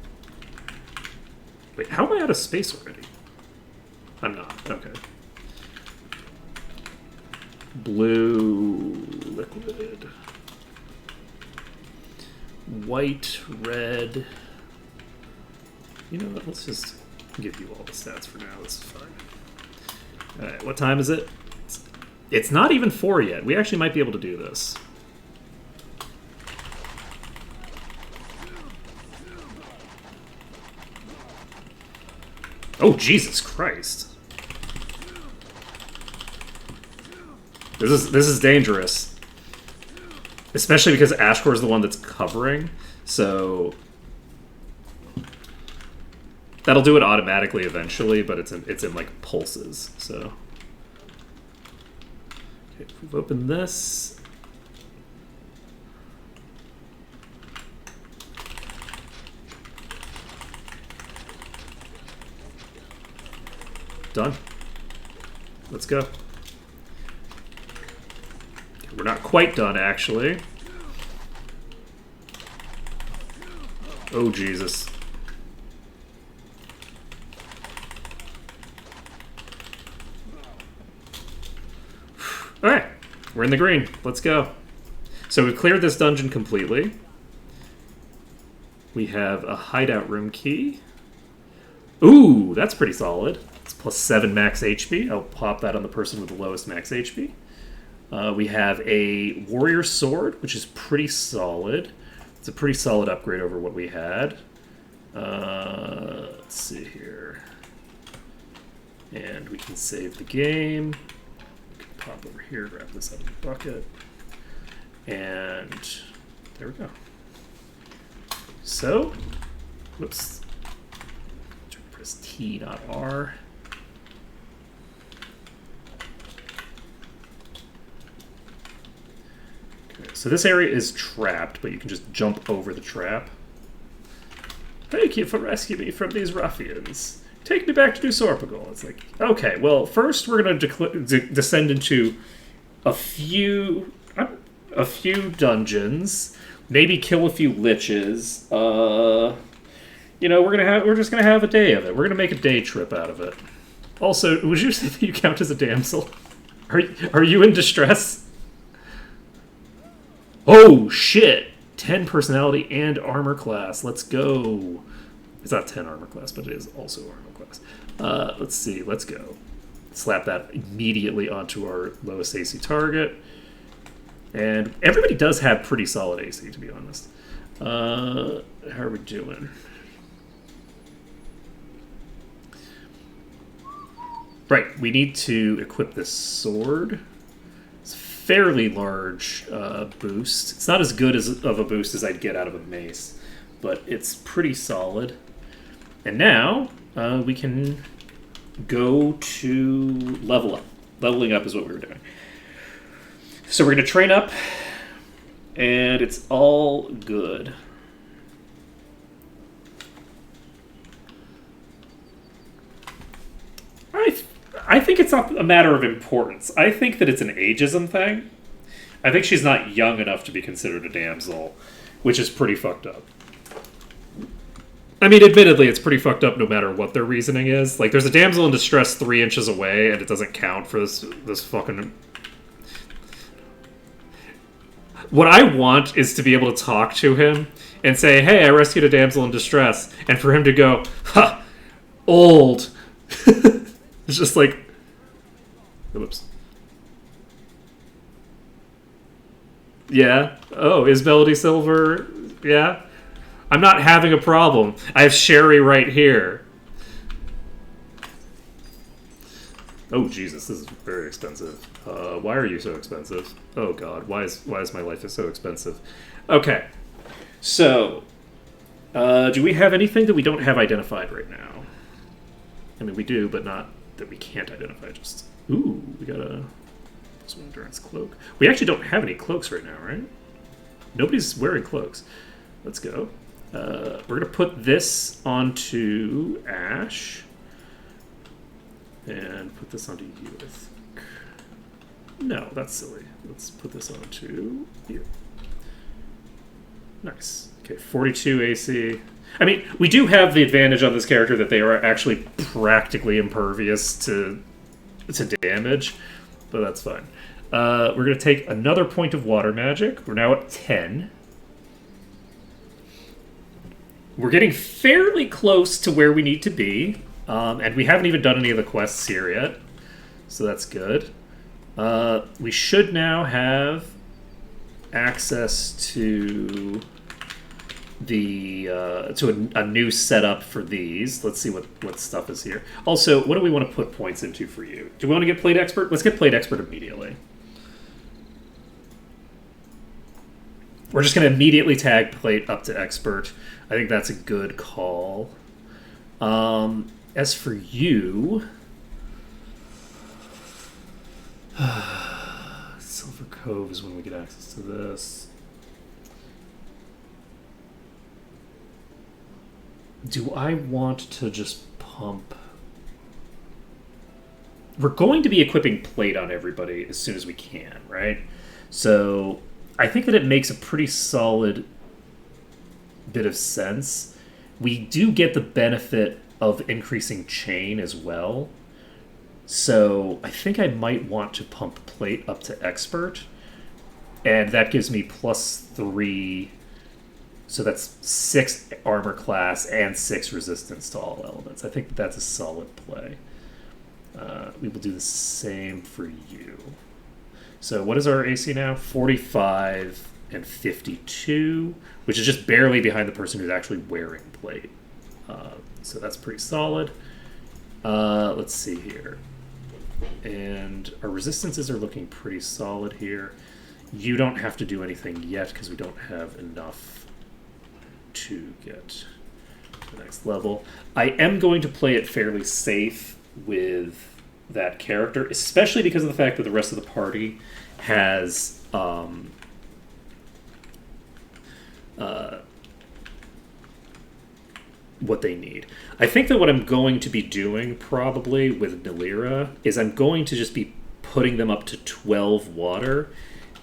Wait, how am I out of space already? I'm not. Okay. Blue liquid. White, red. You know what? Let's just give you all the stats for now. This is fine. Alright, what time is it? It's not even 4 yet. We actually might be able to do this. Oh, Jesus Christ. This is dangerous. Especially because Ashcore is the one that's covering, so that'll do it automatically eventually, but it's in like pulses, so. Okay, if we've opened this. Done. Let's go. We're not quite done, actually. Oh, Jesus. Alright, we're in the green. Let's go. So we've cleared this dungeon completely. We have a hideout room key. Ooh, that's pretty solid. It's plus 7 max HP. I'll pop that on the person with the lowest max HP. We have a warrior sword, which is pretty solid. It's a pretty solid upgrade over what we had. Let's see here. And we can save the game. We can pop over here, grab this out of the bucket. And there we go. So, whoops. Press T, not R. So this area is trapped, but you can just jump over the trap. Thank you for rescuing me from these ruffians. Take me back to New Sorpigal. It's like, okay, well, first we're going to descend into a few dungeons, maybe kill a few liches. You know, we're just gonna have a day of it. We're gonna make a day trip out of it. Also, would you say that you count as a damsel? Are you in distress? Oh, shit! 10 personality and armor class. Let's go. It's not 10 armor class, but it is also armor class. Let's see. Let's go. Slap that immediately onto our lowest AC target. And everybody does have pretty solid AC, to be honest. How are we doing? Right, we need to equip this sword. Fairly large boost. It's not as good of a boost as I'd get out of a mace, but it's pretty solid. And now we can go to level up. Leveling up is what we were doing. So we're going to train up, and it's all good. I think it's not a matter of importance. I think that it's an ageism thing. I think she's not young enough to be considered a damsel, which is pretty fucked up. I mean, admittedly, it's pretty fucked up no matter what their reasoning is. Like, there's a damsel in distress 3 inches away, and it doesn't count for this fucking... What I want is to be able to talk to him and say, hey, I rescued a damsel in distress, and for him to go, ha, old. It's just like... Whoops. Yeah. Oh, is Melody Silver... Yeah. I'm not having a problem. I have Sherry right here. Oh, Jesus, this is very expensive. Why are you so expensive? Oh, God, why is my life so expensive? Okay. So, do we have anything that we don't have identified right now? I mean, we do, but not that we can't identify. Just, ooh, we got a endurance cloak. We actually don't have any cloaks right now, right? Nobody's wearing cloaks. Let's go. We're going to put this onto Ash. And put this onto you, I think. No, that's silly. Let's put this onto you. Nice. Okay, 42 AC. I mean, we do have the advantage on this character that they are actually practically impervious to damage, but that's fine. We're going to take another point of water magic. We're now at 10. We're getting fairly close to where we need to be, and we haven't even done any of the quests here yet, so that's good. We should now have access to a new setup for these. Let's see what stuff is here. Also, what do we want to put points into for you? Do we want to get plate expert? Let's get plate expert immediately. We're just going to immediately tag plate up to expert. I think that's a good call. As for you, Silver Cove is when we get access to this. Do I want to just pump? We're going to be equipping plate on everybody as soon as we can, right? So I think that it makes a pretty solid bit of sense. We do get the benefit of increasing chain as well. So I think I might want to pump plate up to expert. And that gives me +3. So that's 6 armor class and 6 resistance to all elements. I think that's a solid play. We will do the same for you. So what is our AC now? 45 and 52, which is just barely behind the person who's actually wearing plate. So that's pretty solid. Let's see here. And our resistances are looking pretty solid here. You don't have to do anything yet because we don't have enough to get to the next level. I am going to play it fairly safe with that character, especially because of the fact that the rest of the party has what they need. I think that what I'm going to be doing probably with Nilira is I'm going to just be putting them up to 12 water,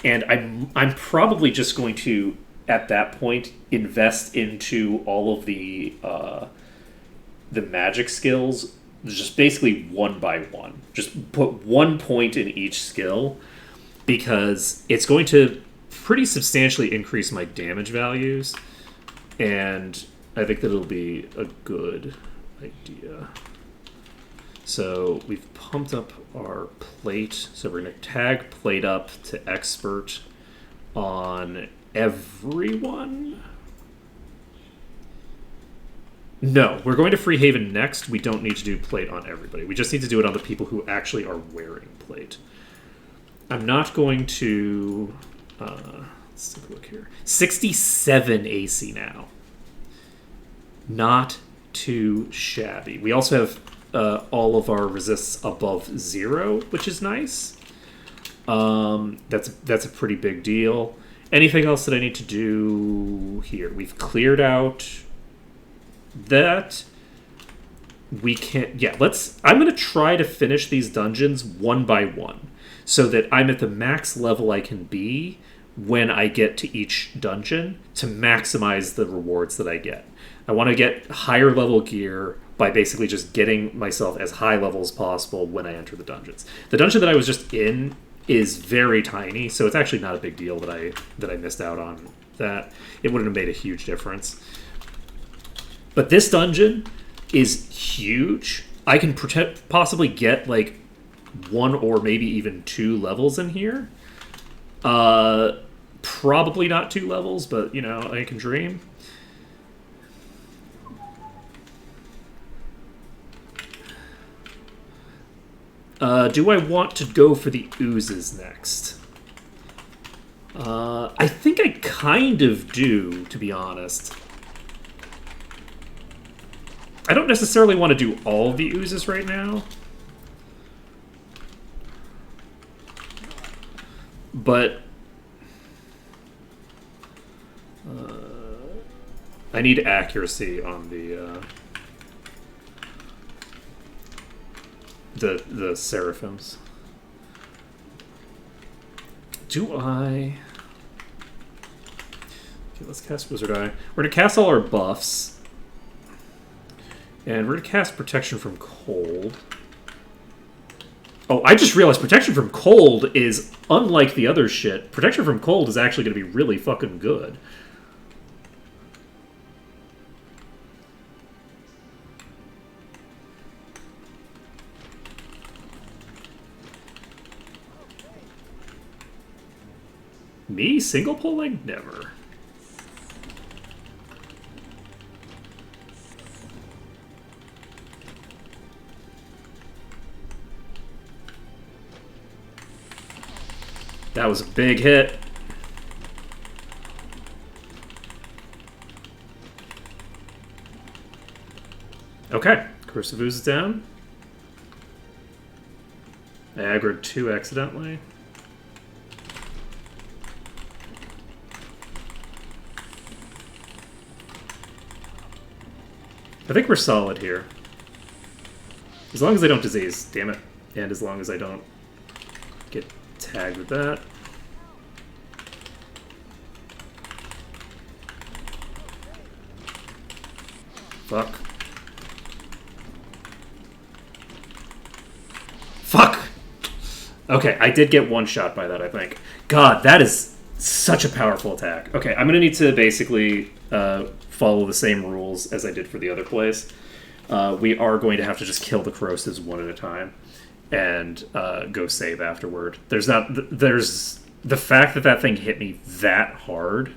and I'm probably just going to at that point invest into all of the magic skills, just basically one by one. Just put 1 point in each skill, because it's going to pretty substantially increase my damage values, and I think that it'll be a good idea. So we've pumped up our plate, so we're going to tag plate up to expert on everyone. No, we're going to Free Haven next. We don't need to do plate on everybody. We just need to do it on the people who actually are wearing plate. I'm not going to... let's take a look here. 67 AC now. Not too shabby. We also have all of our resists above 0, which is nice. That's a pretty big deal. Anything else that I need to do here? We've cleared out that. We can't... Yeah, I'm going to try to finish these dungeons one by one, so that I'm at the max level I can be when I get to each dungeon to maximize the rewards that I get. I want to get higher level gear by basically just getting myself as high level as possible when I enter the dungeons. The dungeon that I was just in is very tiny, so it's actually not a big deal that I missed out on that. It wouldn't have made a huge difference. But this dungeon is huge. I can possibly get like 1 or maybe even 2 levels in here. Probably not 2 levels, but I can dream. Do I want to go for the oozes next? I think I kind of do, to be honest. I don't necessarily want to do all of the oozes right now. But I need accuracy on the seraphims. Do I... Okay, let's cast Wizard Eye. We're going to cast all our buffs. And we're going to cast Protection from Cold. Oh, I just realized Protection from Cold is, unlike the other shit, Protection from Cold is actually going to be really fucking good. Me? Single pulling? Never. That was a big hit. Okay, Corrosive Ooze is down. I aggroed 2 accidentally. I think we're solid here. As long as I don't disease, damn it. And as long as I don't get tagged with that. Fuck. Fuck! Okay, I did get one shot by that, I think. God, that is such a powerful attack. Okay, I'm gonna need to basically follow the same rules as I did for the other place. We are going to have to just kill the corrosives one at a time and go save afterward. There's the fact that that thing hit me that hard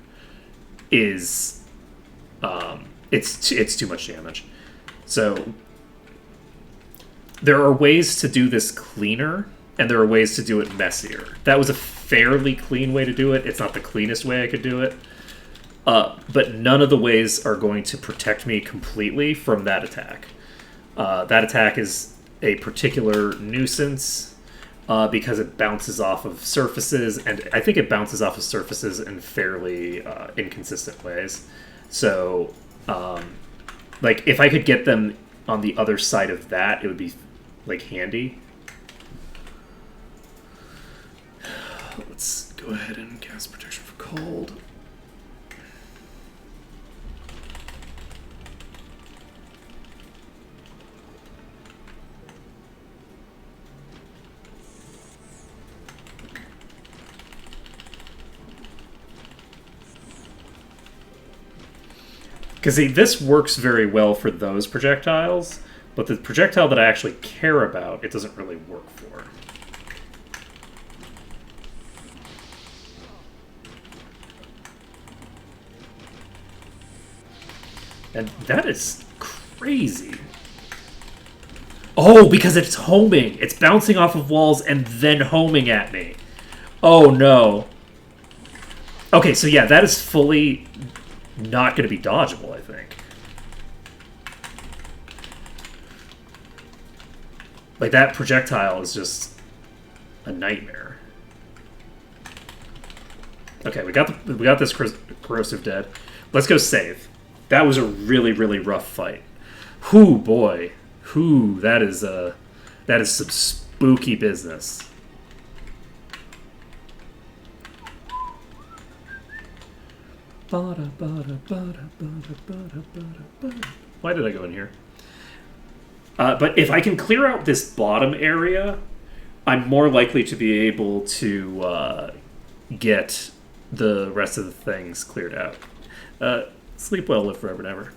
is it's too much damage. So there are ways to do this cleaner, and there are ways to do it messier. That was a fairly clean way to do it. It's not the cleanest way I could do it. But none of the ways are going to protect me completely from that attack. That attack is a particular nuisance because it bounces off of surfaces, and I think it bounces off of surfaces in fairly inconsistent ways. So, like, if I could get them on the other side of that, it would be, like, handy. Let's go ahead and cast Protection for Cold. Because this works very well for those projectiles, but the projectile that I actually care about, it doesn't really work for. And that is crazy. Oh, because it's homing. It's bouncing off of walls and then homing at me. Oh, no. Okay, so yeah, that is fully not going to be dodgeable, I think. Like, that projectile is just a nightmare. Okay, we got this corrosive dead. Let's go save. That was a really, really rough fight. Whoo, boy. Whoo, that is some spooky business. Why did I go in here? But if I can clear out this bottom area, I'm more likely to be able to get the rest of the things cleared out. Sleep well, live forever and ever.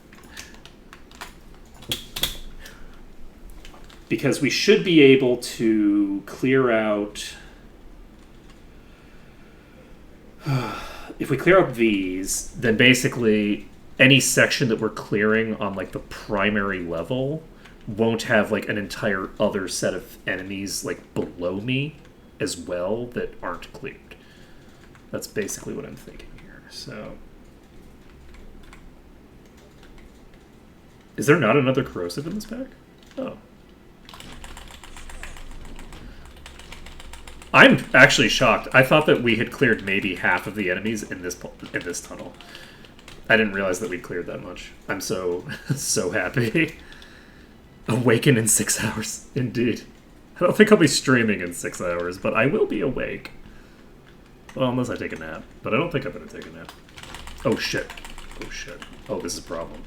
Because we should be able to clear out... If we clear out these, then basically any section that we're clearing on, like, the primary level won't have, like, an entire other set of enemies, like, below me as well that aren't cleared. That's basically what I'm thinking here. So, is there not another corrosive in this pack? Oh. I'm actually shocked. I thought that we had cleared maybe half of the enemies in this tunnel. I didn't realize that we'd cleared that much. I'm so happy. Awaken in 6 hours, indeed. I don't think I'll be streaming in 6 hours, but I will be awake. Well, unless I take a nap. But I don't think I'm going to take a nap. Oh, shit. Oh, shit. Oh, this is a problem.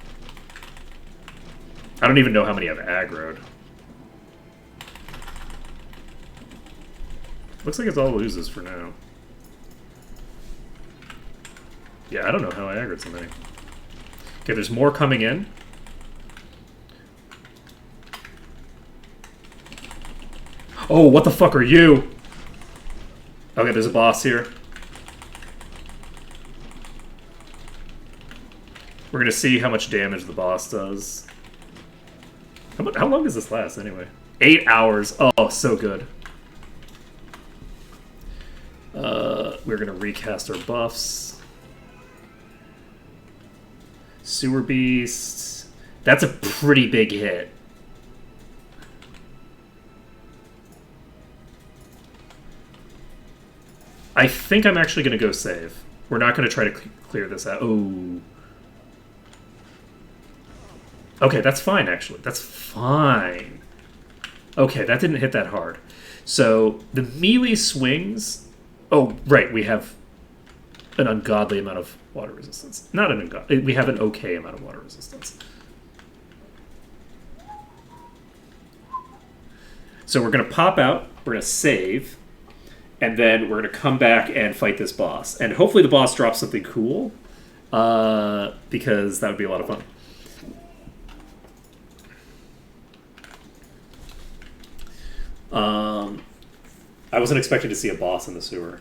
I don't even know how many I've aggroed. Looks like it's all loses for now. Yeah, I don't know how I aggroed so many. Okay, there's more coming in. Oh, what the fuck are you? Okay, there's a boss here. We're gonna see how much damage the boss does. How long does this last, anyway? 8 hours. Oh, so good. we're going to recast our buffs. Sewer Beast. That's a pretty big hit. I think I'm actually going to go save. We're not going to try to clear this out. Oh. Okay, that's fine, actually. That's fine. Okay, that didn't hit that hard. So, the melee swings... Oh, right, we have an ungodly amount of water resistance. Not an ungodly... We have an okay amount of water resistance. So we're going to pop out, we're going to save, and then we're going to come back and fight this boss. And hopefully the boss drops something cool, because that would be a lot of fun. I wasn't expecting to see a boss in the sewer.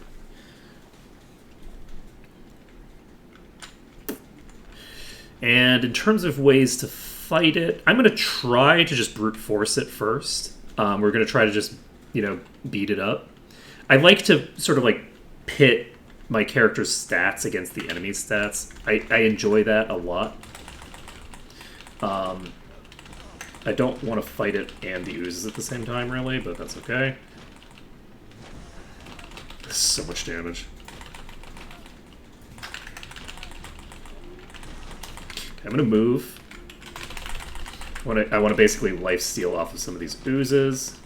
And in terms of ways to fight it, I'm going to try to just brute force it first. We're going to try to just, beat it up. I like to sort of like pit my character's stats against the enemy's stats. I enjoy that a lot. I don't want to fight it and the oozes at the same time, really, but that's okay. So much damage. I'm going to move. I want to basically lifesteal off of some of these oozes.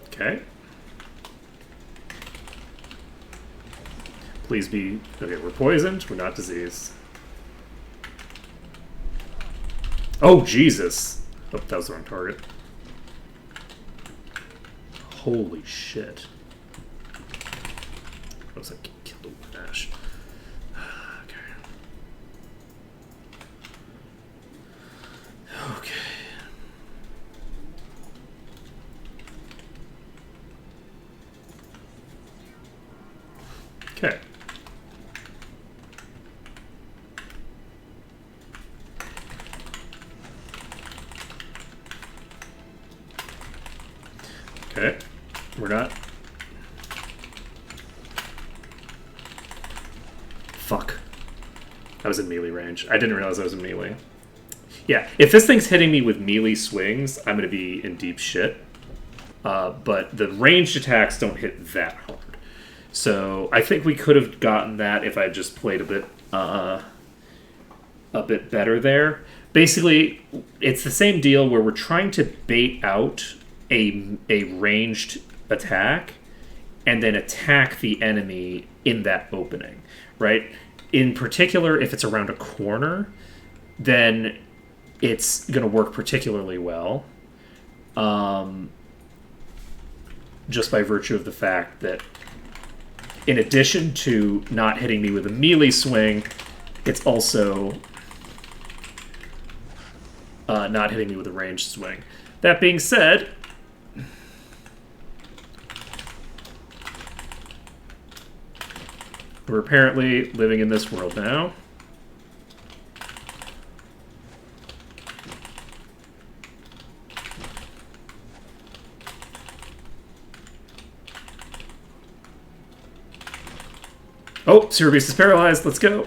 Okay. Please be... Okay, we're poisoned. We're not diseased. Oh, Jesus! Oh, that was the wrong target. Holy shit. What was that? Kill the dash. Okay. Okay. Okay. Okay. We're not. Fuck. I was in melee range. I didn't realize I was in melee. Yeah, if this thing's hitting me with melee swings, I'm going to be in deep shit. But the ranged attacks don't hit that hard. So I think we could have gotten that if I just played a bit better there. Basically, it's the same deal where we're trying to bait out a ranged attack and then attack the enemy in that opening, right? In particular, if it's around a corner, then it's going to work particularly well, just by virtue of the fact that in addition to not hitting me with a melee swing, it's also not hitting me with a ranged swing. That being said, we're apparently living in this world now. Oh, Sewer Beast is paralyzed. Let's go.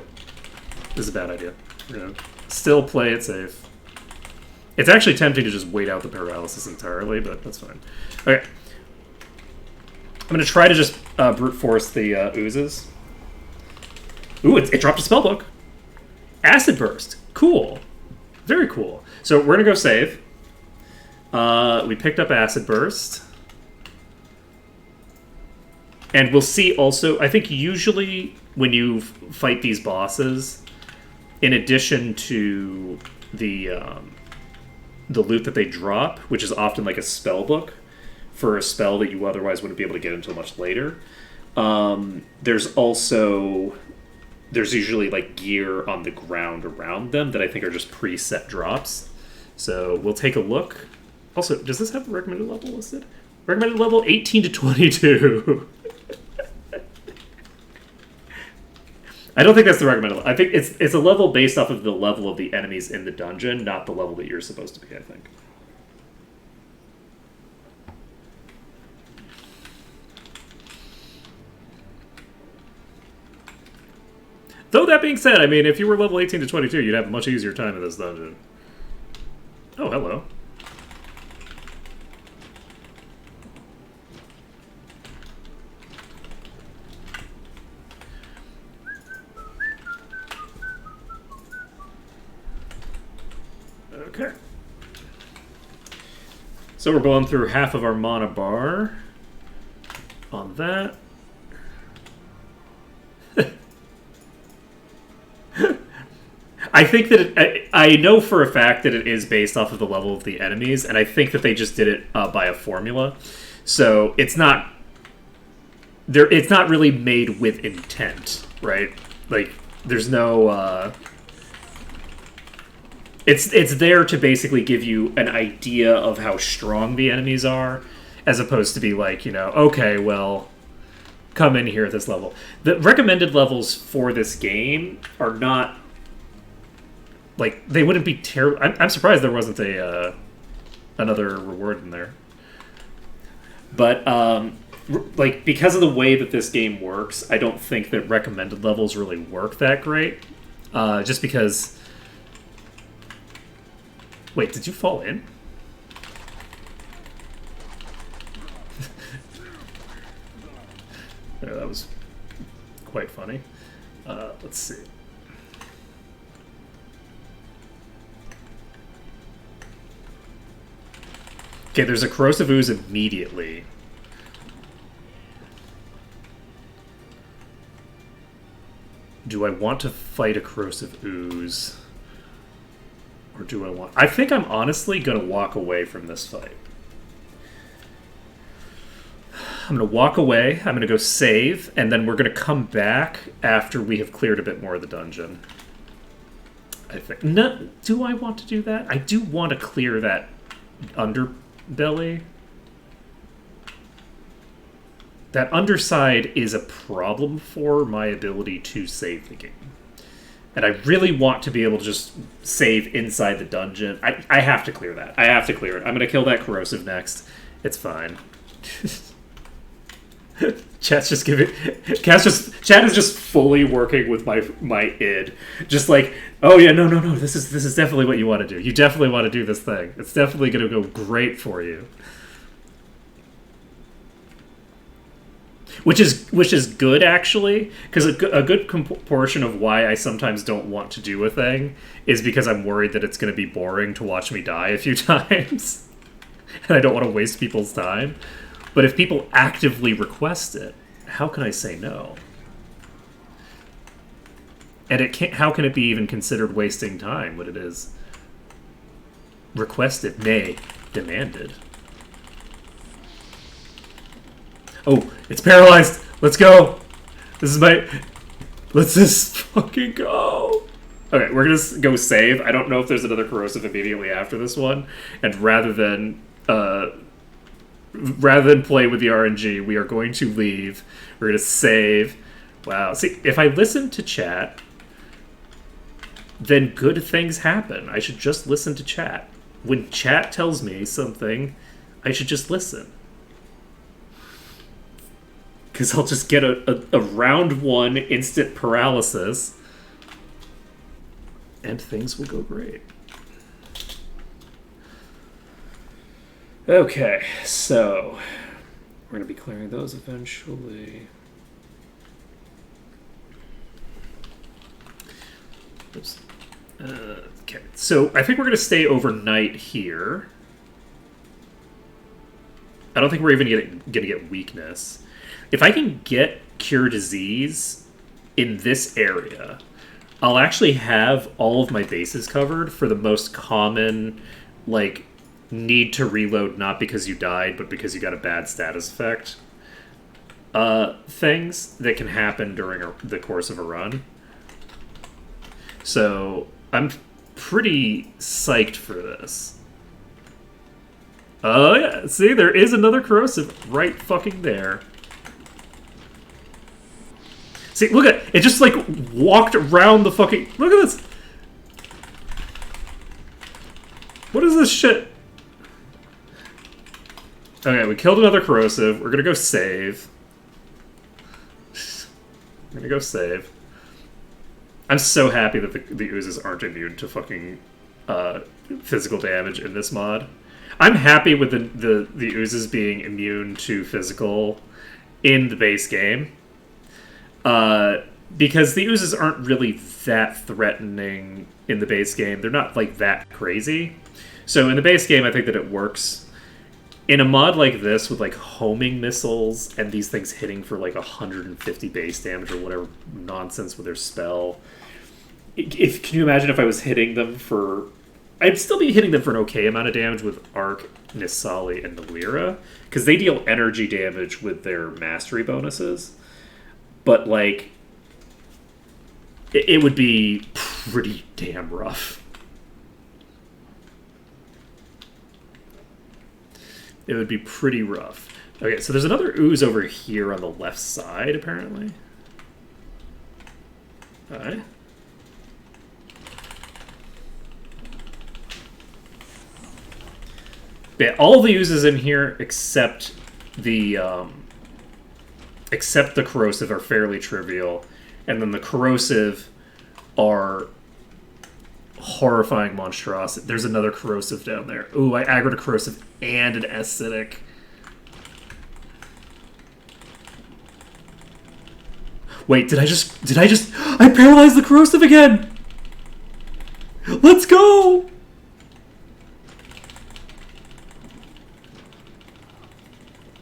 This is a bad idea. We're going to still play it safe. It's actually tempting to just wait out the paralysis entirely, but that's fine. Okay. I'm going to try to just brute force the oozes. Ooh, it dropped a spellbook. Acid Burst. Cool. Very cool. So we're going to go save. We picked up Acid Burst. And we'll see also, I think usually when you fight these bosses, in addition to the loot that they drop, which is often like a spell book for a spell that you otherwise wouldn't be able to get until much later, there's usually like gear on the ground around them that I think are just preset drops. So we'll take a look. Also, does this have the recommended level listed? Recommended level 18 to 22. I don't think that's the recommended level. I think it's a level based off of the level of the enemies in the dungeon, not the level that you're supposed to be, I think. Though that being said, I mean, if you were level 18 to 22, you'd have a much easier time in this dungeon. Oh, hello. Okay. So we're going through half of our mana bar on that. I think that I know for a fact that it is based off of the level of the enemies, and I think that they just did it by a formula. So it's not there. It's not really made with intent, right? Like there's no. It's there to basically give you an idea of how strong the enemies are, as opposed to be like, you know, okay, well, come in here at this level. The recommended levels for this game are not like they wouldn't be terrible. I'm surprised there wasn't a another reward in there, but like because of the way that this game works, I don't think that recommended levels really work that great. Just because. Wait, did you fall in? Yeah, that was quite funny. Let's see. Okay, there's a corrosive ooze immediately. Do I want to fight a corrosive ooze? Or do I want... I think I'm honestly going to walk away from this fight. I'm going to walk away, I'm going to go save, and then we're going to come back after we have cleared a bit more of the dungeon. I think... No, do I want to do that? I do want to clear that underbelly. That underside is a problem for my ability to save the game. And I really want to be able to just save inside the dungeon. I have to clear that. I have to clear it. I'm going to kill that corrosive next. It's fine. Chat's just giving... Chat is just fully working with my id. Just like, oh yeah, no. This is definitely what you want to do. You definitely want to do this thing. It's definitely going to go great for you. Which is good, actually, because a good portion of why I sometimes don't want to do a thing is because I'm worried that it's going to be boring to watch me die a few times. And I don't want to waste people's time. But if people actively request it, how can I say no? And it can't. How can it be even considered wasting time when it is requested, nay, demanded? Oh, it's paralyzed. Let's go. This is my... Let's just fucking go. Okay, we're going to go save. I don't know if there's another corrosive immediately after this one. And rather than play with the RNG, we are going to leave. We're going to save. Wow. See, if I listen to chat, then good things happen. I should just listen to chat. When chat tells me something, I should just listen. Because I'll just get a round one instant paralysis. And things will go great. Okay, so... We're going to be clearing those eventually. Oops. Okay, so I think we're going to stay overnight here. I don't think we're even going to get weakness. If I can get Cure Disease in this area, I'll actually have all of my bases covered for the most common, like, need to reload not because you died, but because you got a bad status effect. Things that can happen during the course of a run. So, I'm pretty psyched for this. Oh, yeah. See, there is another corrosive right fucking there. See, look at it. Just like walked around the fucking. Look at this. What is this shit? Okay, we killed another corrosive. We're gonna go save. We're gonna go save. I'm so happy that the oozes aren't immune to fucking uh, physical damage in this mod. I'm happy with the oozes being immune to physical in the base game. Because the oozes aren't really that threatening in the base game. They're not like that crazy. So in the base game, I think that it works. In a mod like this with like homing missiles and these things hitting for like 150 base damage or whatever nonsense with their spell, if can you imagine if I was hitting them for, I'd still be hitting them for an okay amount of damage with Arc, Nisali, and Nalira because they deal energy damage with their mastery bonuses. But like, it would be pretty damn rough. It would be pretty rough. Okay, so there's another ooze over here on the left side, apparently. Alright. Yeah, all the oozes in here except the corrosive are fairly trivial, and then the corrosive are horrifying monstrosity. There's another corrosive down there. Ooh, I aggroed a corrosive and an acidic. Wait, I paralyzed the corrosive again! Let's go!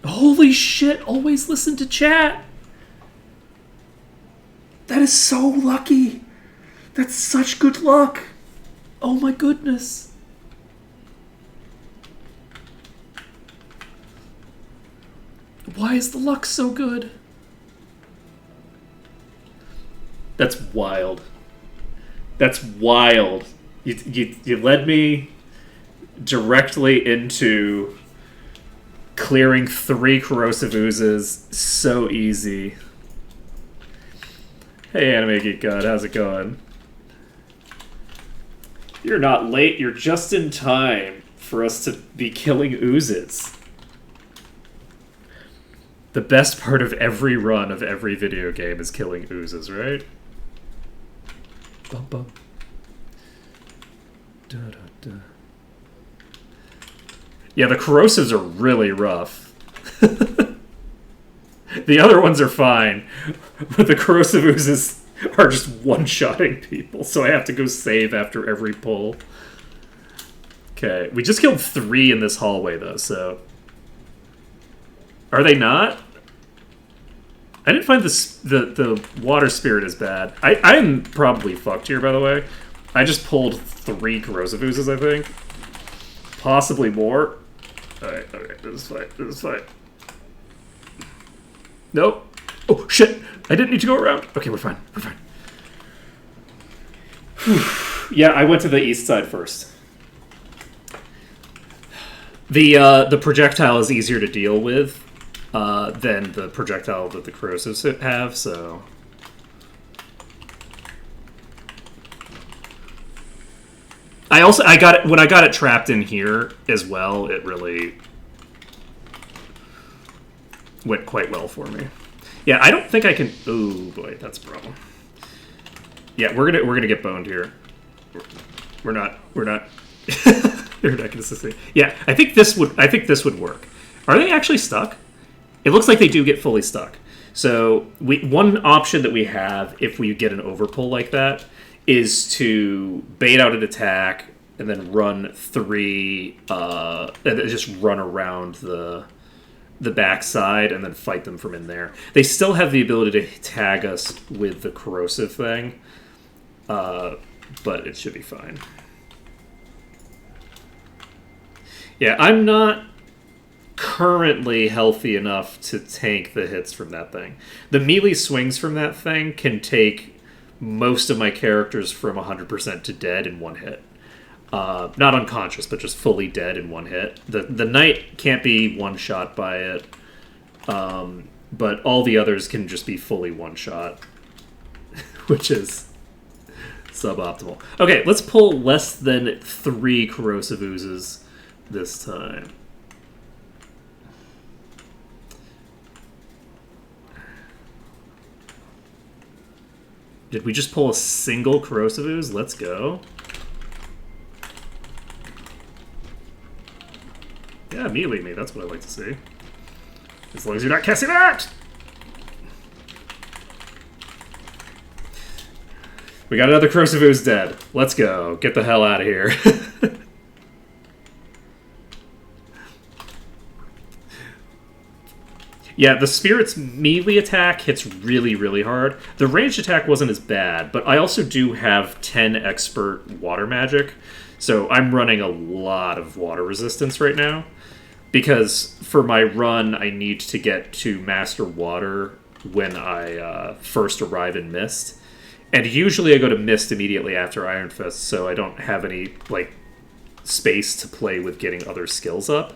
Holy shit, always listen to chat. That is so lucky. That's such good luck. Oh my goodness. Why is the luck so good? That's wild. That's wild. You led me directly into clearing 3 corrosive oozes so easy. Hey, Anime Geek God, how's it going? You're not late, you're just in time for us to be killing oozes. The best part of every run of every video game is killing oozes, right? Bum bum. Da da da. Yeah, the corrosives are really rough. The other ones are fine, but the corrosive oozes are just one-shotting people, so I have to go save after every pull. Okay, we just killed 3 in this hallway, though, so... Are they not? I didn't find the water spirit as bad. I'm probably fucked here, by the way. I just pulled 3 corrosive oozes, I think. Possibly more. Alright, this is fine. Nope. Oh, shit! I didn't need to go around. Okay, we're fine. Yeah, I went to the east side first. The projectile is easier to deal with than the projectile that the corrosives have, so... when I got it trapped in here as well, it really went quite well for me. Yeah, I don't think I can... Oh boy, that's a problem. Yeah, we're gonna get boned here. We're not You're not gonna succeed. Yeah, I think this would work. Are they actually stuck? It looks like they do get fully stuck. So one option that we have if we get an overpull like that is to bait out an attack and then run 3 and then just run around the backside and then fight them from in there. They still have the ability to tag us with the corrosive thing, but it should be fine. Yeah, I'm not currently healthy enough to tank the hits from that thing. The melee swings from that thing can take most of my characters from 100% to dead in one hit. Not unconscious, but just fully dead in one hit. The knight can't be one-shot by it, but all the others can just be fully one-shot, which is suboptimal. Okay, let's pull less than 3 corrosive oozes this time. Did we just pull a single Corrosive Ooze? Let's go. Yeah, melee me. That's what I like to see. As long as you're not casting that! We got another Corrosive Ooze dead. Let's go. Get the hell out of here. Yeah, the Spirit's melee attack hits really, really hard. The ranged attack wasn't as bad, but I also do have 10 expert water magic, so I'm running a lot of water resistance right now. Because for my run, I need to get to Master Water when I first arrive in Mist. And usually I go to Mist immediately after Iron Fist, so I don't have any like space to play with getting other skills up.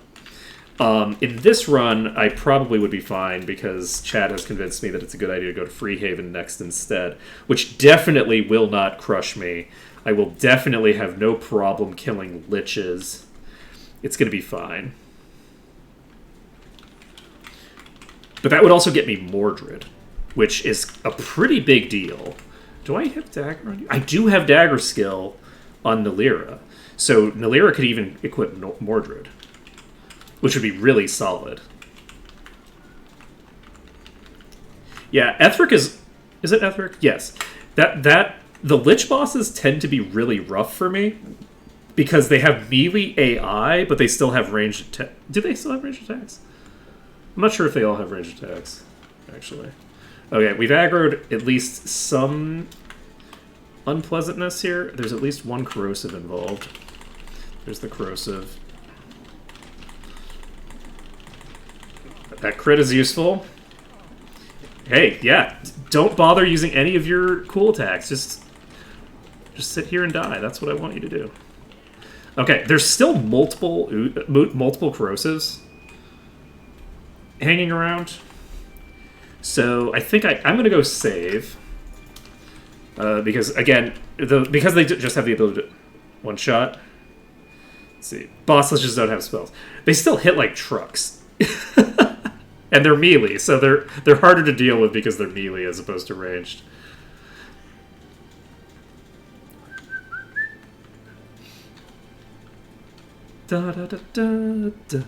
In this run, I probably would be fine because Chad has convinced me that it's a good idea to go to Freehaven next instead, which definitely will not crush me. I will definitely have no problem killing liches. It's going to be fine. But that would also get me Mordred, which is a pretty big deal. Do I have Dagger on you? I do have Dagger skill on Nylira. So Nylira could even equip Mordred, which would be really solid. Yeah, Ethric is... Is it Ethric? Yes. The Lich bosses tend to be really rough for me because they have melee AI, but they still have ranged attack. Do they still have ranged attacks? I'm not sure if they all have ranged attacks, actually. Okay, we've aggroed at least some unpleasantness here. There's at least one Corrosive involved. There's the Corrosive. That crit is useful. Hey, yeah, don't bother using any of your cool attacks. Just sit here and die. That's what I want you to do. Okay, there's still multiple Corrosives hanging around. So I think I'm going to go save. Because, again, because they just have the ability to one-shot. Let's see. Bosses just don't have spells. They still hit like trucks. And they're melee, so they're harder to deal with because they're melee as opposed to ranged. Da, da, da, da, da.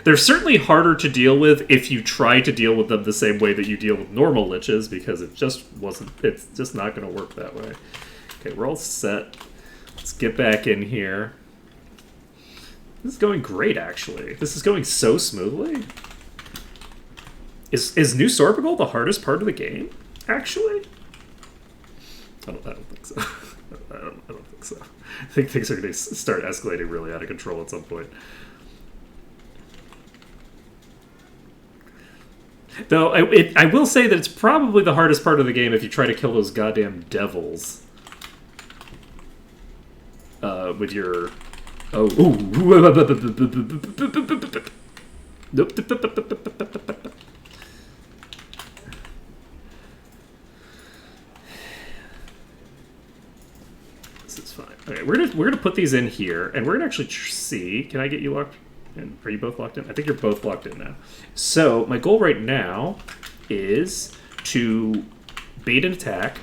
They're certainly harder to deal with if you try to deal with them the same way that you deal with normal liches, because it's just not going to work that way. Okay, we're all set. Let's get back in here. This is going great, actually. This is going so smoothly. Is New Sorbigal the hardest part of the game, actually? I don't think so. I don't think so. I think things are going to start escalating really out of control at some point. Though, I will say that it's probably the hardest part of the game if you try to kill those goddamn devils. With your... Oh, ooh. Nope. This is fine. Okay, we're gonna put these in here, and we're gonna actually see. Can I get you locked in? Are you both locked in? I think you're both locked in now. So my goal right now is to bait an attack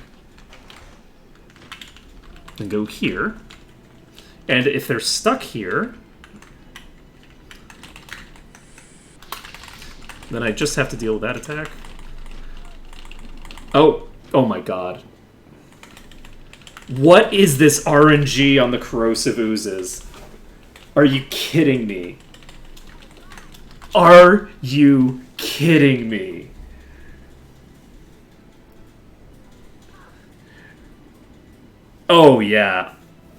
and go here. And if they're stuck here, then I just have to deal with that attack. Oh my god. What is this RNG on the Corrosive Oozes? Are you kidding me? Are you kidding me? Oh yeah.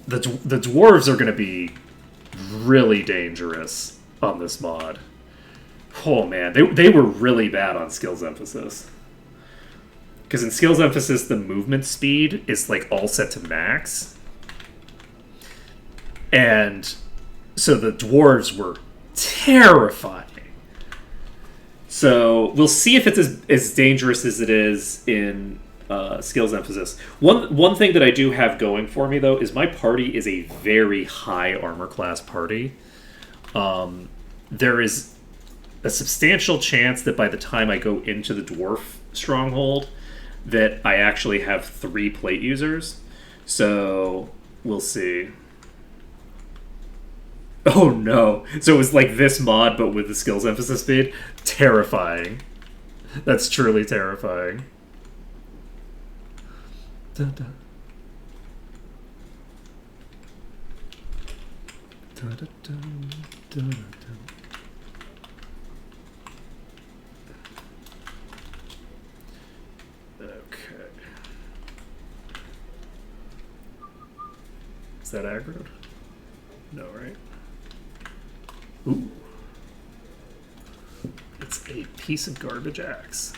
The dwarves are going to be really dangerous on this mod. Oh man, they were really bad on skills emphasis. Because in skills emphasis, the movement speed is like all set to max. And so the dwarves were terrifying. So we'll see if it's as dangerous as it is in skills emphasis. One thing that I do have going for me, though, is my party is a very high armor class party. There is a substantial chance that by the time I go into the dwarf stronghold that I actually have 3 plate users. So we'll see. Oh no. So it was like this mod, but with the skills emphasis speed? Terrifying. That's truly terrifying. Dun, dun. Dun, dun, dun, dun, dun. Okay. Is that aggroed? No, right? Ooh. It's a piece of garbage axe.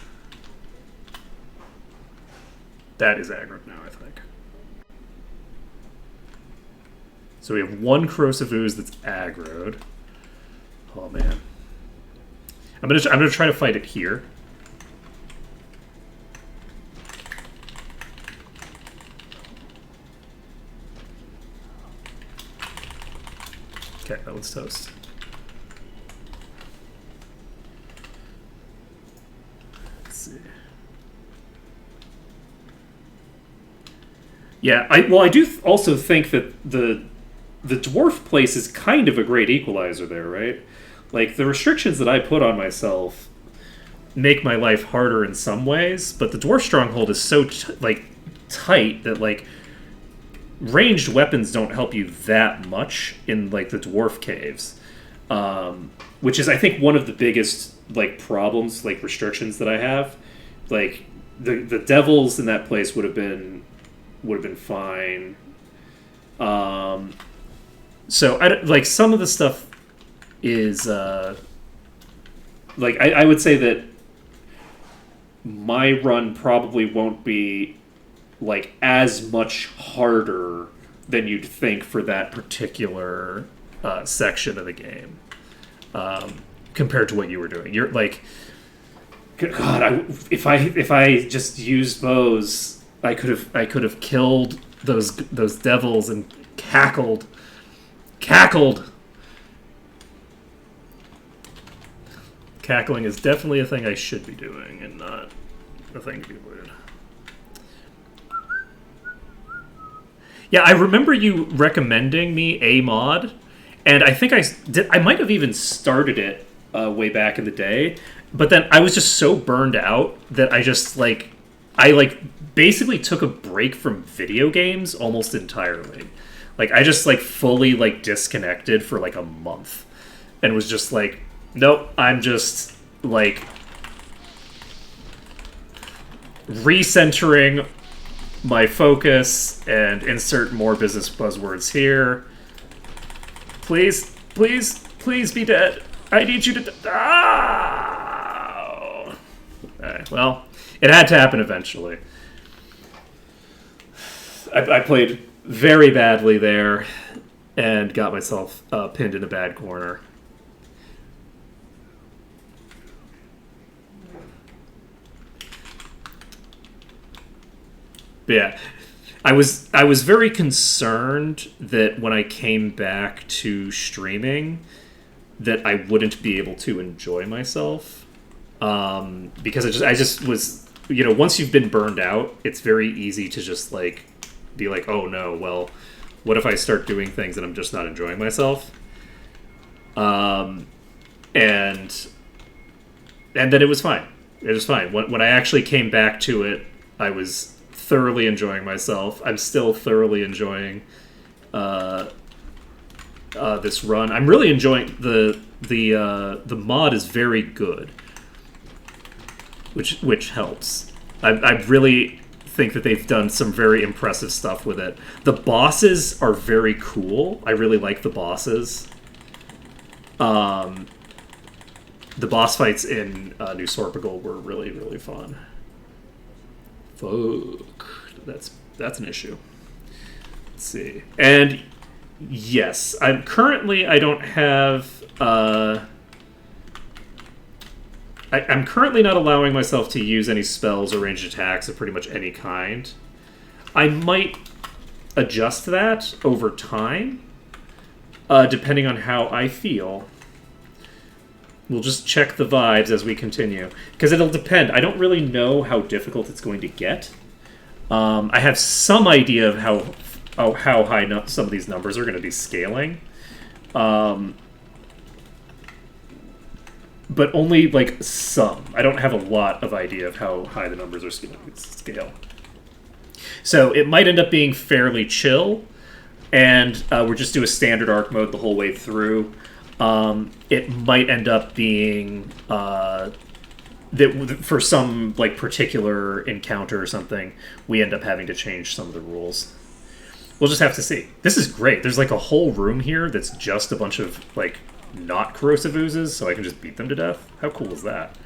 That is aggroed now, I think. So we have 1 corrosive ooze that's aggroed. Oh man. I'm gonna try to fight it here. Okay, that one's toast. Let's see. Yeah, I do also think that the dwarf place is kind of a great equalizer there, right? Like, the restrictions that I put on myself make my life harder in some ways, but the dwarf stronghold is so tight that like ranged weapons don't help you that much in like the dwarf caves, which is I think one of the biggest like problems, like restrictions that I have. Like the devils in that place would have been fine. So I like some of the stuff is like I would say that my run probably won't be like as much harder than you'd think for that particular section of the game, compared to what you were doing. You're like, God, if I just used bows, I could have killed those devils and cackled. Cackling is definitely a thing I should be doing and not a thing to be avoided. Yeah, I remember you recommending me a mod, and I think I might have even started it way back in the day, but then I was just so burned out that I basically took a break from video games almost entirely. Like I just like fully like disconnected for like a month and was just like, nope, I'm just like recentering my focus and insert more business buzzwords here. Please be dead. I need you to Alright, well, it had to happen eventually. I played very badly there and got myself pinned in a bad corner. But yeah, I was very concerned that when I came back to streaming that I wouldn't be able to enjoy myself, because I just was, you know, once you've been burned out, it's very easy to just like be like, oh no, well, what if I start doing things and I'm just not enjoying myself? And then it was fine. It was fine. When I actually came back to it, I was thoroughly enjoying myself. I'm still thoroughly enjoying this run. I'm really enjoying the mod is very good, which helps. I really think that they've done some very impressive stuff with it. The bosses are very cool. I really like the bosses. The boss fights in New Sorpigal were really, really fun. Fuck. That's an issue. Let's see. And yes, I don't have I'm currently not allowing myself to use any spells or ranged attacks of pretty much any kind. I might adjust that over time, depending on how I feel. we'll just check the vibes as we continue, because it'll depend. I don't really know how difficult it's going to get. I have some idea of how high some of these numbers are going to be scaling, but only like some. I don't have a lot of idea of how high the numbers are going to scale. So it might end up being fairly chill, and we'll just do a standard arc mode the whole way through. It might end up being that for some like particular encounter or something, we end up having to change some of the rules. We'll just have to see. This is great. There's like a whole room here that's just a bunch of like not corrosive oozes, so I can just beat them to death. How cool is that?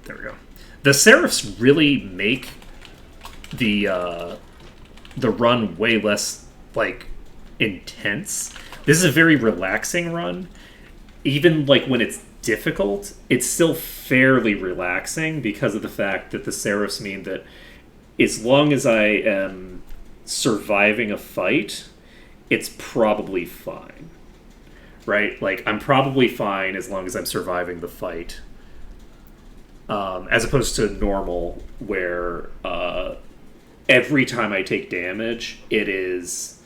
There we go. The Seraphs really make the run way less like intense. This is a very relaxing run. Even like when it's difficult, it's still fairly relaxing because of the fact that the Seraphs mean that as long as I am surviving a fight, it's probably fine. Right? Like, I'm probably fine as long as I'm surviving the fight. As opposed to normal, where every time I take damage, it is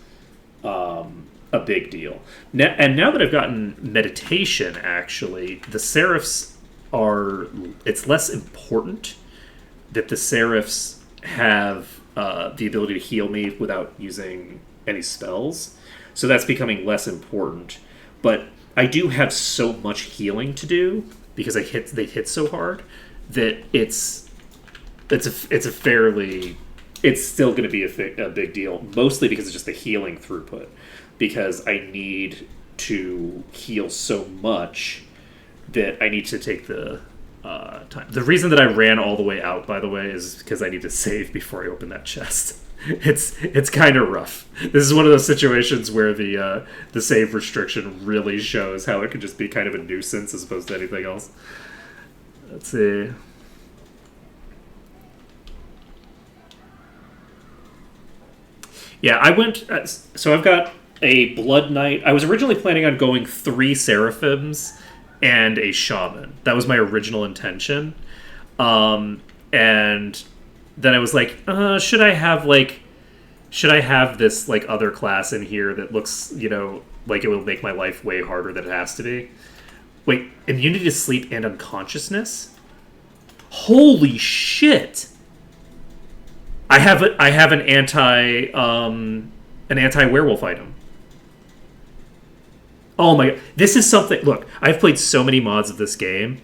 a big deal. And now that I've gotten meditation, actually, the Seraphs are... It's less important that the Seraphs have the ability to heal me without using any spells. So that's becoming less important. But I do have so much healing to do, because they hit so hard, that it's still going to be a big deal, mostly because it's just the healing throughput, because I need to heal so much that I need to take the time. The reason that I ran all the way out, by the way, is because I need to save before I open that chest. It's kind of rough. This is one of those situations where the save restriction really shows how it could just be kind of a nuisance as opposed to anything else. Let's see. Yeah, I went... so I've got a Blood Knight. I was originally planning on going 3 Seraphims and a Shaman. That was my original intention. And then I was like, should I have this like other class in here that looks, like it will make my life way harder than it has to be? Wait, immunity to sleep and unconsciousness? Holy shit! I have an anti-werewolf item. Oh my god, this is something. Look, I've played so many mods of this game,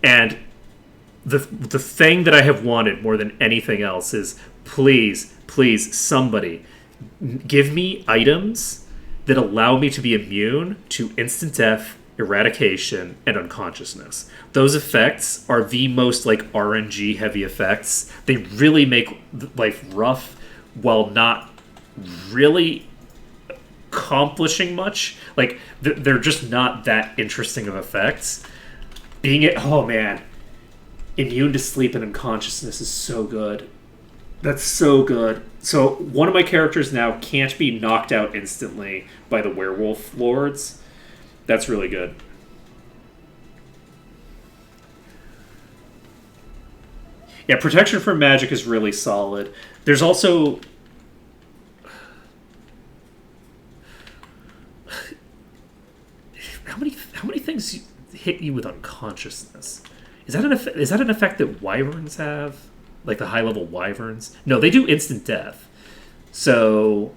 and the thing that I have wanted more than anything else is please somebody give me items that allow me to be immune to instant death, eradication, and unconsciousness. Those effects are the most like RNG heavy effects. They really make life rough while not really accomplishing much. Like they're just not that interesting of effects. Oh man, immune to sleep and unconsciousness is so good. That's so good. So one of my characters now can't be knocked out instantly by the werewolf lords. That's really good. Yeah, protection from magic is really solid. There's also... How many things hit you with unconsciousness? Is that an effect that wyverns have? Like the high-level wyverns? No, they do instant death. So...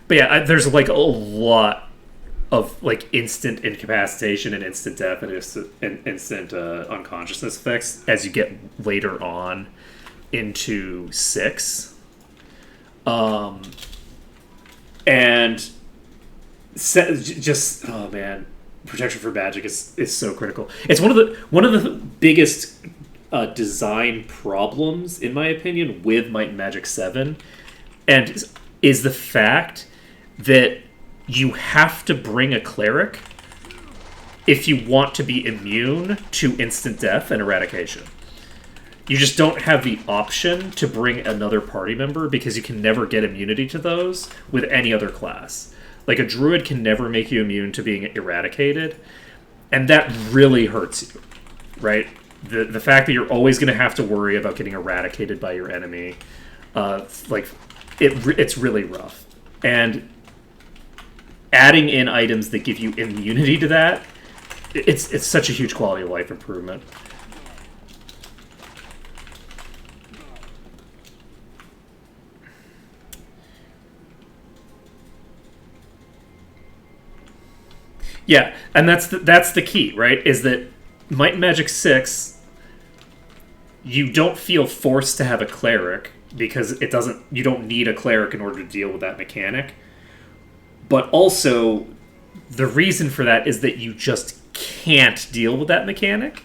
But yeah, there's like a lot of like instant incapacitation and instant death and instant unconsciousness effects as you get later on into 6. And just oh man, protection for magic is so critical. It's one of the biggest design problems, in my opinion, with Might and Magic 7, and is the fact that you have to bring a cleric if you want to be immune to instant death and eradication. You just don't have the option to bring another party member because you can never get immunity to those with any other class. Like, a druid can never make you immune to being eradicated, and that really hurts you, right? The fact that you're always going to have to worry about getting eradicated by your enemy, it's really rough. And adding in items that give you immunity to that, it's such a huge quality of life improvement. Yeah, and that's the key, right? Is that Might and Magic 6, you don't feel forced to have a cleric because you don't need a cleric in order to deal with that mechanic. But also, the reason for that is that you just can't deal with that mechanic.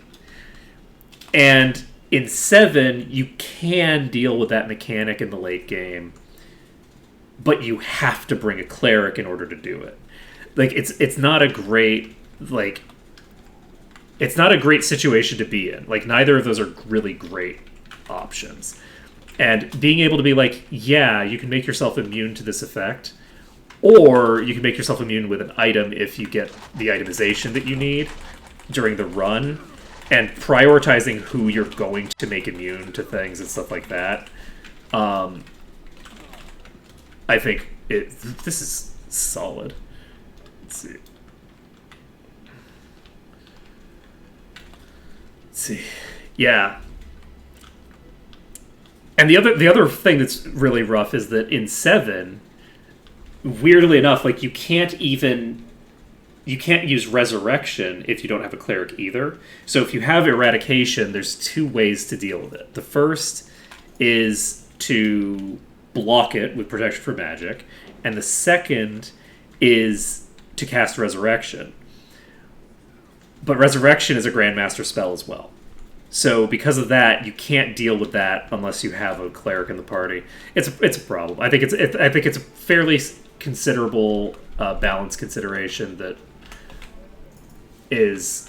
And in 7, you can deal with that mechanic in the late game, but you have to bring a cleric in order to do it. Like, it's not a great, like, it's not a great situation to be in. Like, neither of those are really great options. And being able to be like, yeah, you can make yourself immune to this effect, or you can make yourself immune with an item if you get the itemization that you need during the run, and prioritizing who you're going to make immune to things and stuff like that. I think this is solid. Let's see. Yeah. And the other thing that's really rough is that in 7, weirdly enough, like, you can't use resurrection if you don't have a cleric either. So if you have eradication, there's 2 ways to deal with it. The first is to block it with protection for magic, and the second is to cast resurrection. But resurrection is a grandmaster spell as well. So because of that, you can't deal with that unless you have a cleric in the party. It's a problem. I think it's a fairly considerable balance consideration that is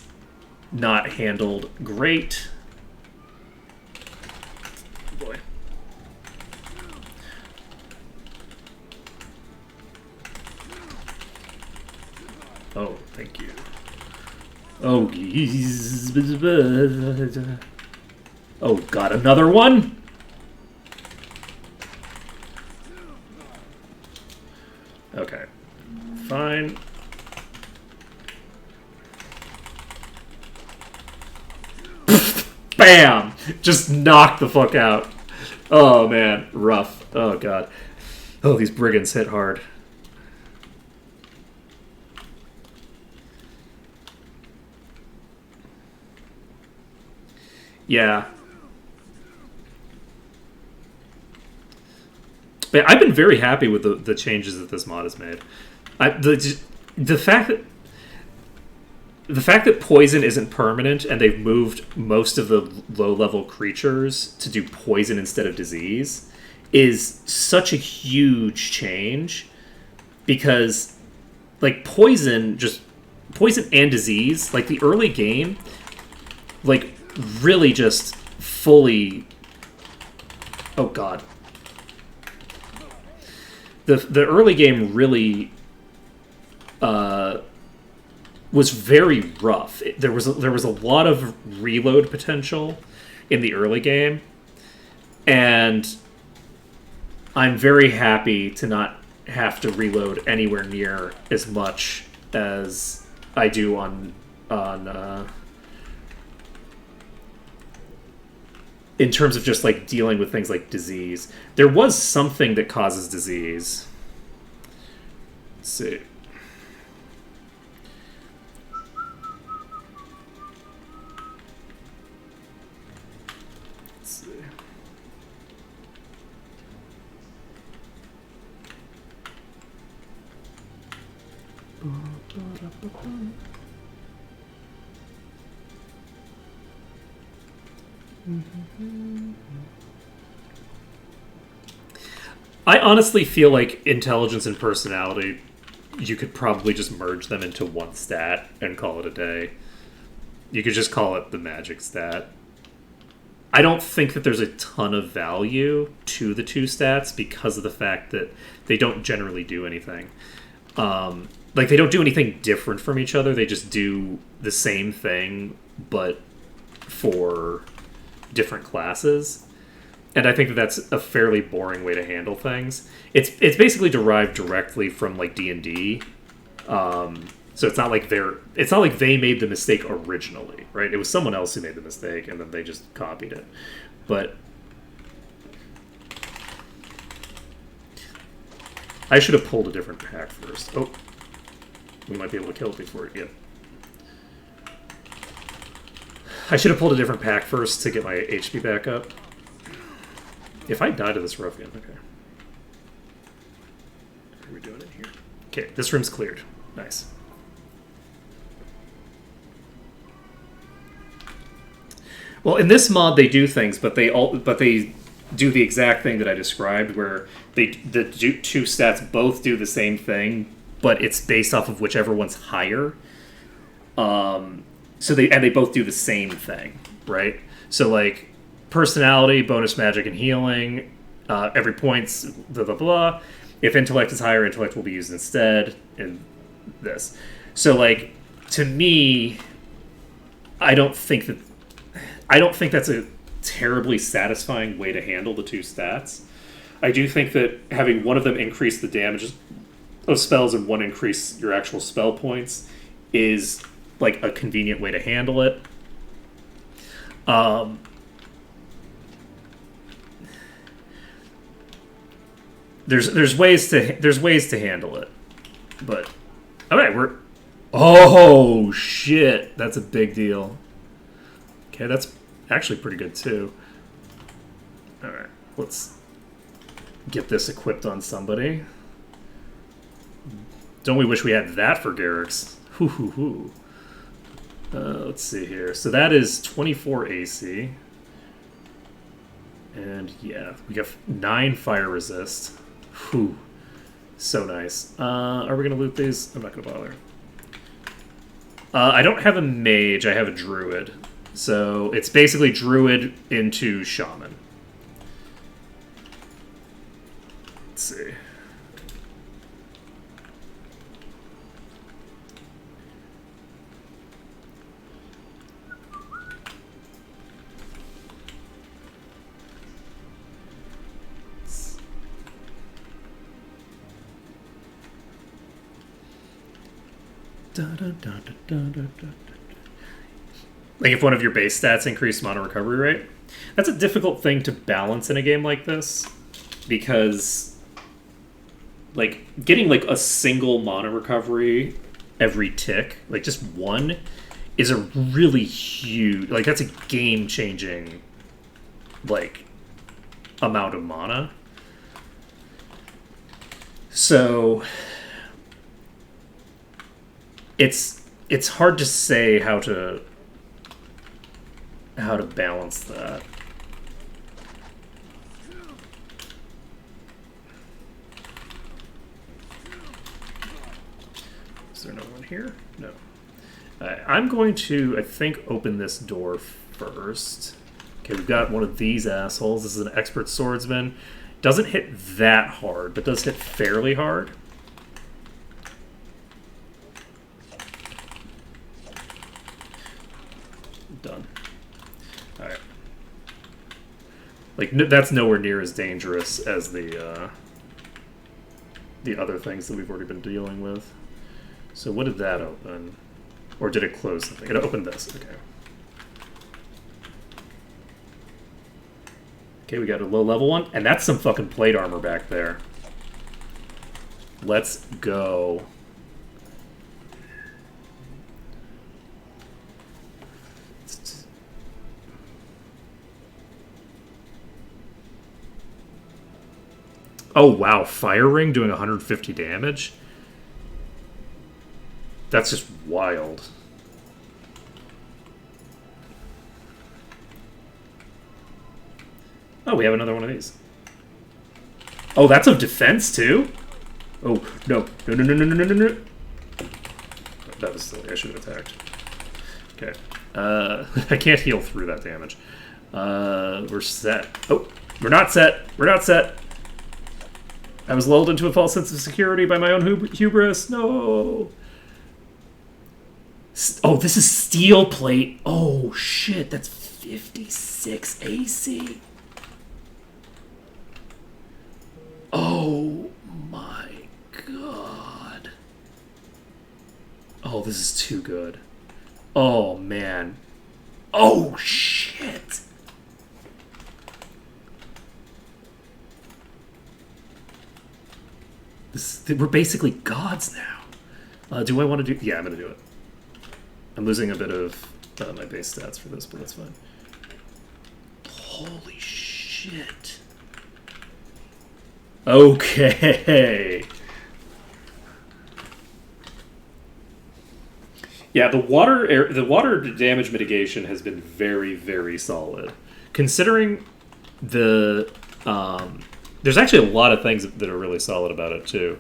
not handled great. Boy. Oh, thank you. Oh, oh, got another one? Okay. Fine. Bam! Just knock the fuck out. Oh, man. Rough. Oh, God. Oh, these brigands hit hard. Yeah. But I've been very happy with the changes that this mod has made. The fact that poison isn't permanent and they've moved most of the low-level creatures to do poison instead of disease is such a huge change, because, like, poison and disease, like, the early game, like, really just fully... Oh, God. The early game really was very rough. There was a lot of reload potential in the early game, and I'm very happy to not have to reload anywhere near as much as I do on in terms of just, like, dealing with things like disease. There was something that causes disease. Let's see. Let's see. I honestly feel like intelligence and personality, you could probably just merge them into one stat and call it a day. You could just call it the magic stat. I don't think that there's a ton of value to the 2 stats because of the fact that they don't generally do anything. Like, they don't do anything different from each other. They just do the same thing, but for different classes. And I think that that's a fairly boring way to handle things. It's basically derived directly from like D&D. So it's not like they made the mistake originally, right? It was someone else who made the mistake, and then they just copied it. But I should have pulled a different pack first. Oh, we might be able to kill it before it. Yep. I should have pulled a different pack first to get my HP back up. If I die to this rough gun, okay. What are we doing in here? Okay, this room's cleared. Nice. Well, in this mod, they do things, but they do the exact thing that I described, where the two stats both do the same thing, but it's based off of whichever one's higher. So they both do the same thing, right? So like personality, bonus magic, and healing. Every point's blah blah blah. If intellect is higher, intellect will be used instead. In this, so like to me, I don't think that's a terribly satisfying way to handle the two stats. I do think that having one of them increase the damage of spells and one increase your actual spell points is like a convenient way to handle it. There's ways to handle it, but all right, oh shit, that's a big deal. Okay, that's actually pretty good too. All right, let's get this equipped on somebody. Don't we wish we had that for Garrick's? Hoo hoo hoo. Let's see here. So that is 24 AC. And yeah, we got 9 fire resist. Whew. So nice. Are we going to loot these? I'm not going to bother. I don't have a mage. I have a druid. So it's basically druid into shaman. Let's see. Like if one of your base stats increase mana recovery rate. That's a difficult thing to balance in a game like this, because like getting like a single mana recovery every tick, like just one, is a really huge, like that's a game changing like amount of mana. So it's hard to say how to balance that. Is there no one here? No. I'm going to, I think, open this door first. Okay, we've got one of these assholes. This is an expert swordsman. Doesn't hit that hard, but does hit fairly hard. Done. Alright. Like, that's nowhere near as dangerous as the other things that we've already been dealing with. So what did that open? Or did it close something? It opened this. Okay. Okay, we got a low-level one. And that's some fucking plate armor back there. Let's go. Oh, wow. Fire Ring doing 150 damage? That's just wild. Oh, we have another one of these. Oh, that's of defense, too? Oh, no. No, no, no, no, no, no, no. That was silly. I should have attacked. Okay. I can't heal through that damage. We're set. Oh, we're not set. We're not set. I was lulled into a false sense of security by my own hubris. No. Oh, this is steel plate. Oh, shit. That's 56 AC. Oh, my God. Oh, this is too good. Oh, man. Oh, shit. We're basically gods now. Do I want to do... Yeah, I'm going to do it. I'm losing a bit of my base stats for this, but that's fine. Holy shit. Okay. Yeah, the water damage mitigation has been very, very solid. Considering the... there's actually a lot of things that are really solid about it, too.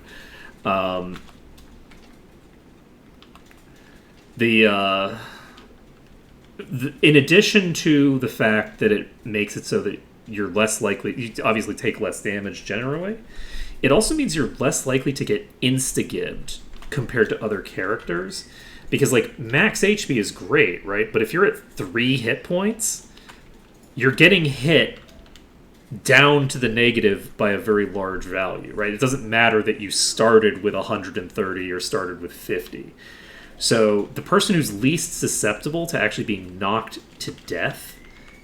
In addition to the fact that it makes it so that you're less likely... You obviously take less damage generally. It also means you're less likely to get insta-gibbed compared to other characters. Because, like, max HP is great, right? But if you're at 3 hit points, you're getting hit down to the negative by a very large value, right? It doesn't matter that you started with 130 or started with 50. So the person who's least susceptible to actually being knocked to death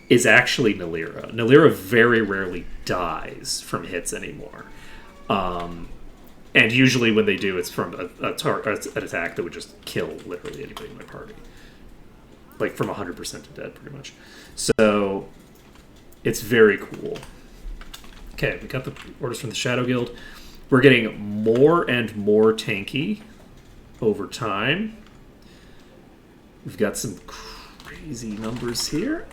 is actually Nalira. Nalira very rarely dies from hits anymore. And usually when they do, it's from an attack that would just kill literally anybody in my party. Like from 100% to dead, pretty much. So it's very cool. Okay, we got the orders from the Shadow Guild. We're getting more and more tanky over time. We've got some crazy numbers here.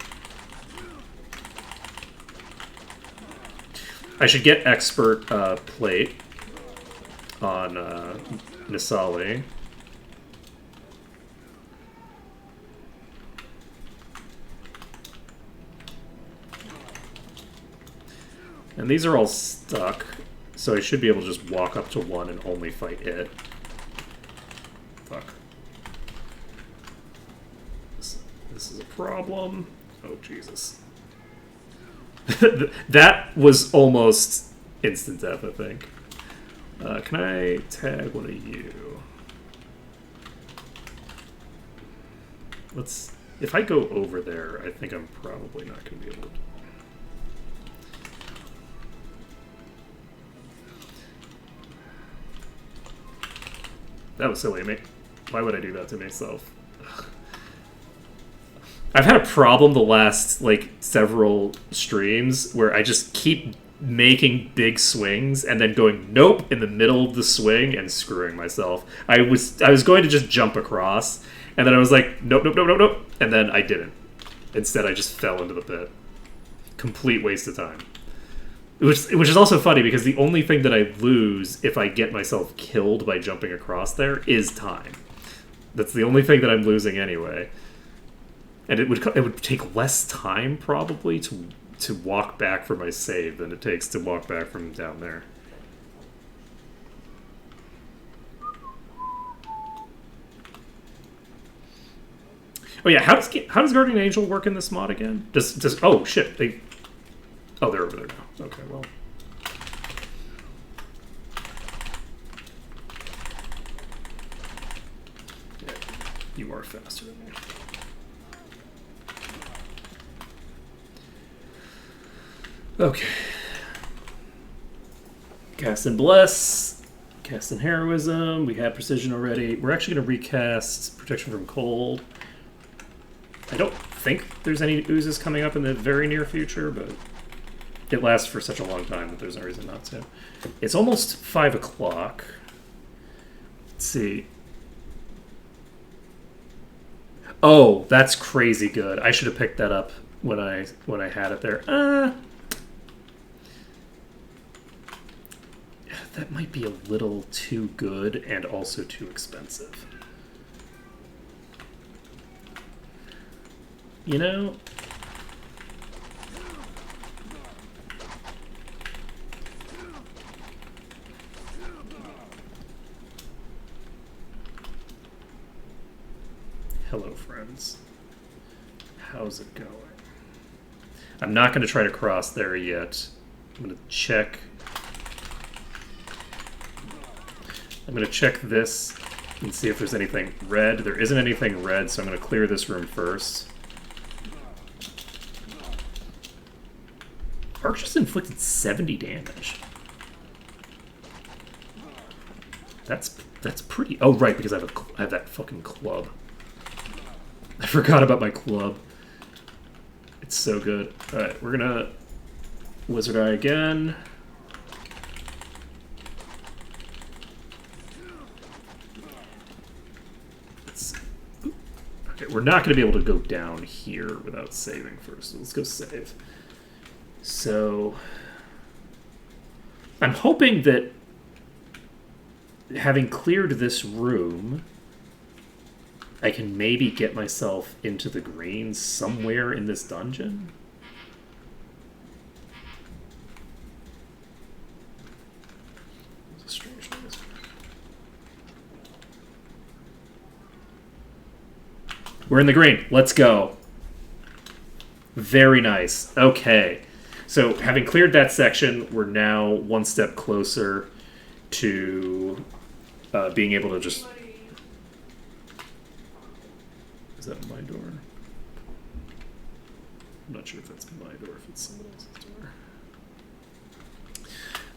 I should get expert plate on Nisali. And these are all stuck, so I should be able to just walk up to one and only fight it. Fuck. This is a problem. Oh, Jesus. That was almost instant death, I think. Can I tag one of you? Let's... If I go over there, I think I'm probably not going to be able to... That was silly of me. Why would I do that to myself? I've had a problem the last, like, several streams where I just keep making big swings and then going nope in the middle of the swing and screwing myself. I was going to just jump across, and then I was like, nope, nope, nope, nope, nope, and then I didn't. Instead, I just fell into the pit. Complete waste of time. Which is also funny, because the only thing that I lose if I get myself killed by jumping across there is time. That's the only thing that I'm losing anyway. And it would take less time, probably, to walk back for my save than it takes to walk back from down there. Oh yeah, how does Guardian Angel work in this mod again? Does oh shit, they're over there now. Okay, well. Yeah, you are faster than me. Okay. Cast and Bless. Cast and Heroism. We had Precision already. We're actually going to recast Protection from Cold. I don't think there's any oozes coming up in the very near future, but it lasts for such a long time that there's no reason not to. It's almost 5 o'clock. Let's see. Oh, that's crazy good. I should have picked that up when I had it there. That might be a little too good and also too expensive. You know? Hello, friends. How's it going? I'm not going to try to cross there yet. I'm going to check. I'm going to check this and see if there's anything red. There isn't anything red, so I'm going to clear this room first. Arch just inflicted 70 damage. That's pretty... Oh, right, because I have that fucking club. I forgot about my club. It's so good. Alright, we're gonna Wizard Eye again. Okay, we're not gonna be able to go down here without saving first. So let's go save. So I'm hoping that having cleared this room, I can maybe get myself into the green somewhere in this dungeon. That's a strange noise. We're in the green. Let's go. Very nice. Okay. So having cleared that section, we're now one step closer to being able to just... Is that my door? I'm not sure if that's my door, if it's someone else's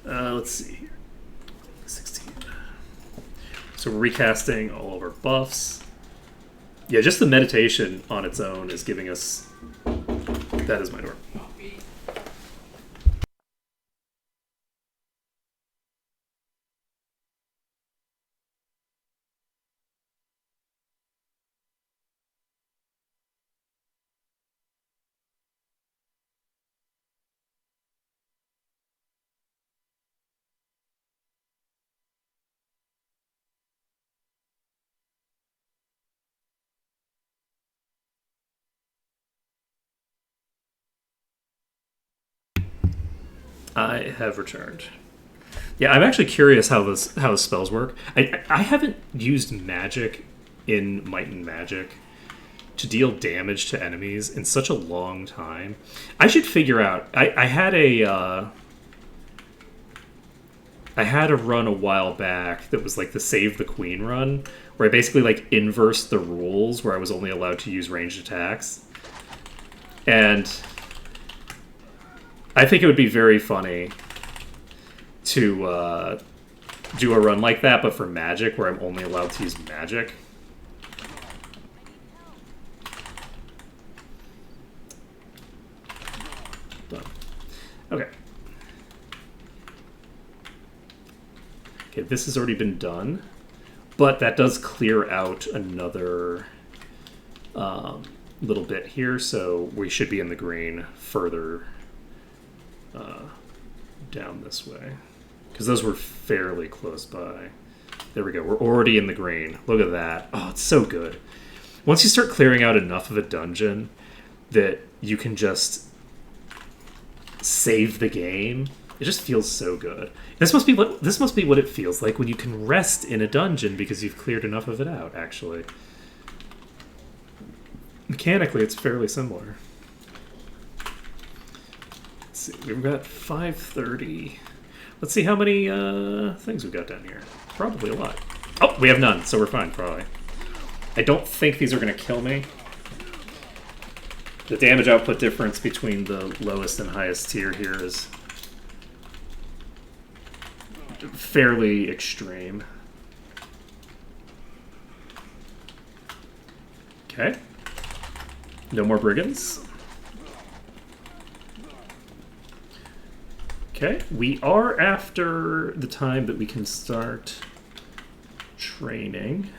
door. Let's see here. 16. So we're recasting all of our buffs. Yeah, just the meditation on its own is giving us... That is my door. I have returned. Yeah, I'm actually curious how the spells work. I haven't used magic in Might and Magic to deal damage to enemies in such a long time. I should figure out. I had a run a while back that was like the Save the Queen run, where I basically like inversed the rules, where I was only allowed to use ranged attacks, and I think it would be very funny to do a run like that, but for magic, where I'm only allowed to use magic. Done. Okay. Okay, this has already been done, but that does clear out another little bit here, so we should be in the green further down this way, because those were fairly close by. There we go. We're already in the green. Look at that. Oh, it's so good. Once you start clearing out enough of a dungeon that you can just save the game, it just feels so good. This must be what it feels like when you can rest in a dungeon because you've cleared enough of it out, actually. Mechanically, it's fairly similar. Let's see, we've got 530. Let's see how many things we've got down here. Probably a lot. Oh, we have none, so we're fine, probably. I don't think these are going to kill me. The damage output difference between the lowest and highest tier here is fairly extreme. Okay. No more brigands. Okay, we are after the time that we can start training,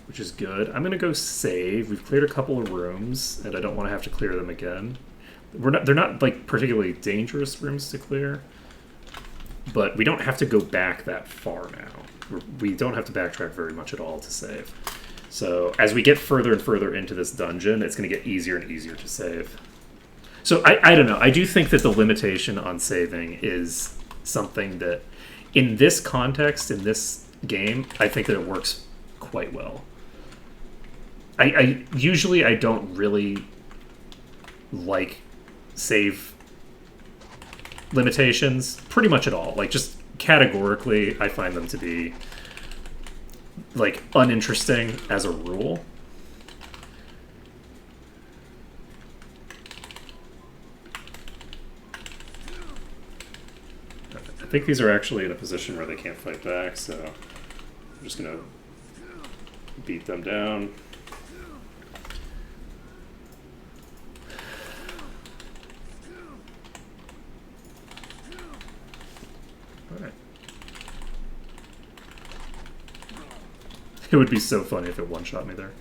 which is good. I'm gonna go save. We've cleared a couple of rooms, and I don't want to have to clear them again. They're not like particularly dangerous rooms to clear, but we don't have to go back that far now. We don't have to backtrack very much at all to save. So as we get further and further into this dungeon, it's going to get easier and easier to save. So I don't know. I do think that the limitation on saving is something that, in this context, in this game, I think that it works quite well. I usually I don't really like save limitations pretty much at all. Like, just categorically, I find them to be like uninteresting as a rule. I think these are actually in a position where they can't fight back, so I'm just gonna beat them down. Alright. It would be so funny if it one-shot me there.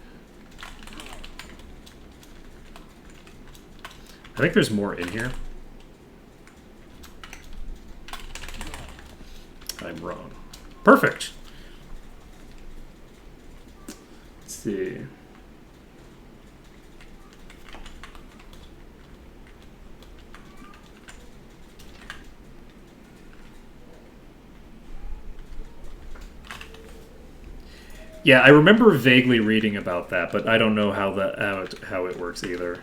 I think there's more in here. I'm wrong. Perfect. Let's see. Yeah, I remember vaguely reading about that, but I don't know how it works either.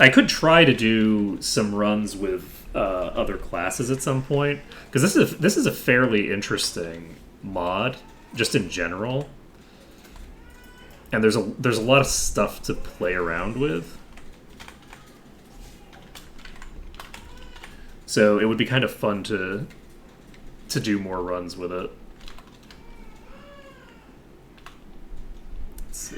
I could try to do some runs with other classes at some point, because this is a fairly interesting mod, just in general, and there's a lot of stuff to play around with. So it would be kind of fun to do more runs with it. Let's see.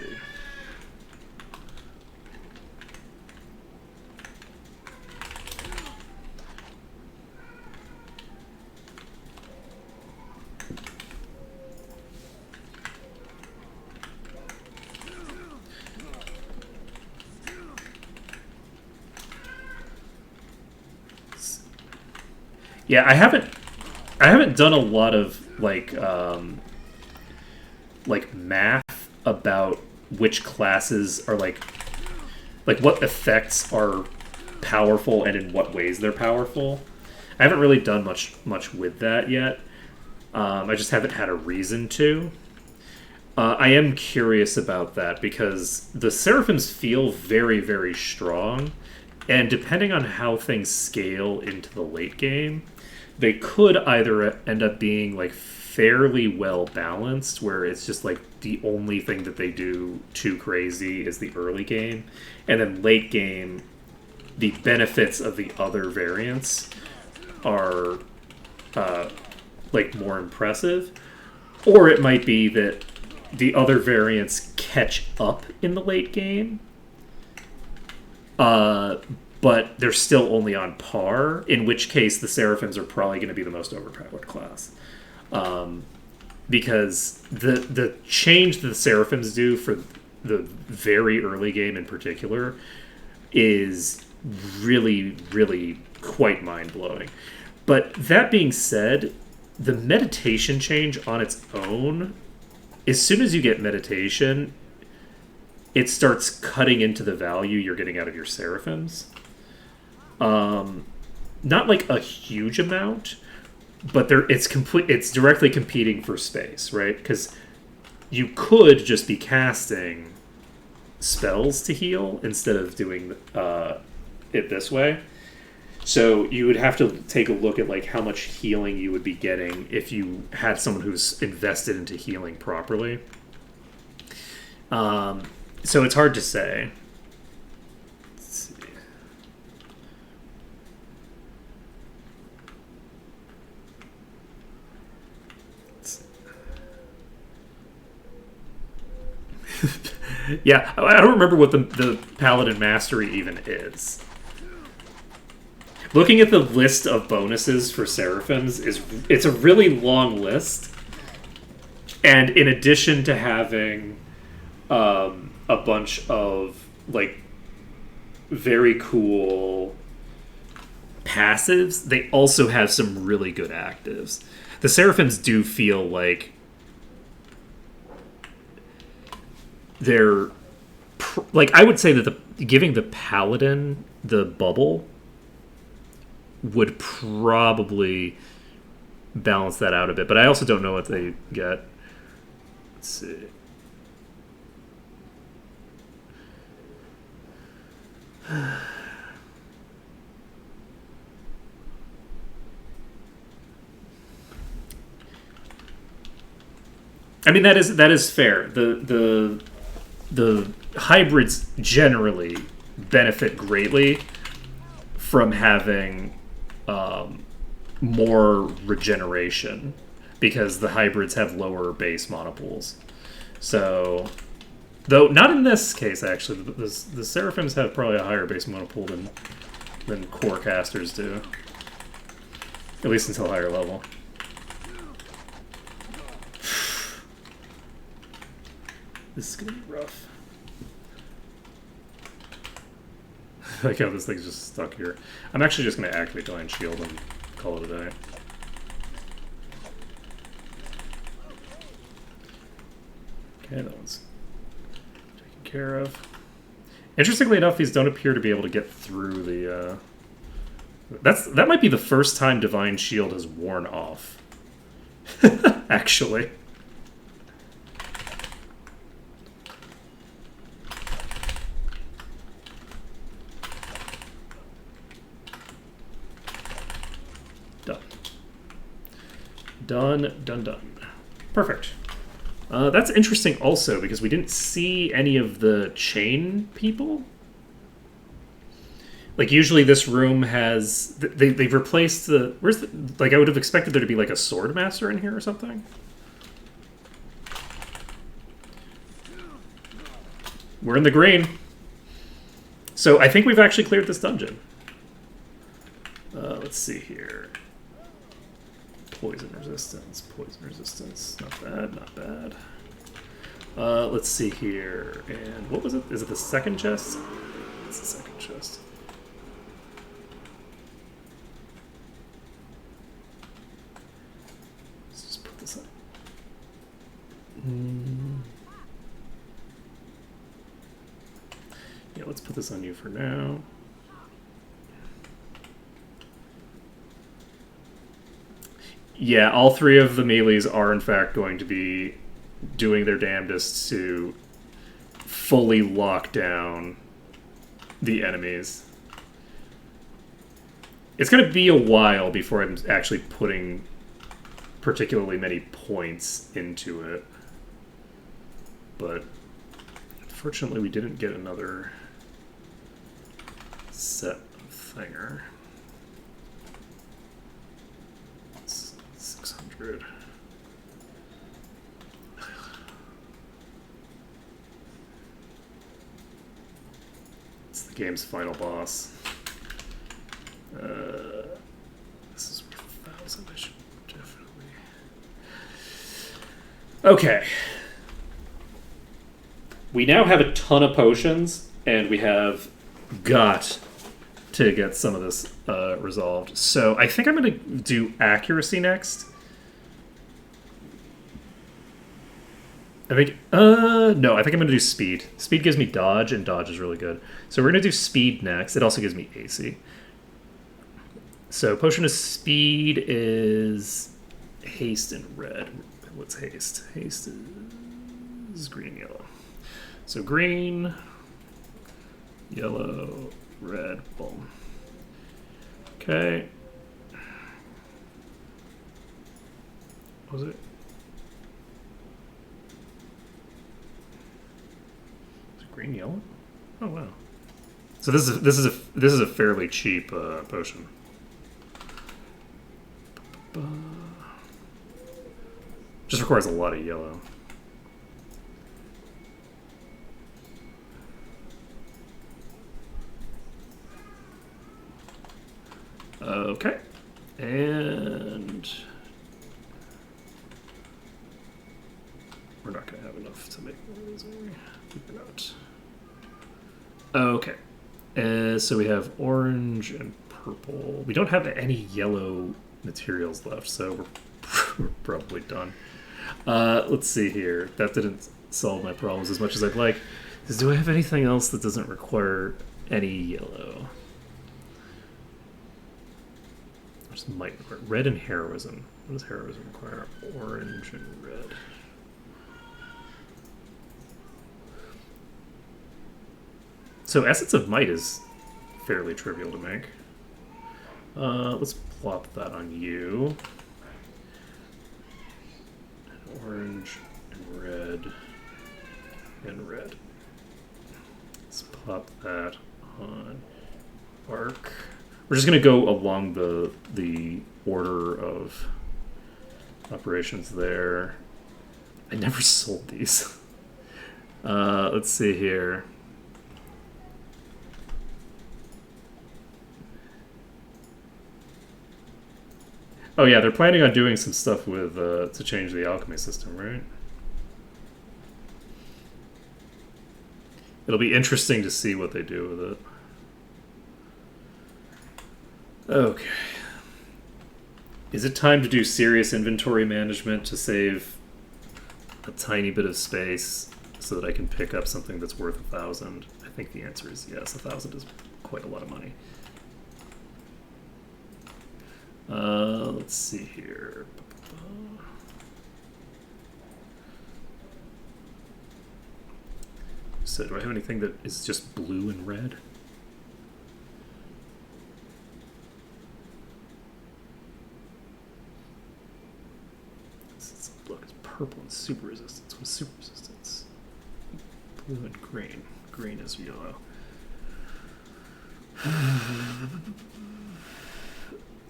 Yeah, I haven't done a lot of like math about which classes are like what effects are powerful and in what ways they're powerful. I haven't really done much with that yet. I just haven't had a reason to. I am curious about that because the Seraphims feel very, very strong, and depending on how things scale into the late game, they could either end up being like fairly well balanced, where it's just like the only thing that they do too crazy is the early game, and then late game, the benefits of the other variants are like more impressive, or it might be that the other variants catch up in the late game, but they're still only on par, in which case the Seraphims are probably going to be the most overpowered class. Because the change that the Seraphims do for the very early game in particular is really, really quite mind-blowing. But that being said, the meditation change on its own, as soon as you get meditation, it starts cutting into the value you're getting out of your Seraphims. Not like a huge amount, but it's directly competing for space, right? Because you could just be casting spells to heal instead of doing it this way. So you would have to take a look at like how much healing you would be getting if you had someone who's invested into healing properly. So it's hard to say. Let's see. Yeah, I don't remember what the Paladin Mastery even is. Looking at the list of bonuses for Seraphims, it's a really long list. And in addition to having a bunch of like very cool passives, they also have some really good actives. The Seraphims do feel like they're like, I would say that giving the Paladin the bubble would probably balance that out a bit, but I also don't know what they get. Let's see. I mean, that is fair. The hybrids generally benefit greatly from having more regeneration because the hybrids have lower base monopools. So, though not in this case actually, the Seraphims have probably a higher base monopool than core casters do, at least until higher level. This is gonna be rough. I like how this thing's just stuck here. I'm actually just gonna activate Divine Shield and call it a day. Okay, that one's taken care of. Interestingly enough, these don't appear to be able to get through the. That might be the first time Divine Shield has worn off. Actually. Done. Perfect. That's interesting also, because we didn't see any of the chain people. Like, usually this room has... They've replaced the... Where's the... Like, I would have expected there to be, like, a sword master in here or something. We're in the green. So, I think we've actually cleared this dungeon. Let's see here. Poison resistance. Not bad. Let's see here. And what was it? Is it the second chest? It's the second chest. Let's just put this up. Yeah, let's put this on you for now. Yeah, all three of the melees are in fact going to be doing their damnedest to fully lock down the enemies. It's going to be a while before I'm actually putting particularly many points into it. But unfortunately we didn't get another set of thinger. 600. It's the game's final boss. This is 1,000. I should definitely. Okay. We now have a ton of potions, and we have got to get some of this resolved. So I think I'm going to do accuracy next. I think, no, I think I'm going to do speed. Speed gives me dodge, and dodge is really good. So we're going to do speed next. It also gives me AC. So potion of speed is haste and red. What's haste? Haste is green and yellow. So green, yellow, red, boom. Okay. What was it? Green, yellow? Oh wow! So this is a fairly cheap potion. Just requires a lot of yellow. Okay, and we're not going to have enough to make one of these, are we? We're not. Okay, so we have orange and purple. We don't have any yellow materials left, so we're probably done. Let's see here. That didn't solve my problems as much as I'd like. Do I have anything else that doesn't require any yellow? Just might require red and heroism. What does heroism require? Orange and red. So Essence of Might is fairly trivial to make. Let's plop that on you. Orange and red and red. Let's plop that on Arc. We're just gonna go along the order of operations there. I never sold these. Let's see here. Oh yeah, they're planning on doing some stuff with to change the alchemy system, right? It'll be interesting to see what they do with it. Okay. Is it time to do serious inventory management to save a tiny bit of space so that I can pick up something that's worth 1,000? I think the answer is yes. 1,000 is quite a lot of money. Let's see here. So do I have anything that is just blue and red? Look, it's purple and super resistance. What's super resistance? Blue and green. Green is yellow.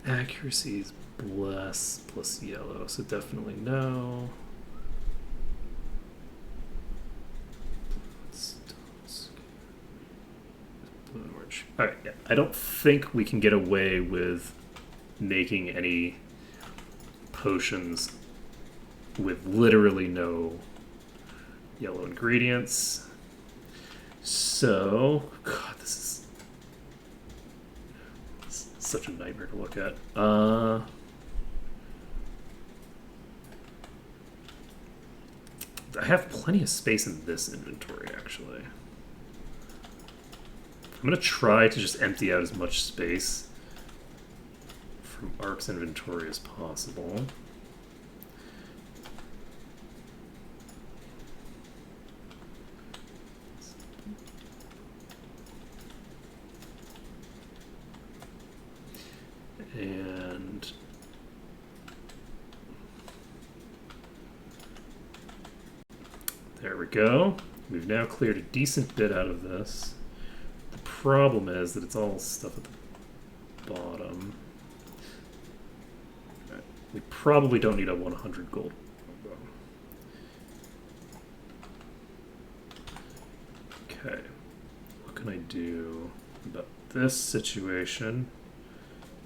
Accuracy is bless plus yellow, so definitely no. Blue and orange. Alright, yeah. I don't think we can get away with making any potions with literally no yellow ingredients. So, God, this is such a nightmare to look at. I have plenty of space in this inventory, actually. I'm going to try to just empty out as much space from Arc's inventory as possible. And there we go. We've now cleared a decent bit out of this. The problem is that it's all stuff at the bottom. Right. We probably don't need a 100 gold. Okay. What can I do about this situation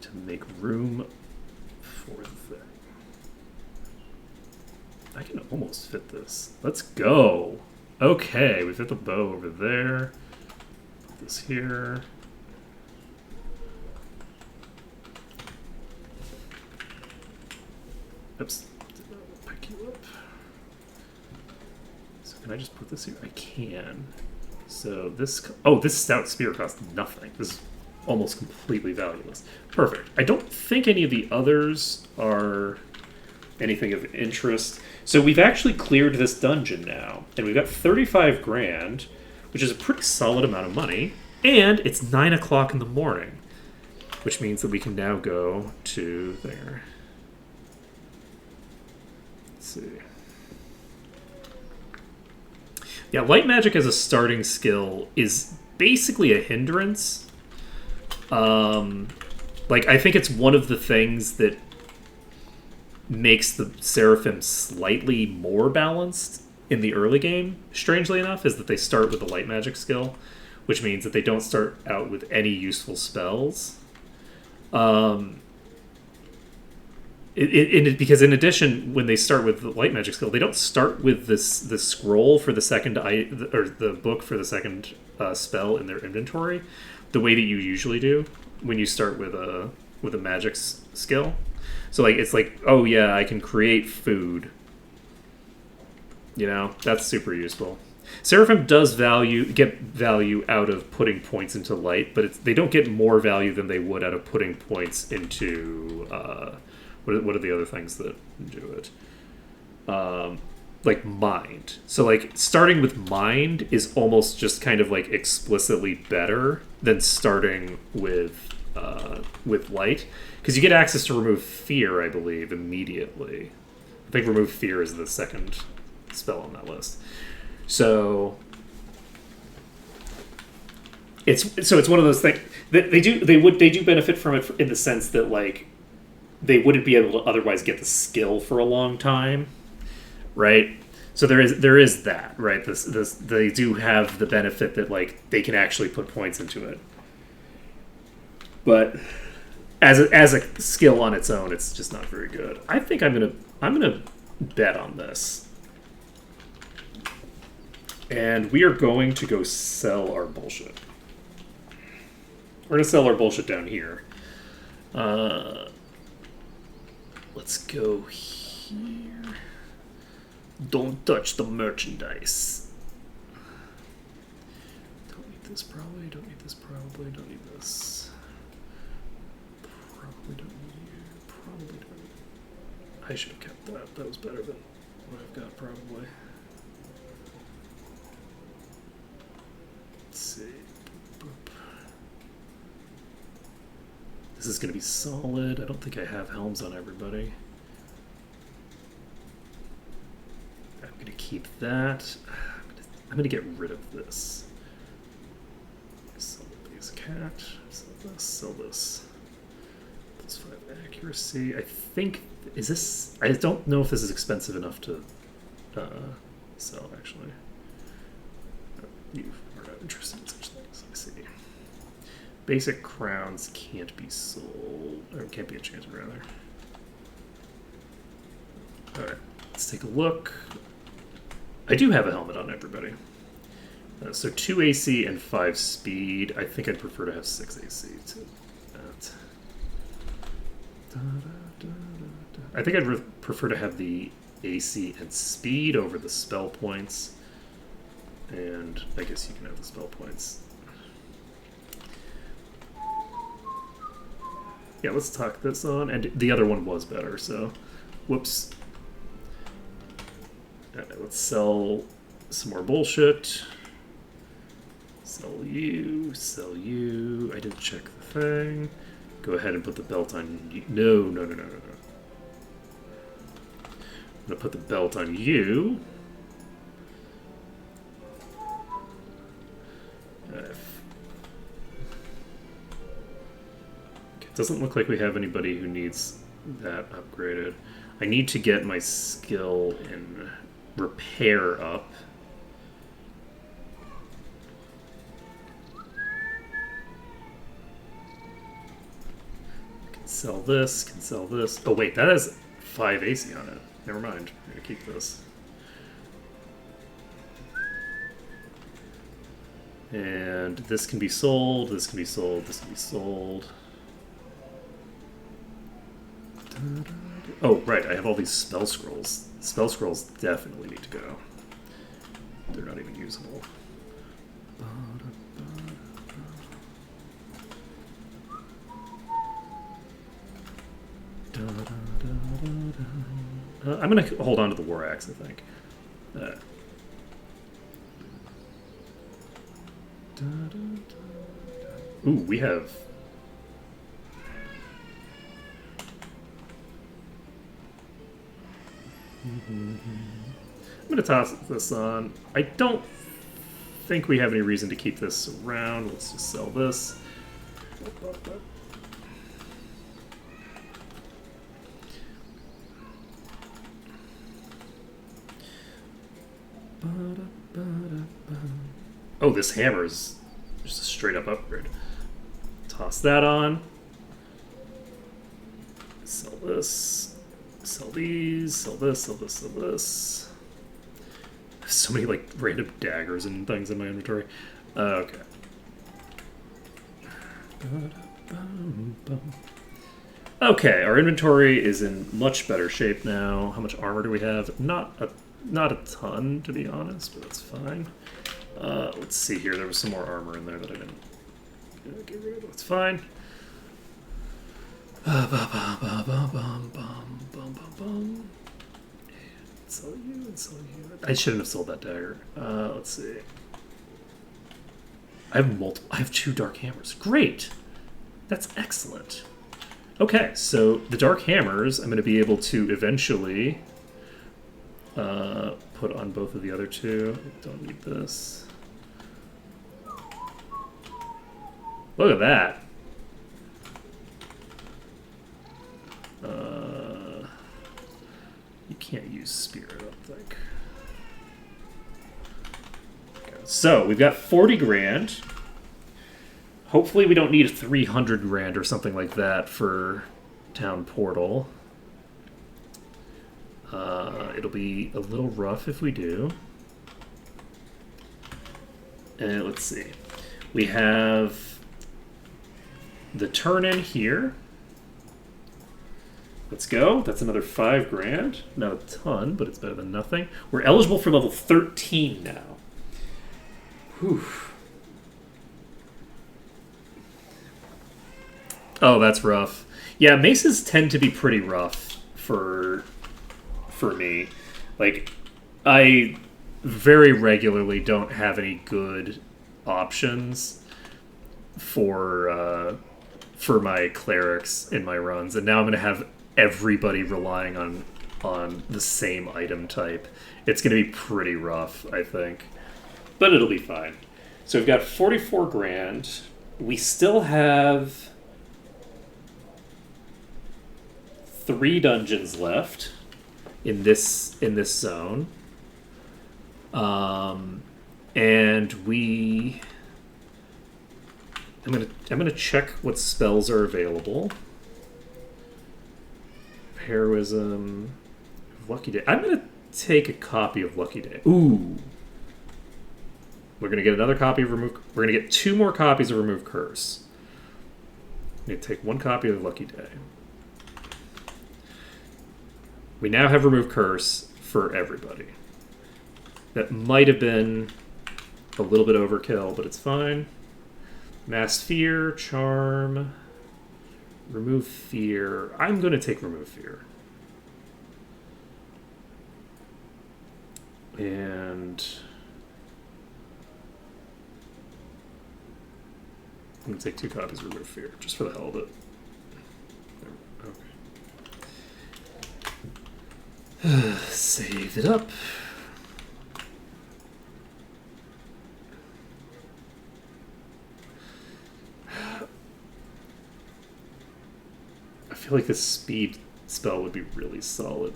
to make room for the thing? I can almost fit this. Let's go. Okay, we fit the bow over there. Put this here. Oops. Pick you up. So can I just put this here? I can. So this... Oh, this stout spear costs nothing. This is almost completely valueless. Perfect. I don't think any of the others are anything of interest. So we've actually cleared this dungeon now, and we've got 35 grand, which is a pretty solid amount of money, and it's 9 o'clock in the morning, which means that we can now go to there. Let's see. Yeah, light magic as a starting skill is basically a hindrance. Like, I think it's one of the things that makes the Seraphim slightly more balanced in the early game, strangely enough, is that they start with a light magic skill, which means that they don't start out with any useful spells. Because in addition, when they start with the light magic skill, they don't start with the scroll for the second or the book for the second spell in their inventory, the way that you usually do when you start with a magic skill. So like it's like, oh yeah, I can create food. You know, that's super useful. Seraphim does get value out of putting points into light, but they don't get more value than they would out of putting points into what are the other things that do it? like mind. So like starting with mind is almost just kind of like explicitly better than starting with light, because you get access to remove fear, I believe, immediately. I think remove fear is the second spell on that list. So it's one of those things that they do benefit from it in the sense that like they wouldn't be able to otherwise get the skill for a long time, right? So there is that, right? This they do have the benefit that like they can actually put points into it, but as a skill on its own, it's just not very good. I think I'm gonna bet on this, and we are going to go sell our bullshit. We're gonna sell our bullshit down here. Let's go here. Don't touch the merchandise. Don't need this probably. Don't need this probably. Don't need this. Probably don't need you. Probably don't need. I should have kept that. That was better than what I've got probably. Let's see. Boop. This is going to be solid. I don't think I have helms on everybody. I'm going to keep that. I'm going to get rid of this. Sell these cat. Sell this. Sell this. Plus 5 accuracy. I think... Is this... I don't know if this is expensive enough to sell, actually. You are not interested in such things. I see. Basic crowns can't be sold, or can't be enchanted, rather. Alright, let's take a look. I do have a helmet on everybody. So 2 AC and 5 speed. I think I'd prefer to have 6 AC to that. I think I'd prefer to have the AC and speed over the spell points. And I guess you can have the spell points. Yeah, let's tuck this on. And the other one was better, so... Whoops. Alright, let's sell some more bullshit. Sell you. Sell you. I didn't check the thing. Go ahead and put the belt on you. No, no, no, no, no, no. I'm going to put the belt on you. It doesn't look like we have anybody who needs that upgraded. I need to get my skill in repair up. Can sell this, can sell this. Oh wait, that has 5 AC on it. Never mind, I'm gonna keep this. And this can be sold, this can be sold, this can be sold. Oh, right, I have all these spell scrolls. Spell scrolls definitely need to go. They're not even usable. I'm going to hold on to the War Axe, I think. Ooh, we have... I'm going to toss this on. I don't think we have any reason to keep this around. Let's just sell this. Oh, this hammer is just a straight up upgrade. Toss that on. Sell this. Sell these. Sell this. Sell this. Sell this. So many like random daggers and things in my inventory. Okay. Okay, our inventory is in much better shape now. How much armor do we have? Not a ton, to be honest, but that's fine. Let's see here. There was some more armor in there that I didn't get rid of. That's fine. Sell you and sell you. I shouldn't have sold that dagger. Let's see. I have 2 dark hammers. Great. That's excellent. Okay, so the dark hammers I'm going to be able to eventually put on both of the other 2. I don't need this. Look at that. You can't use spirit, I don't think. Okay, so we've got 40 grand. Hopefully we don't need 300 grand or something like that for Town Portal. It'll be a little rough if we do. And let's see. We have the turn in here. Let's go. That's another 5 grand. Not a ton, but it's better than nothing. We're eligible for level 13 now. Whew. Oh, that's rough. Yeah, maces tend to be pretty rough for me. Like, I very regularly don't have any good options for my clerics in my runs, and now I'm going to have everybody relying on the same item type. It's going to be pretty rough, I think, but it'll be fine. So we've got 44 grand. We still have 3 dungeons left in this zone, and I'm gonna check what spells are available. Heroism, Lucky Day. I'm gonna take a copy of Lucky Day. Ooh, we're gonna get another copy of Remove. We're gonna get 2 more copies of Remove Curse. I'm gonna take 1 copy of Lucky Day. We now have Remove Curse for everybody. That might have been a little bit overkill, but it's fine. Mass Fear, Charm, Remove Fear. I'm going to take Remove Fear. And I'm going to take 2 copies of Remove Fear, just for the hell of it. Okay. Save it up. I feel like this speed spell would be really solid.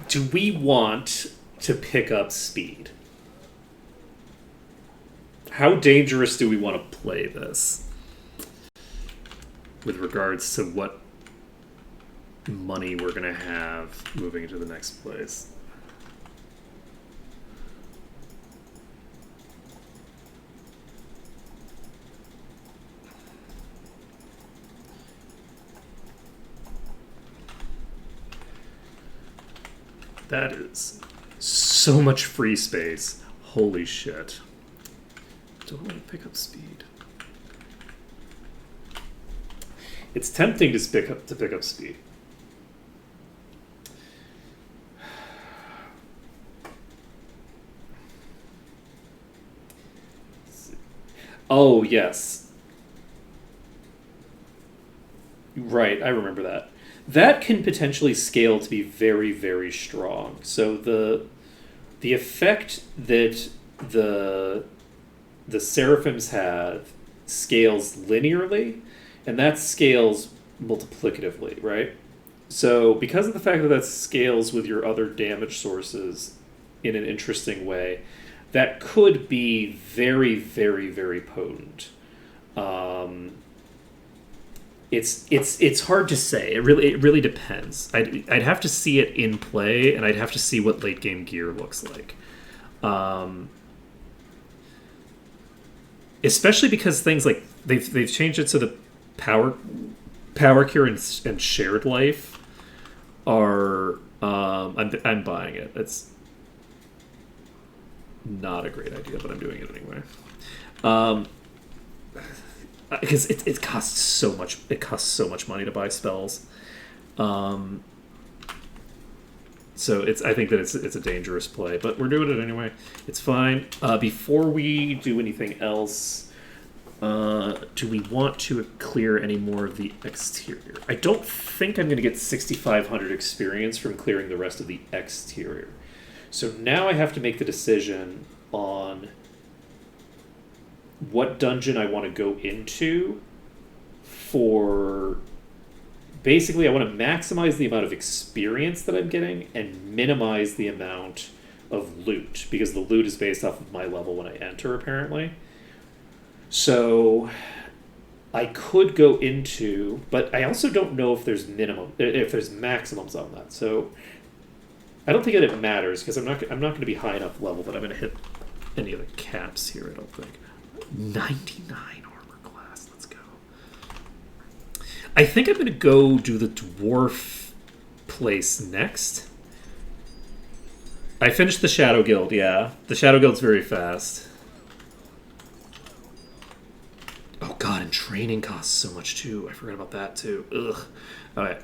Do we want to pick up speed? How dangerous do we want to play this with regards to what money we're going to have moving into the next place? That is so much free space. Holy shit. Don't want to pick up speed. It's tempting to pick up speed. Oh, yes. Right, I remember that. That can potentially scale to be very, very strong. So the effect that the Seraphims have scales linearly, and that scales multiplicatively, right? So because of the fact that that scales with your other damage sources in an interesting way, that could be very, very, very potent. It's hard to say. It really depends. I'd have to see it in play, and I'd have to see what late game gear looks like. Especially because things like they've changed it so the power cure and shared life are I'm buying it. It's not a great idea, but I'm doing it anyway. because it costs so much. It costs so much money to buy spells. So I think that it's a dangerous play, but we're doing it anyway. It's fine. Before we do anything else, do we want to clear any more of the exterior? I don't think I'm going to get 6,500 experience from clearing the rest of the exterior. So now I have to make the decision on what dungeon I want to go into for... Basically, I want to maximize the amount of experience that I'm getting and minimize the amount of loot, because the loot is based off of my level when I enter, apparently. So I could go into, but I also don't know if there's maximums on that. So I don't think that it matters, because I'm not going to be high enough level that I'm going to hit any of the caps here, I don't think. 99 armor class, let's go. I think I'm going to go do the dwarf place next. I finished the Shadow Guild, yeah. The Shadow Guild's very fast. Oh god, and training costs so much too. I forgot about that too. Ugh. Alright.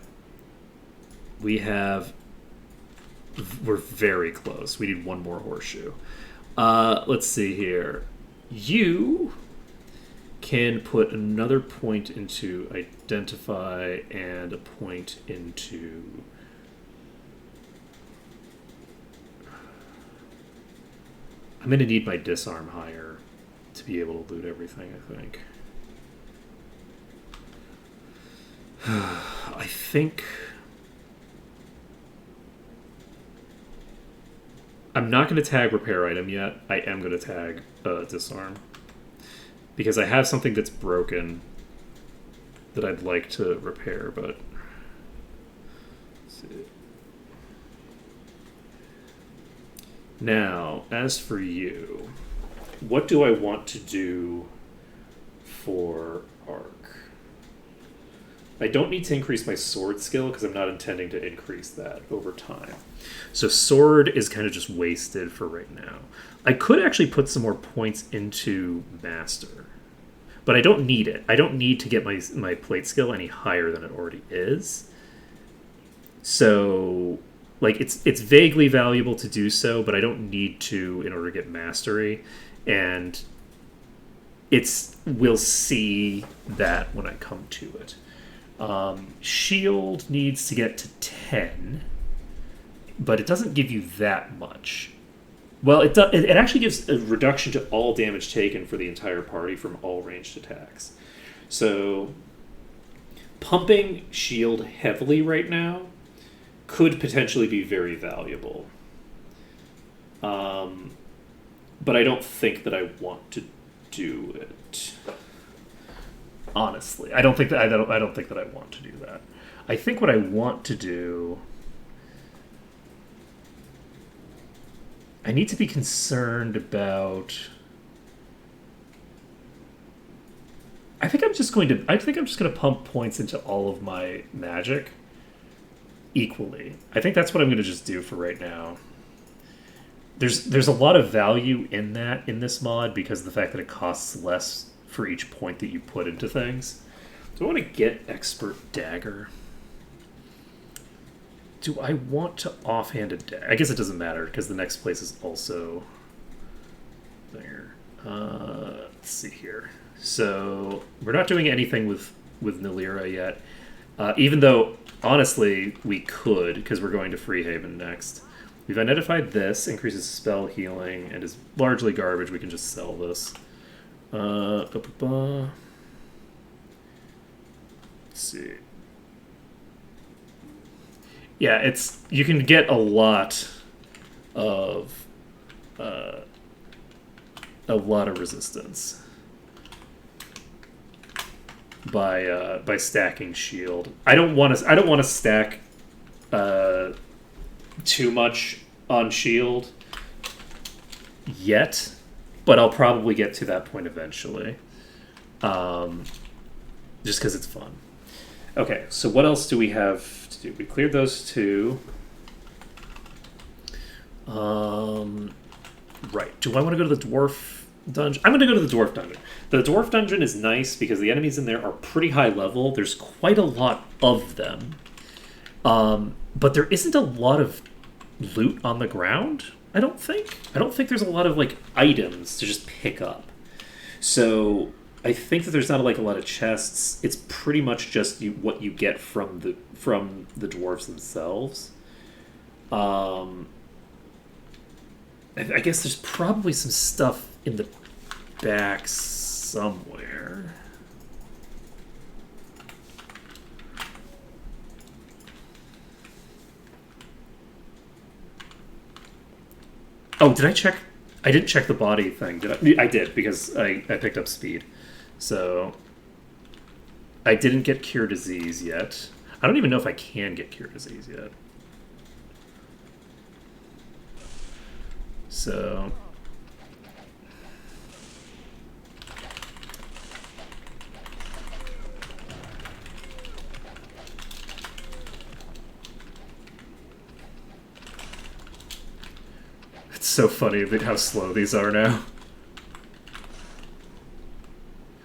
We're very close. We need one more horseshoe. Let's see here. You can put another point into identify and a point into... I'm going to need my disarm higher to be able to loot everything, I think. I think... I'm not going to tag repair item yet. I am going to tag disarm. Because I have something that's broken that I'd like to repair, but... Let's see. Now, as for you, what do I want to do for Arc? I don't need to increase my sword skill because I'm not intending to increase that over time. So sword is kind of just wasted for right now. I could actually put some more points into master, but I don't need it. I don't need to get my plate skill any higher than it already is. So, like, it's vaguely valuable to do so, but I don't need to in order to get mastery. And we'll see that when I come to it. Shield needs to get to 10, but it doesn't give you that much. Well, it actually gives a reduction to all damage taken for the entire party from all ranged attacks. So, pumping shield heavily right now could potentially be very valuable. But I don't think that I want to do it. Honestly, I don't think that I want to do that. I think what I want to do... I need to be concerned about... I think I'm just going to pump points into all of my magic equally. I think that's what I'm going to just do for right now. There's a lot of value in that in this mod because of the fact that it costs less for each point that you put into things. Do I want to get Expert Dagger? Do I want to offhanded dagger? I guess it doesn't matter because the next place is also there. Let's see here. So we're not doing anything with Nilira yet, even though honestly we could because we're going to Freehaven next. We've identified this, increases spell healing, and is largely garbage. We can just sell this. Let's see. Yeah, you can get a lot of resistance by stacking shield. I don't want to stack too much on shield yet, but I'll probably get to that point eventually. Just because it's fun. Okay, so what else do we have to do? We cleared those two. Right. Do I want to go to the dwarf dungeon. I'm going to go to the dwarf dungeon. The dwarf dungeon is nice because the enemies in there are pretty high level. There's quite a lot of them. But there isn't a lot of loot on the ground, I don't think. I don't think there's a lot of, like, items to just pick up. So I think that there's not, like, a lot of chests. It's pretty much just what you get from the dwarves themselves. I guess there's probably some stuff in the back somewhere. Oh, did I check? I didn't check the body thing, did I? I did, because I picked up speed. So, I didn't get Cure Disease yet. I don't even know if I can get Cure Disease yet. So... It's so funny how slow these are now.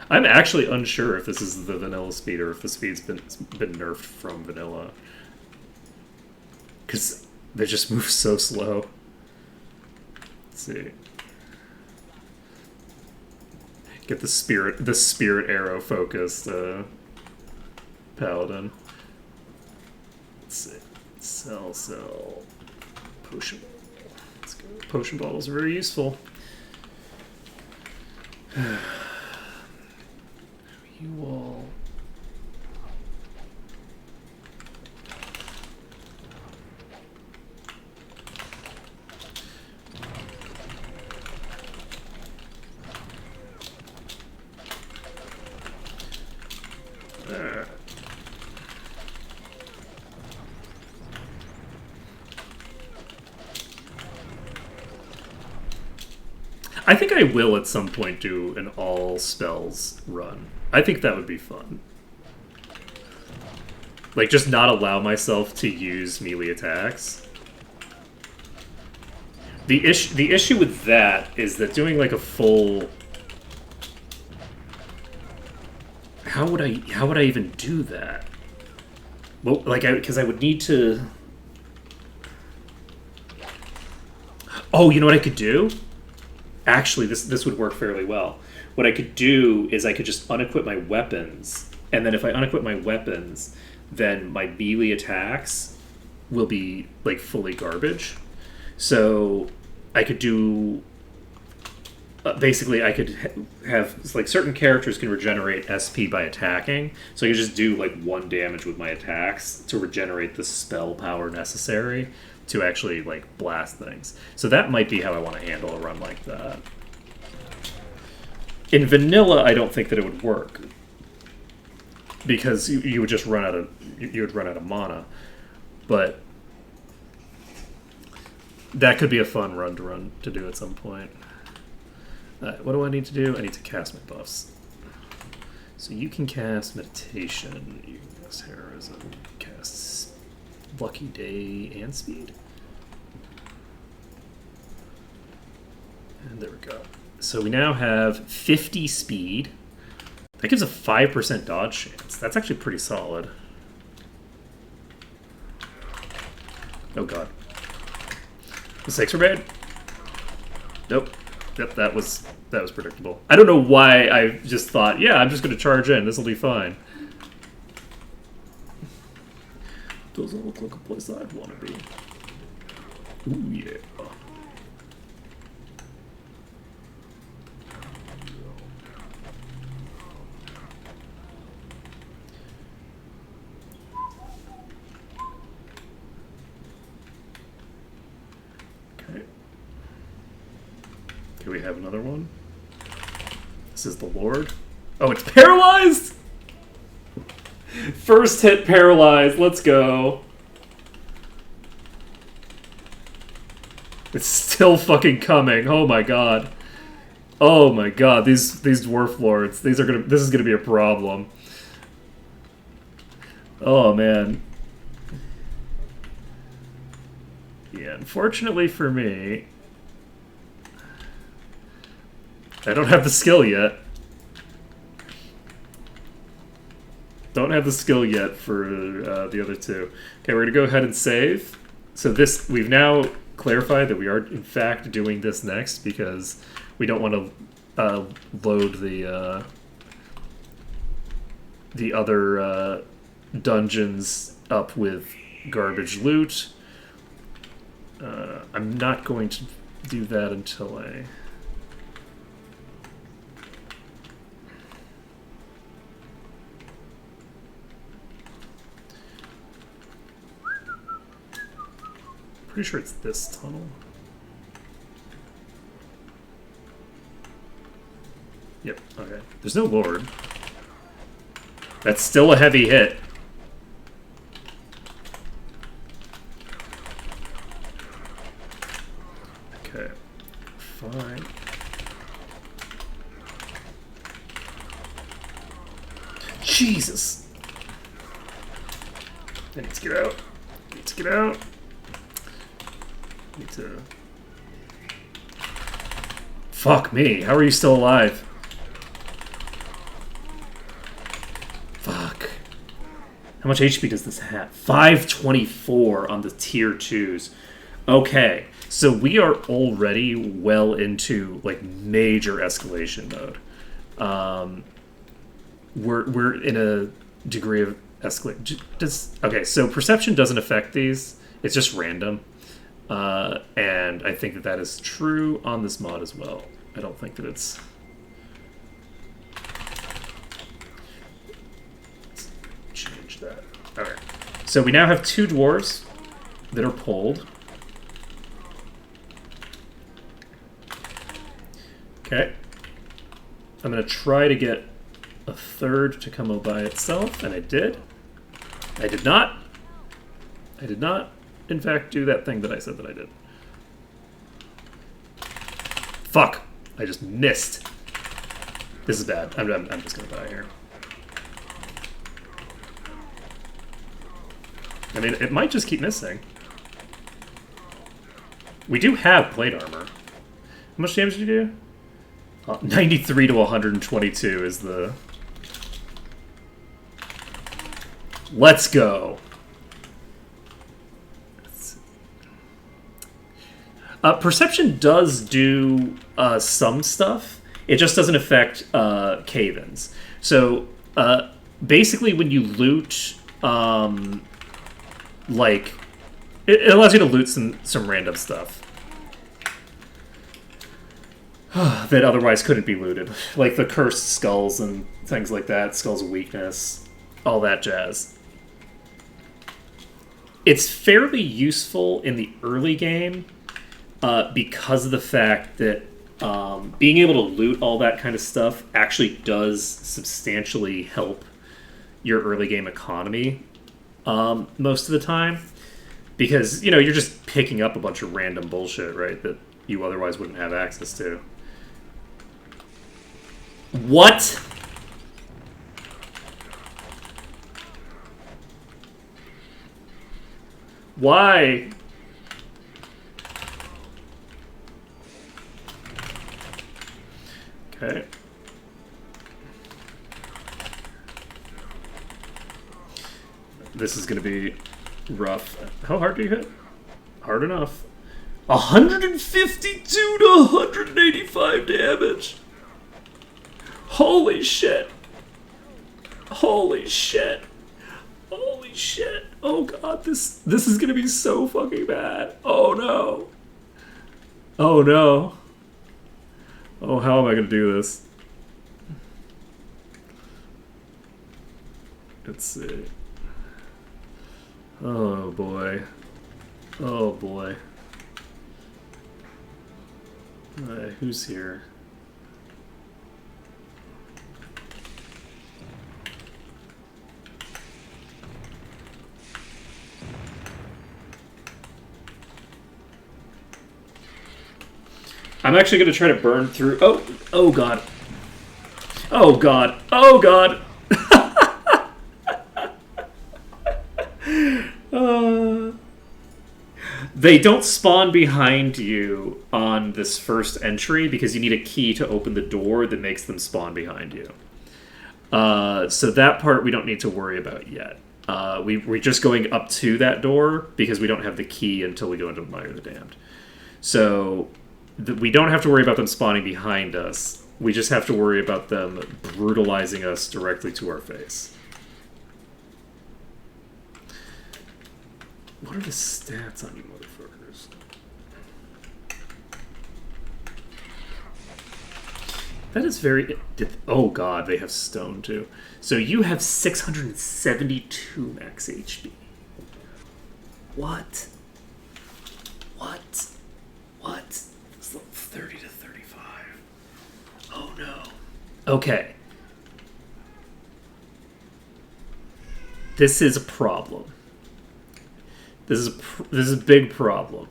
I'm actually unsure if this is the vanilla speed or if the speed's been nerfed from vanilla. Because they just move so slow. Let's see. Get the spirit arrow focused paladin. Let's see. Sell. Potion. Let's go. Potion bottles are very useful. You all. I think I will at some point do an all spells run. I think that would be fun. Like, just not allow myself to use melee attacks. The issue with that is that doing like a full... How would I even do that? Well, like, because I would need to... Oh, you know what I could do? Actually, this would work fairly well. What I could do is I could just unequip my weapons, and then if I unequip my weapons, then my melee attacks will be, like, fully garbage. So I could do... basically, I could have... Like, certain characters can regenerate SP by attacking, so I could just do, like, 1 damage with my attacks to regenerate the spell power necessary to actually, like, blast things. So that might be how I want to handle a run like that. In vanilla, I don't think that it would work, because you would just run out of mana. But that could be a fun run to do at some point. What do I need to do? I need to cast my buffs. So you can cast Meditation, you can cast Heroism, you can cast Lucky Day and Speed. And there we go. So we now have 50 speed. That gives a 5% dodge chance. That's actually pretty solid. Oh god. Mistakes were bad? Nope. Yep, that was predictable. I don't know why I just thought, yeah, I'm just going to charge in. This will be fine. Doesn't look like a place I'd want to be. Ooh, yeah. Okay. Do we have another one? This is the Lord. Oh, it's paralyzed? First hit paralyzed. Let's go. It's still fucking coming. Oh my god. Oh my god. These dwarf lords. This is gonna be a problem. Oh man. Yeah, unfortunately for me, I don't have the skill yet. Don't have the skill yet for the other two. Okay, we're gonna go ahead and save. So this, we've now clarified that we are in fact doing this next because we don't want to load the other dungeons up with garbage loot. I'm not going to do that until I... Pretty sure it's this tunnel. Yep, okay. There's no Lord. That's still a heavy hit. Okay, fine. Jesus! I need to get out. I need to get out. I need to... Fuck me, how are you still alive? Fuck. How much HP does this have? 524 on the tier 2s. Okay, so we are already well into like major escalation mode. We're in a degree of escalation. Okay, so perception doesn't affect these. It's just random. And I think that is true on this mod as well. I don't think that it's... Let's change that. Alright. So we now have 2 dwarves that are pulled. Okay. I'm going to try to get a third to come by itself, and I did. I did not. I did not, in fact, do that thing that I said that I did. Fuck! I just missed. This is bad. I'm just going to die here. I mean, it might just keep missing. We do have plate armor. How much damage did you do? 93 to 122 is the... Let's go. Perception does do some stuff. It just doesn't affect cave-ins. So basically when you loot, like, it allows you to loot some random stuff that otherwise couldn't be looted. Like the cursed skulls and things like that, skulls of weakness, all that jazz. It's fairly useful in the early game because of the fact that being able to loot all that kind of stuff actually does substantially help your early game economy most of the time. Because, you know, you're just picking up a bunch of random bullshit, right, that you otherwise wouldn't have access to. What? Why? Okay. This is going to be rough. How hard do you hit? Hard enough. 152 to 185 damage. Holy shit. Holy shit. Holy shit. Oh god, this is going to be so fucking bad. Oh no. Oh no. Oh, how am I going to do this? Let's see. Oh boy. Oh boy. Who's here? I'm actually going to try to burn through... Oh god. Oh god. Oh god. They don't spawn behind you on this first entry because you need a key to open the door that makes them spawn behind you. So that part we don't need to worry about yet. We're just going up to that door because we don't have the key until we go into Mire the Damned. So we don't have to worry about them spawning behind us. We just have to worry about them brutalizing us directly to our face. What are the stats on you motherfuckers? That is very... Oh god, they have stone too. So you have 672 max HP. What? What? It's like 30 to 35. Oh no. Okay. This is a problem. This is a big problem.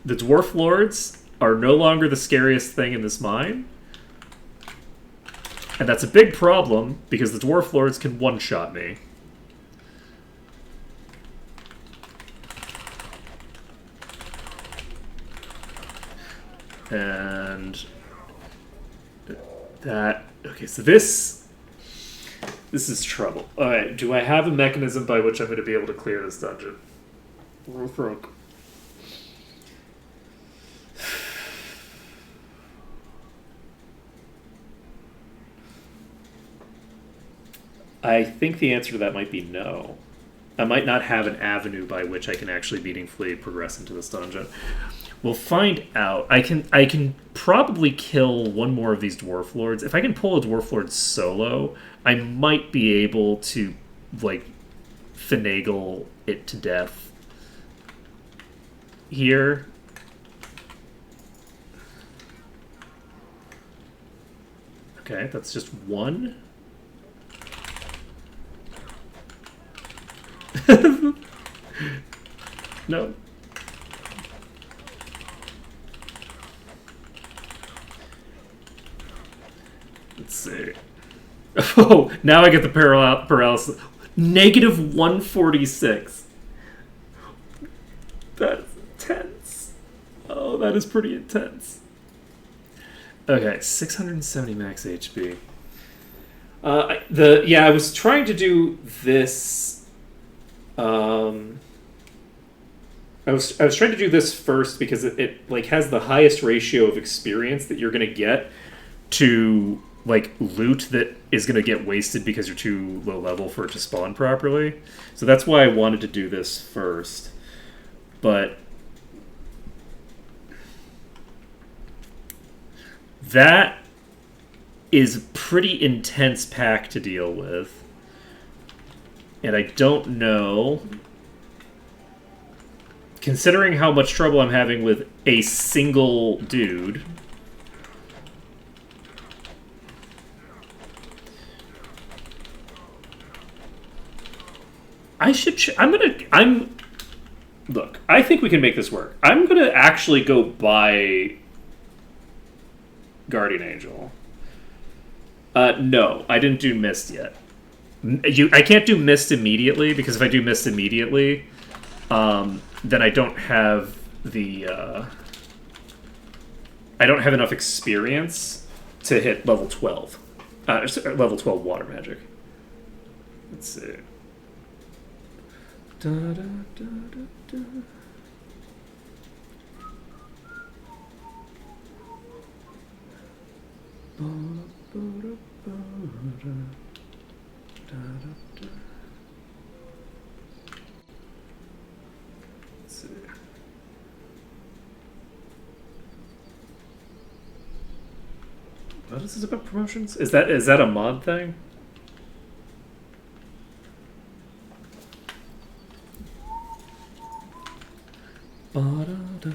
The Dwarf Lords are no longer the scariest thing in this mine. And that's a big problem, because the Dwarf Lords can one-shot me. And... that... Okay, so this is trouble. Alright, do I have a mechanism by which I'm going to be able to clear this dungeon? Real broke. I think the answer to that might be no. I might not have an avenue by which I can actually meaningfully progress into this dungeon. We'll find out. I can probably kill one more of these Dwarf Lords. If I can pull a Dwarf Lord solo, I might be able to, like, finagle it to death here. Okay, that's just one. No. Let's see. Oh, now I get the paralysis. Negative 146. That's intense. Oh, that is pretty intense. Okay, 670 max HP. I was trying to do this. I was trying to do this first because it like has the highest ratio of experience that you're gonna get to like loot that is gonna get wasted because you're too low level for it to spawn properly. So that's why I wanted to do this first. But that is a pretty intense pack to deal with. And I don't know, considering how much trouble I'm having with a single dude. Look, I think we can make this work. I'm gonna actually go buy Guardian Angel. No, I didn't do Mist yet. I can't do Mist immediately, because if I do Mist immediately, then I don't have the... I don't have enough experience to hit level 12. Level 12 water magic. Let's see. Da, da, da, da, da. Ba, ba, da, ba, da. Da, da, da. Let's see. What is this about promotions? Is that a mod thing? Ba-da-da.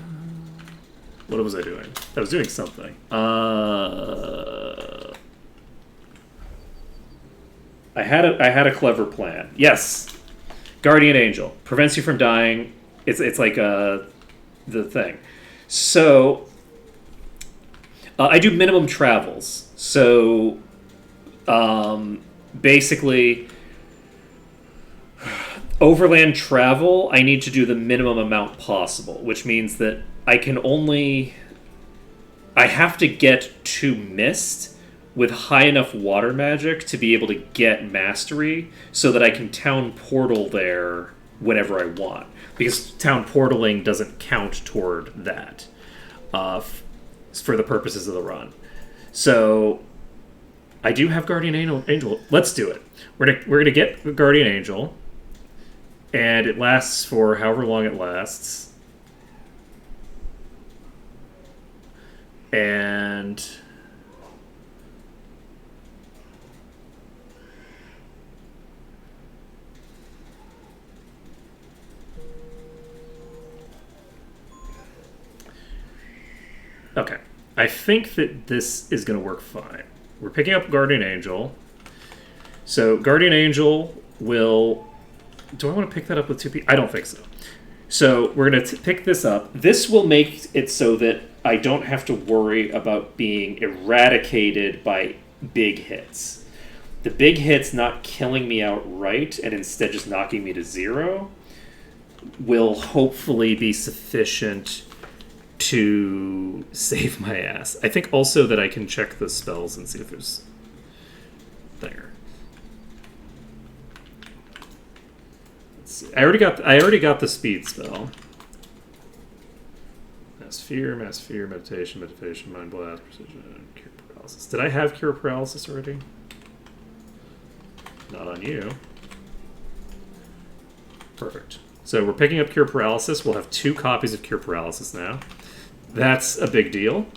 What was I doing? I was doing something. I had a clever plan. Yes, Guardian Angel prevents you from dying. It's like the thing. So I do minimum travels. So basically, overland travel, I need to do the minimum amount possible, which means that I have to get to Mist with high enough water magic to be able to get mastery so that I can town portal there whenever I want. Because town portaling doesn't count toward that for the purposes of the run. So I do have Guardian Angel. Let's do it. We're gonna get Guardian Angel, and it lasts for however long it lasts. And okay, I think that this is going to work fine. We're picking up Guardian Angel. So Guardian Angel will... Do I want to pick that up with 2 people? I don't think so. So we're going to pick this up. This will make it so that I don't have to worry about being eradicated by big hits. The big hits not killing me outright and instead just knocking me to 0 will hopefully be sufficient to save my ass. I think also that I can check the spells and see if there's there. Let's see. I already got the speed spell. Mass fear, meditation, mind blast, precision, cure paralysis. Did I have cure paralysis already? Not on you. Perfect. So we're picking up cure paralysis. We'll have 2 copies of cure paralysis now. That's a big deal.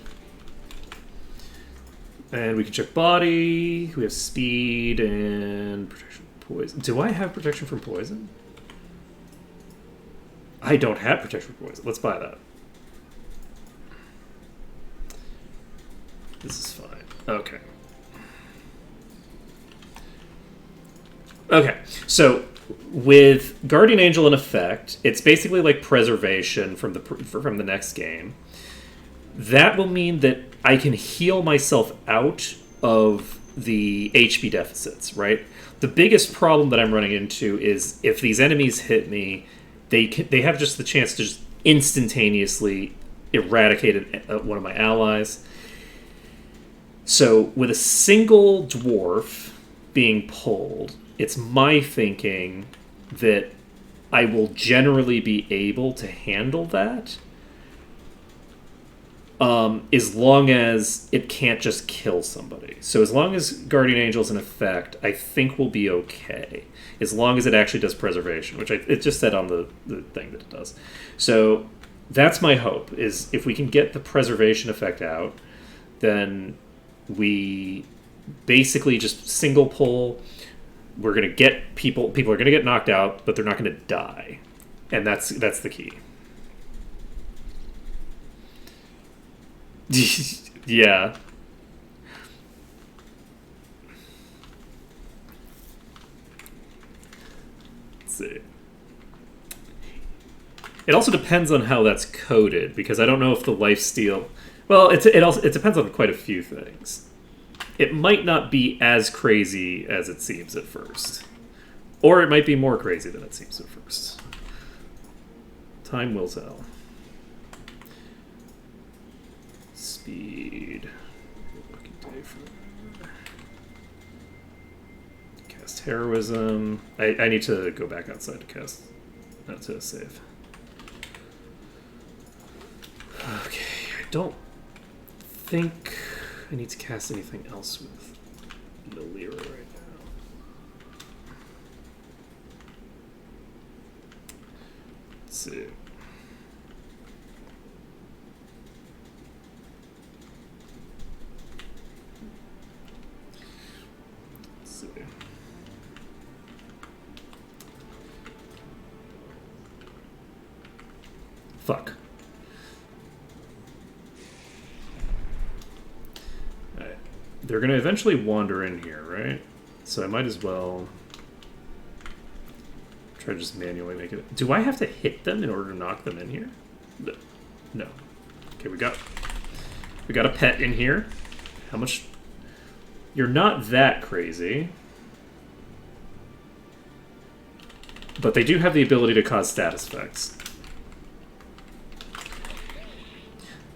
And we can check body. We have speed and protection from poison. Do I have protection from poison? I don't have protection from poison. Let's buy that. This is fine. Okay. Okay, so with Guardian Angel in effect, it's basically like preservation from the next game. That will mean that I can heal myself out of the HP deficits, right? The biggest problem that I'm running into is if these enemies hit me, they have just the chance to just instantaneously eradicate one of my allies. So with a single dwarf being pulled, it's my thinking that I will generally be able to handle that as long as it can't just kill somebody. So as long as Guardian Angel's in effect, I think we'll be okay. As long as it actually does preservation, which it just said on the thing that it does. So that's my hope, is if we can get the preservation effect out, then we basically just single pull. We're going to get people are going to get knocked out, but they're not going to die. And that's the key. Yeah. Let's see. It also depends on how that's coded, because I don't know if the lifesteal... Well, it depends on quite a few things. It might not be as crazy as it seems at first. Or it might be more crazy than it seems at first. Time will tell. Speed. Lucky day for cast heroism. I need to go back outside to cast. Not to save. Okay, I don't think I need to cast anything else with Melira right now. Let's see. Fuck. Alright. They're going to eventually wander in here, right? So I might as well try to just manually make it. Do I have to hit them in order to knock them in here? No. Okay, we got We got a pet in here. How much? You're not that crazy. But they do have the ability to cause status effects.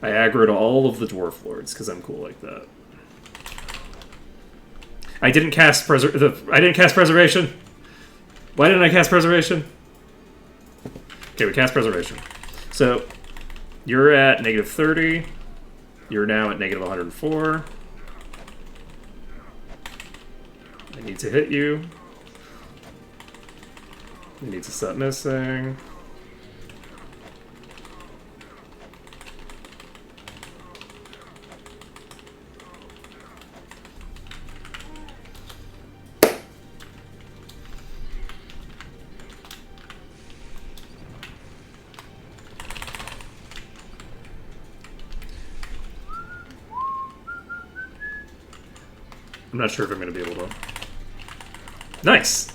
I aggroed all of the Dwarf Lords because I'm cool like that. I didn't cast Preservation. Why didn't I cast Preservation? Okay, we cast Preservation. So, you're at negative 30. You're now at negative 104. I need to hit you. It needs to stop missing. I'm not sure if I'm going to be able to... Nice!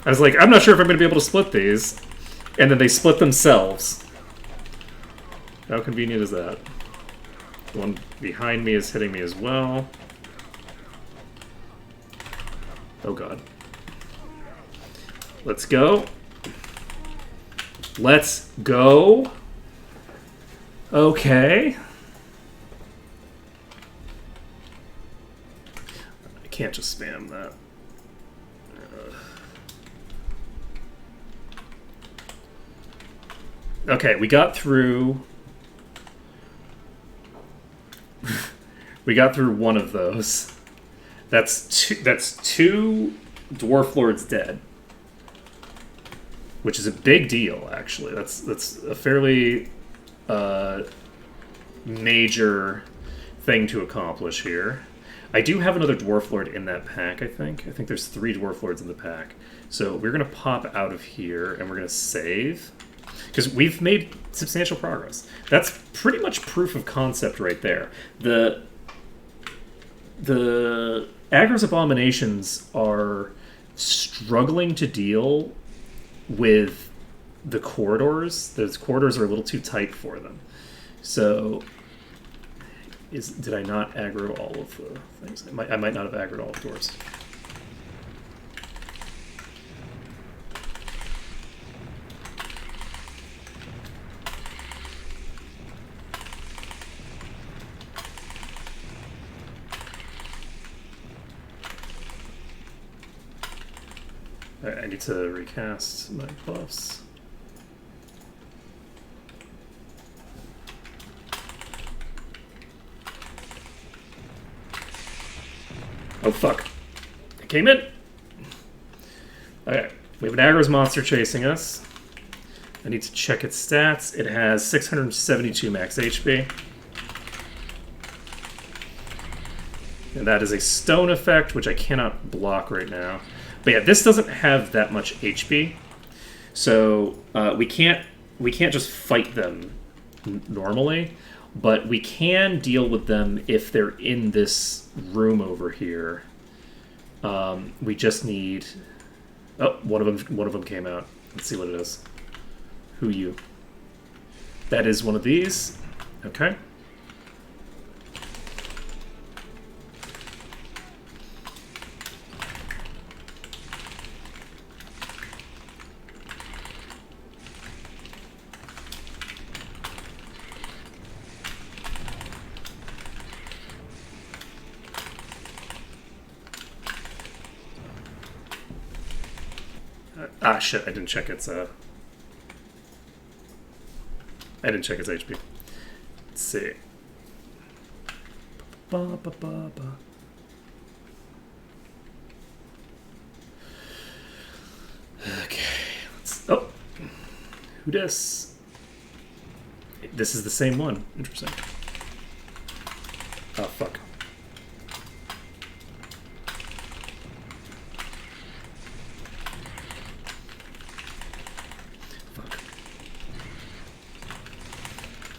I was like, I'm not sure if I'm going to be able to split these. And then they split themselves. How convenient is that? The one behind me is hitting me as well. Oh god. Let's go. Let's go. Okay. I can't just spam that. Okay, we got through... we got through one of those. That's two Dwarf Lords dead. Which is a big deal, actually. That's a fairly major thing to accomplish here. I do have another Dwarf Lord in that pack, I think. I think there's 3 Dwarf Lords in the pack. So we're going to pop out of here, and we're going to save. Because we've made substantial progress. That's pretty much proof of concept right there. The Aggro's Abominations are struggling to deal with the corridors. Those corridors are a little too tight for them. So, did I not aggro all of the things? I might not have aggroed all of the doors. Alright, I need to recast my buffs. Oh fuck. I came in! Okay, we have an Aggro's monster chasing us. I need to check its stats. It has 672 max HP. And that is a stone effect, which I cannot block right now. But yeah, this doesn't have that much HP, so we can't just fight them normally, but we can deal with them if they're in this room over here. We just need... Oh, one of them came out. Let's see what it is. Who you? That is one of these. Okay. Ah, shit, I didn't check its, I didn't check its HP. Let's see. Okay, oh! Who dis? This is the same one. Interesting. Oh, fuck.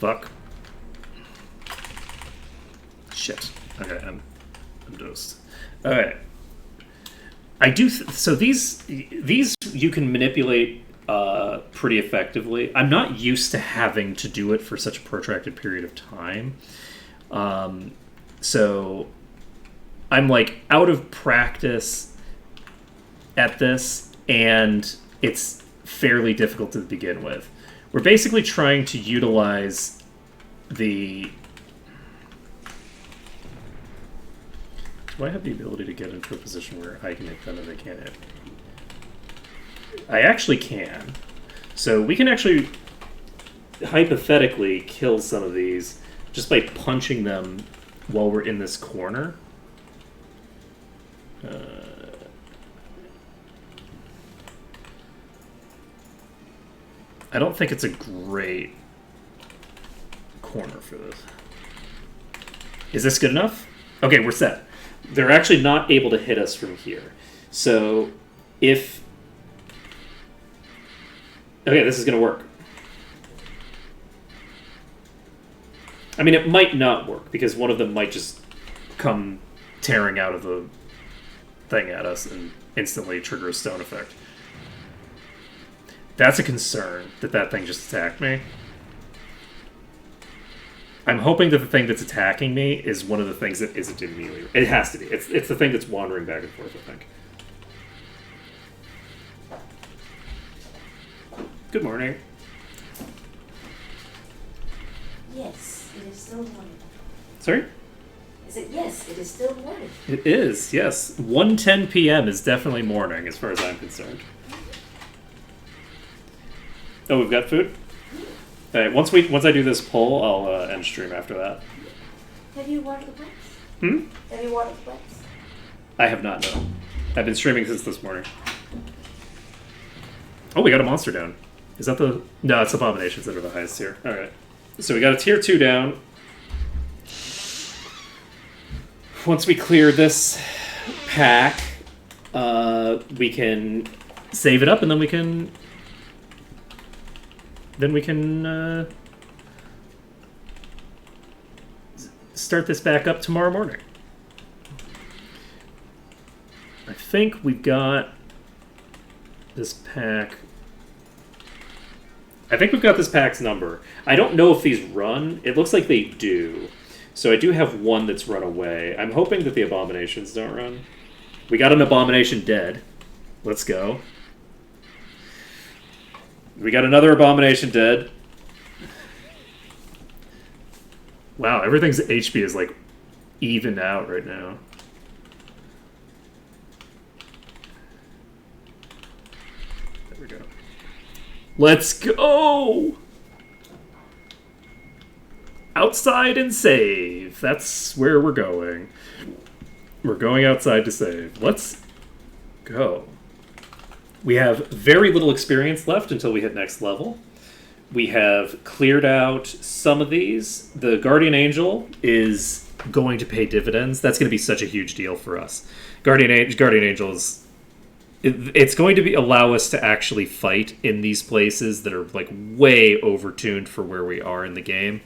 Fuck. Shit. Okay, I'm dosed. Alright. I do... so these you can manipulate pretty effectively. I'm not used to having to do it for such a protracted period of time. So I'm like out of practice at this, and it's fairly difficult to begin with. We're basically trying to utilize the... Do I have the ability to get into a position where I can hit them and they can't hit me? I actually can. So we can actually hypothetically kill some of these just by punching them while we're in this corner. I don't think it's a great corner for this. Is this good enough? Okay, we're set. They're actually not able to hit us from here. So if... Okay, this is going to work. I mean, it might not work, because one of them might just come tearing out of the thing at us and instantly trigger a stone effect. That's a concern, that thing just attacked me. I'm hoping that the thing that's attacking me is one of the things that isn't immediately... It has to be. It's the thing that's wandering back and forth, I think. Good morning. Yes, it is still morning. Sorry? I said, yes, it is still morning. It is, yes. 1:10 p.m. is definitely morning, as far as I'm concerned. Oh, we've got food? All right, once I do this poll, I'll end stream after that. Have you watered the plants? Have you watered the plants? I have not, no. I've been streaming since this morning. Oh, we got a monster down. Is that the... No, it's abominations that are the highest tier. Alright. So we got a tier 2 down. Once we clear this pack, we can save it up, and then we can... start this back up tomorrow morning. I think we've got this pack... I think we've got this pack's number. I don't know if these run. It looks like they do. So I do have one that's run away. I'm hoping that the abominations don't run. We got an abomination dead. Let's go. We got another abomination dead. Wow, everything's HP is like evened out right now. There we go. Let's go! Outside and save. That's where we're going. We're going outside to save. Let's go. We have very little experience left until we hit next level. We have cleared out some of these. The Guardian Angel is going to pay dividends. That's going to be such a huge deal for us. Guardian Angel is... It's going to allow us to actually fight in these places that are like way overtuned for where we are in the game.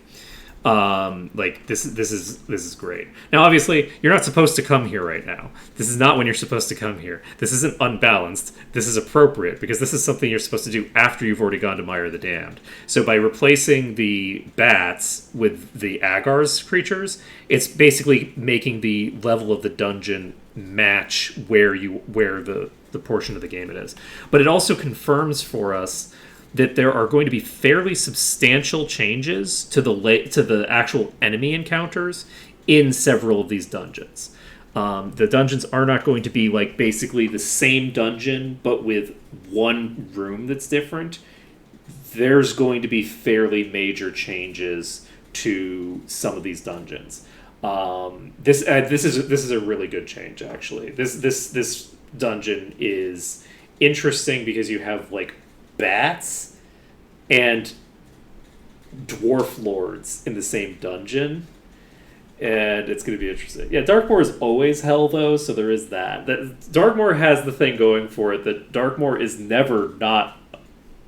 Like this is great. Now, obviously, you're not supposed to come here right now. This is not when you're supposed to come here. This isn't unbalanced. This is appropriate because this is something you're supposed to do after you've already gone to Mire the Damned. So by replacing the bats with the Agar's creatures, it's basically making the level of the dungeon match where the portion of the game it is. But it also confirms for us that there are going to be fairly substantial changes to the actual enemy encounters in several of these dungeons. The dungeons are not going to be like basically the same dungeon, but with one room that's different. There's going to be fairly major changes to some of these dungeons. This is a really good change, actually. This dungeon is interesting because you have like bats and dwarf lords in the same dungeon, and it's going to be interesting. Yeah, Darkmoor is always hell, though, so there is that. Darkmoor has the thing going for it that Darkmoor is never not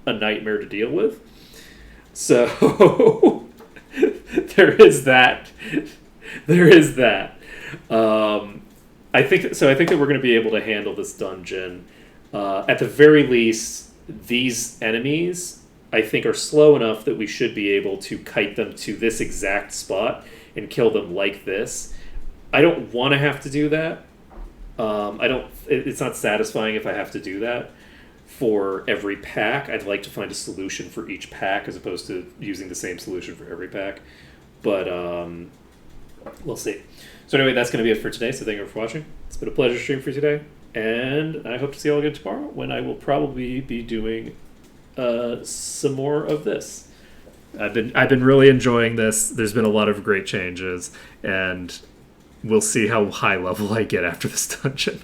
a nightmare to deal with. So there is that. There is that. I think that we're going to be able to handle this dungeon. At the very least, these enemies, I think, are slow enough that we should be able to kite them to this exact spot and kill them like this. I don't want to have to do that. I don't. It's not satisfying if I have to do that for every pack. I'd like to find a solution for each pack as opposed to using the same solution for every pack. But we'll see. So anyway, that's going to be it for today. So thank you for watching. It's been a pleasure stream for you today, and I hope to see you all again tomorrow when I will probably be doing some more of this. I've been really enjoying this. There's been a lot of great changes, and we'll see how high level I get after this dungeon.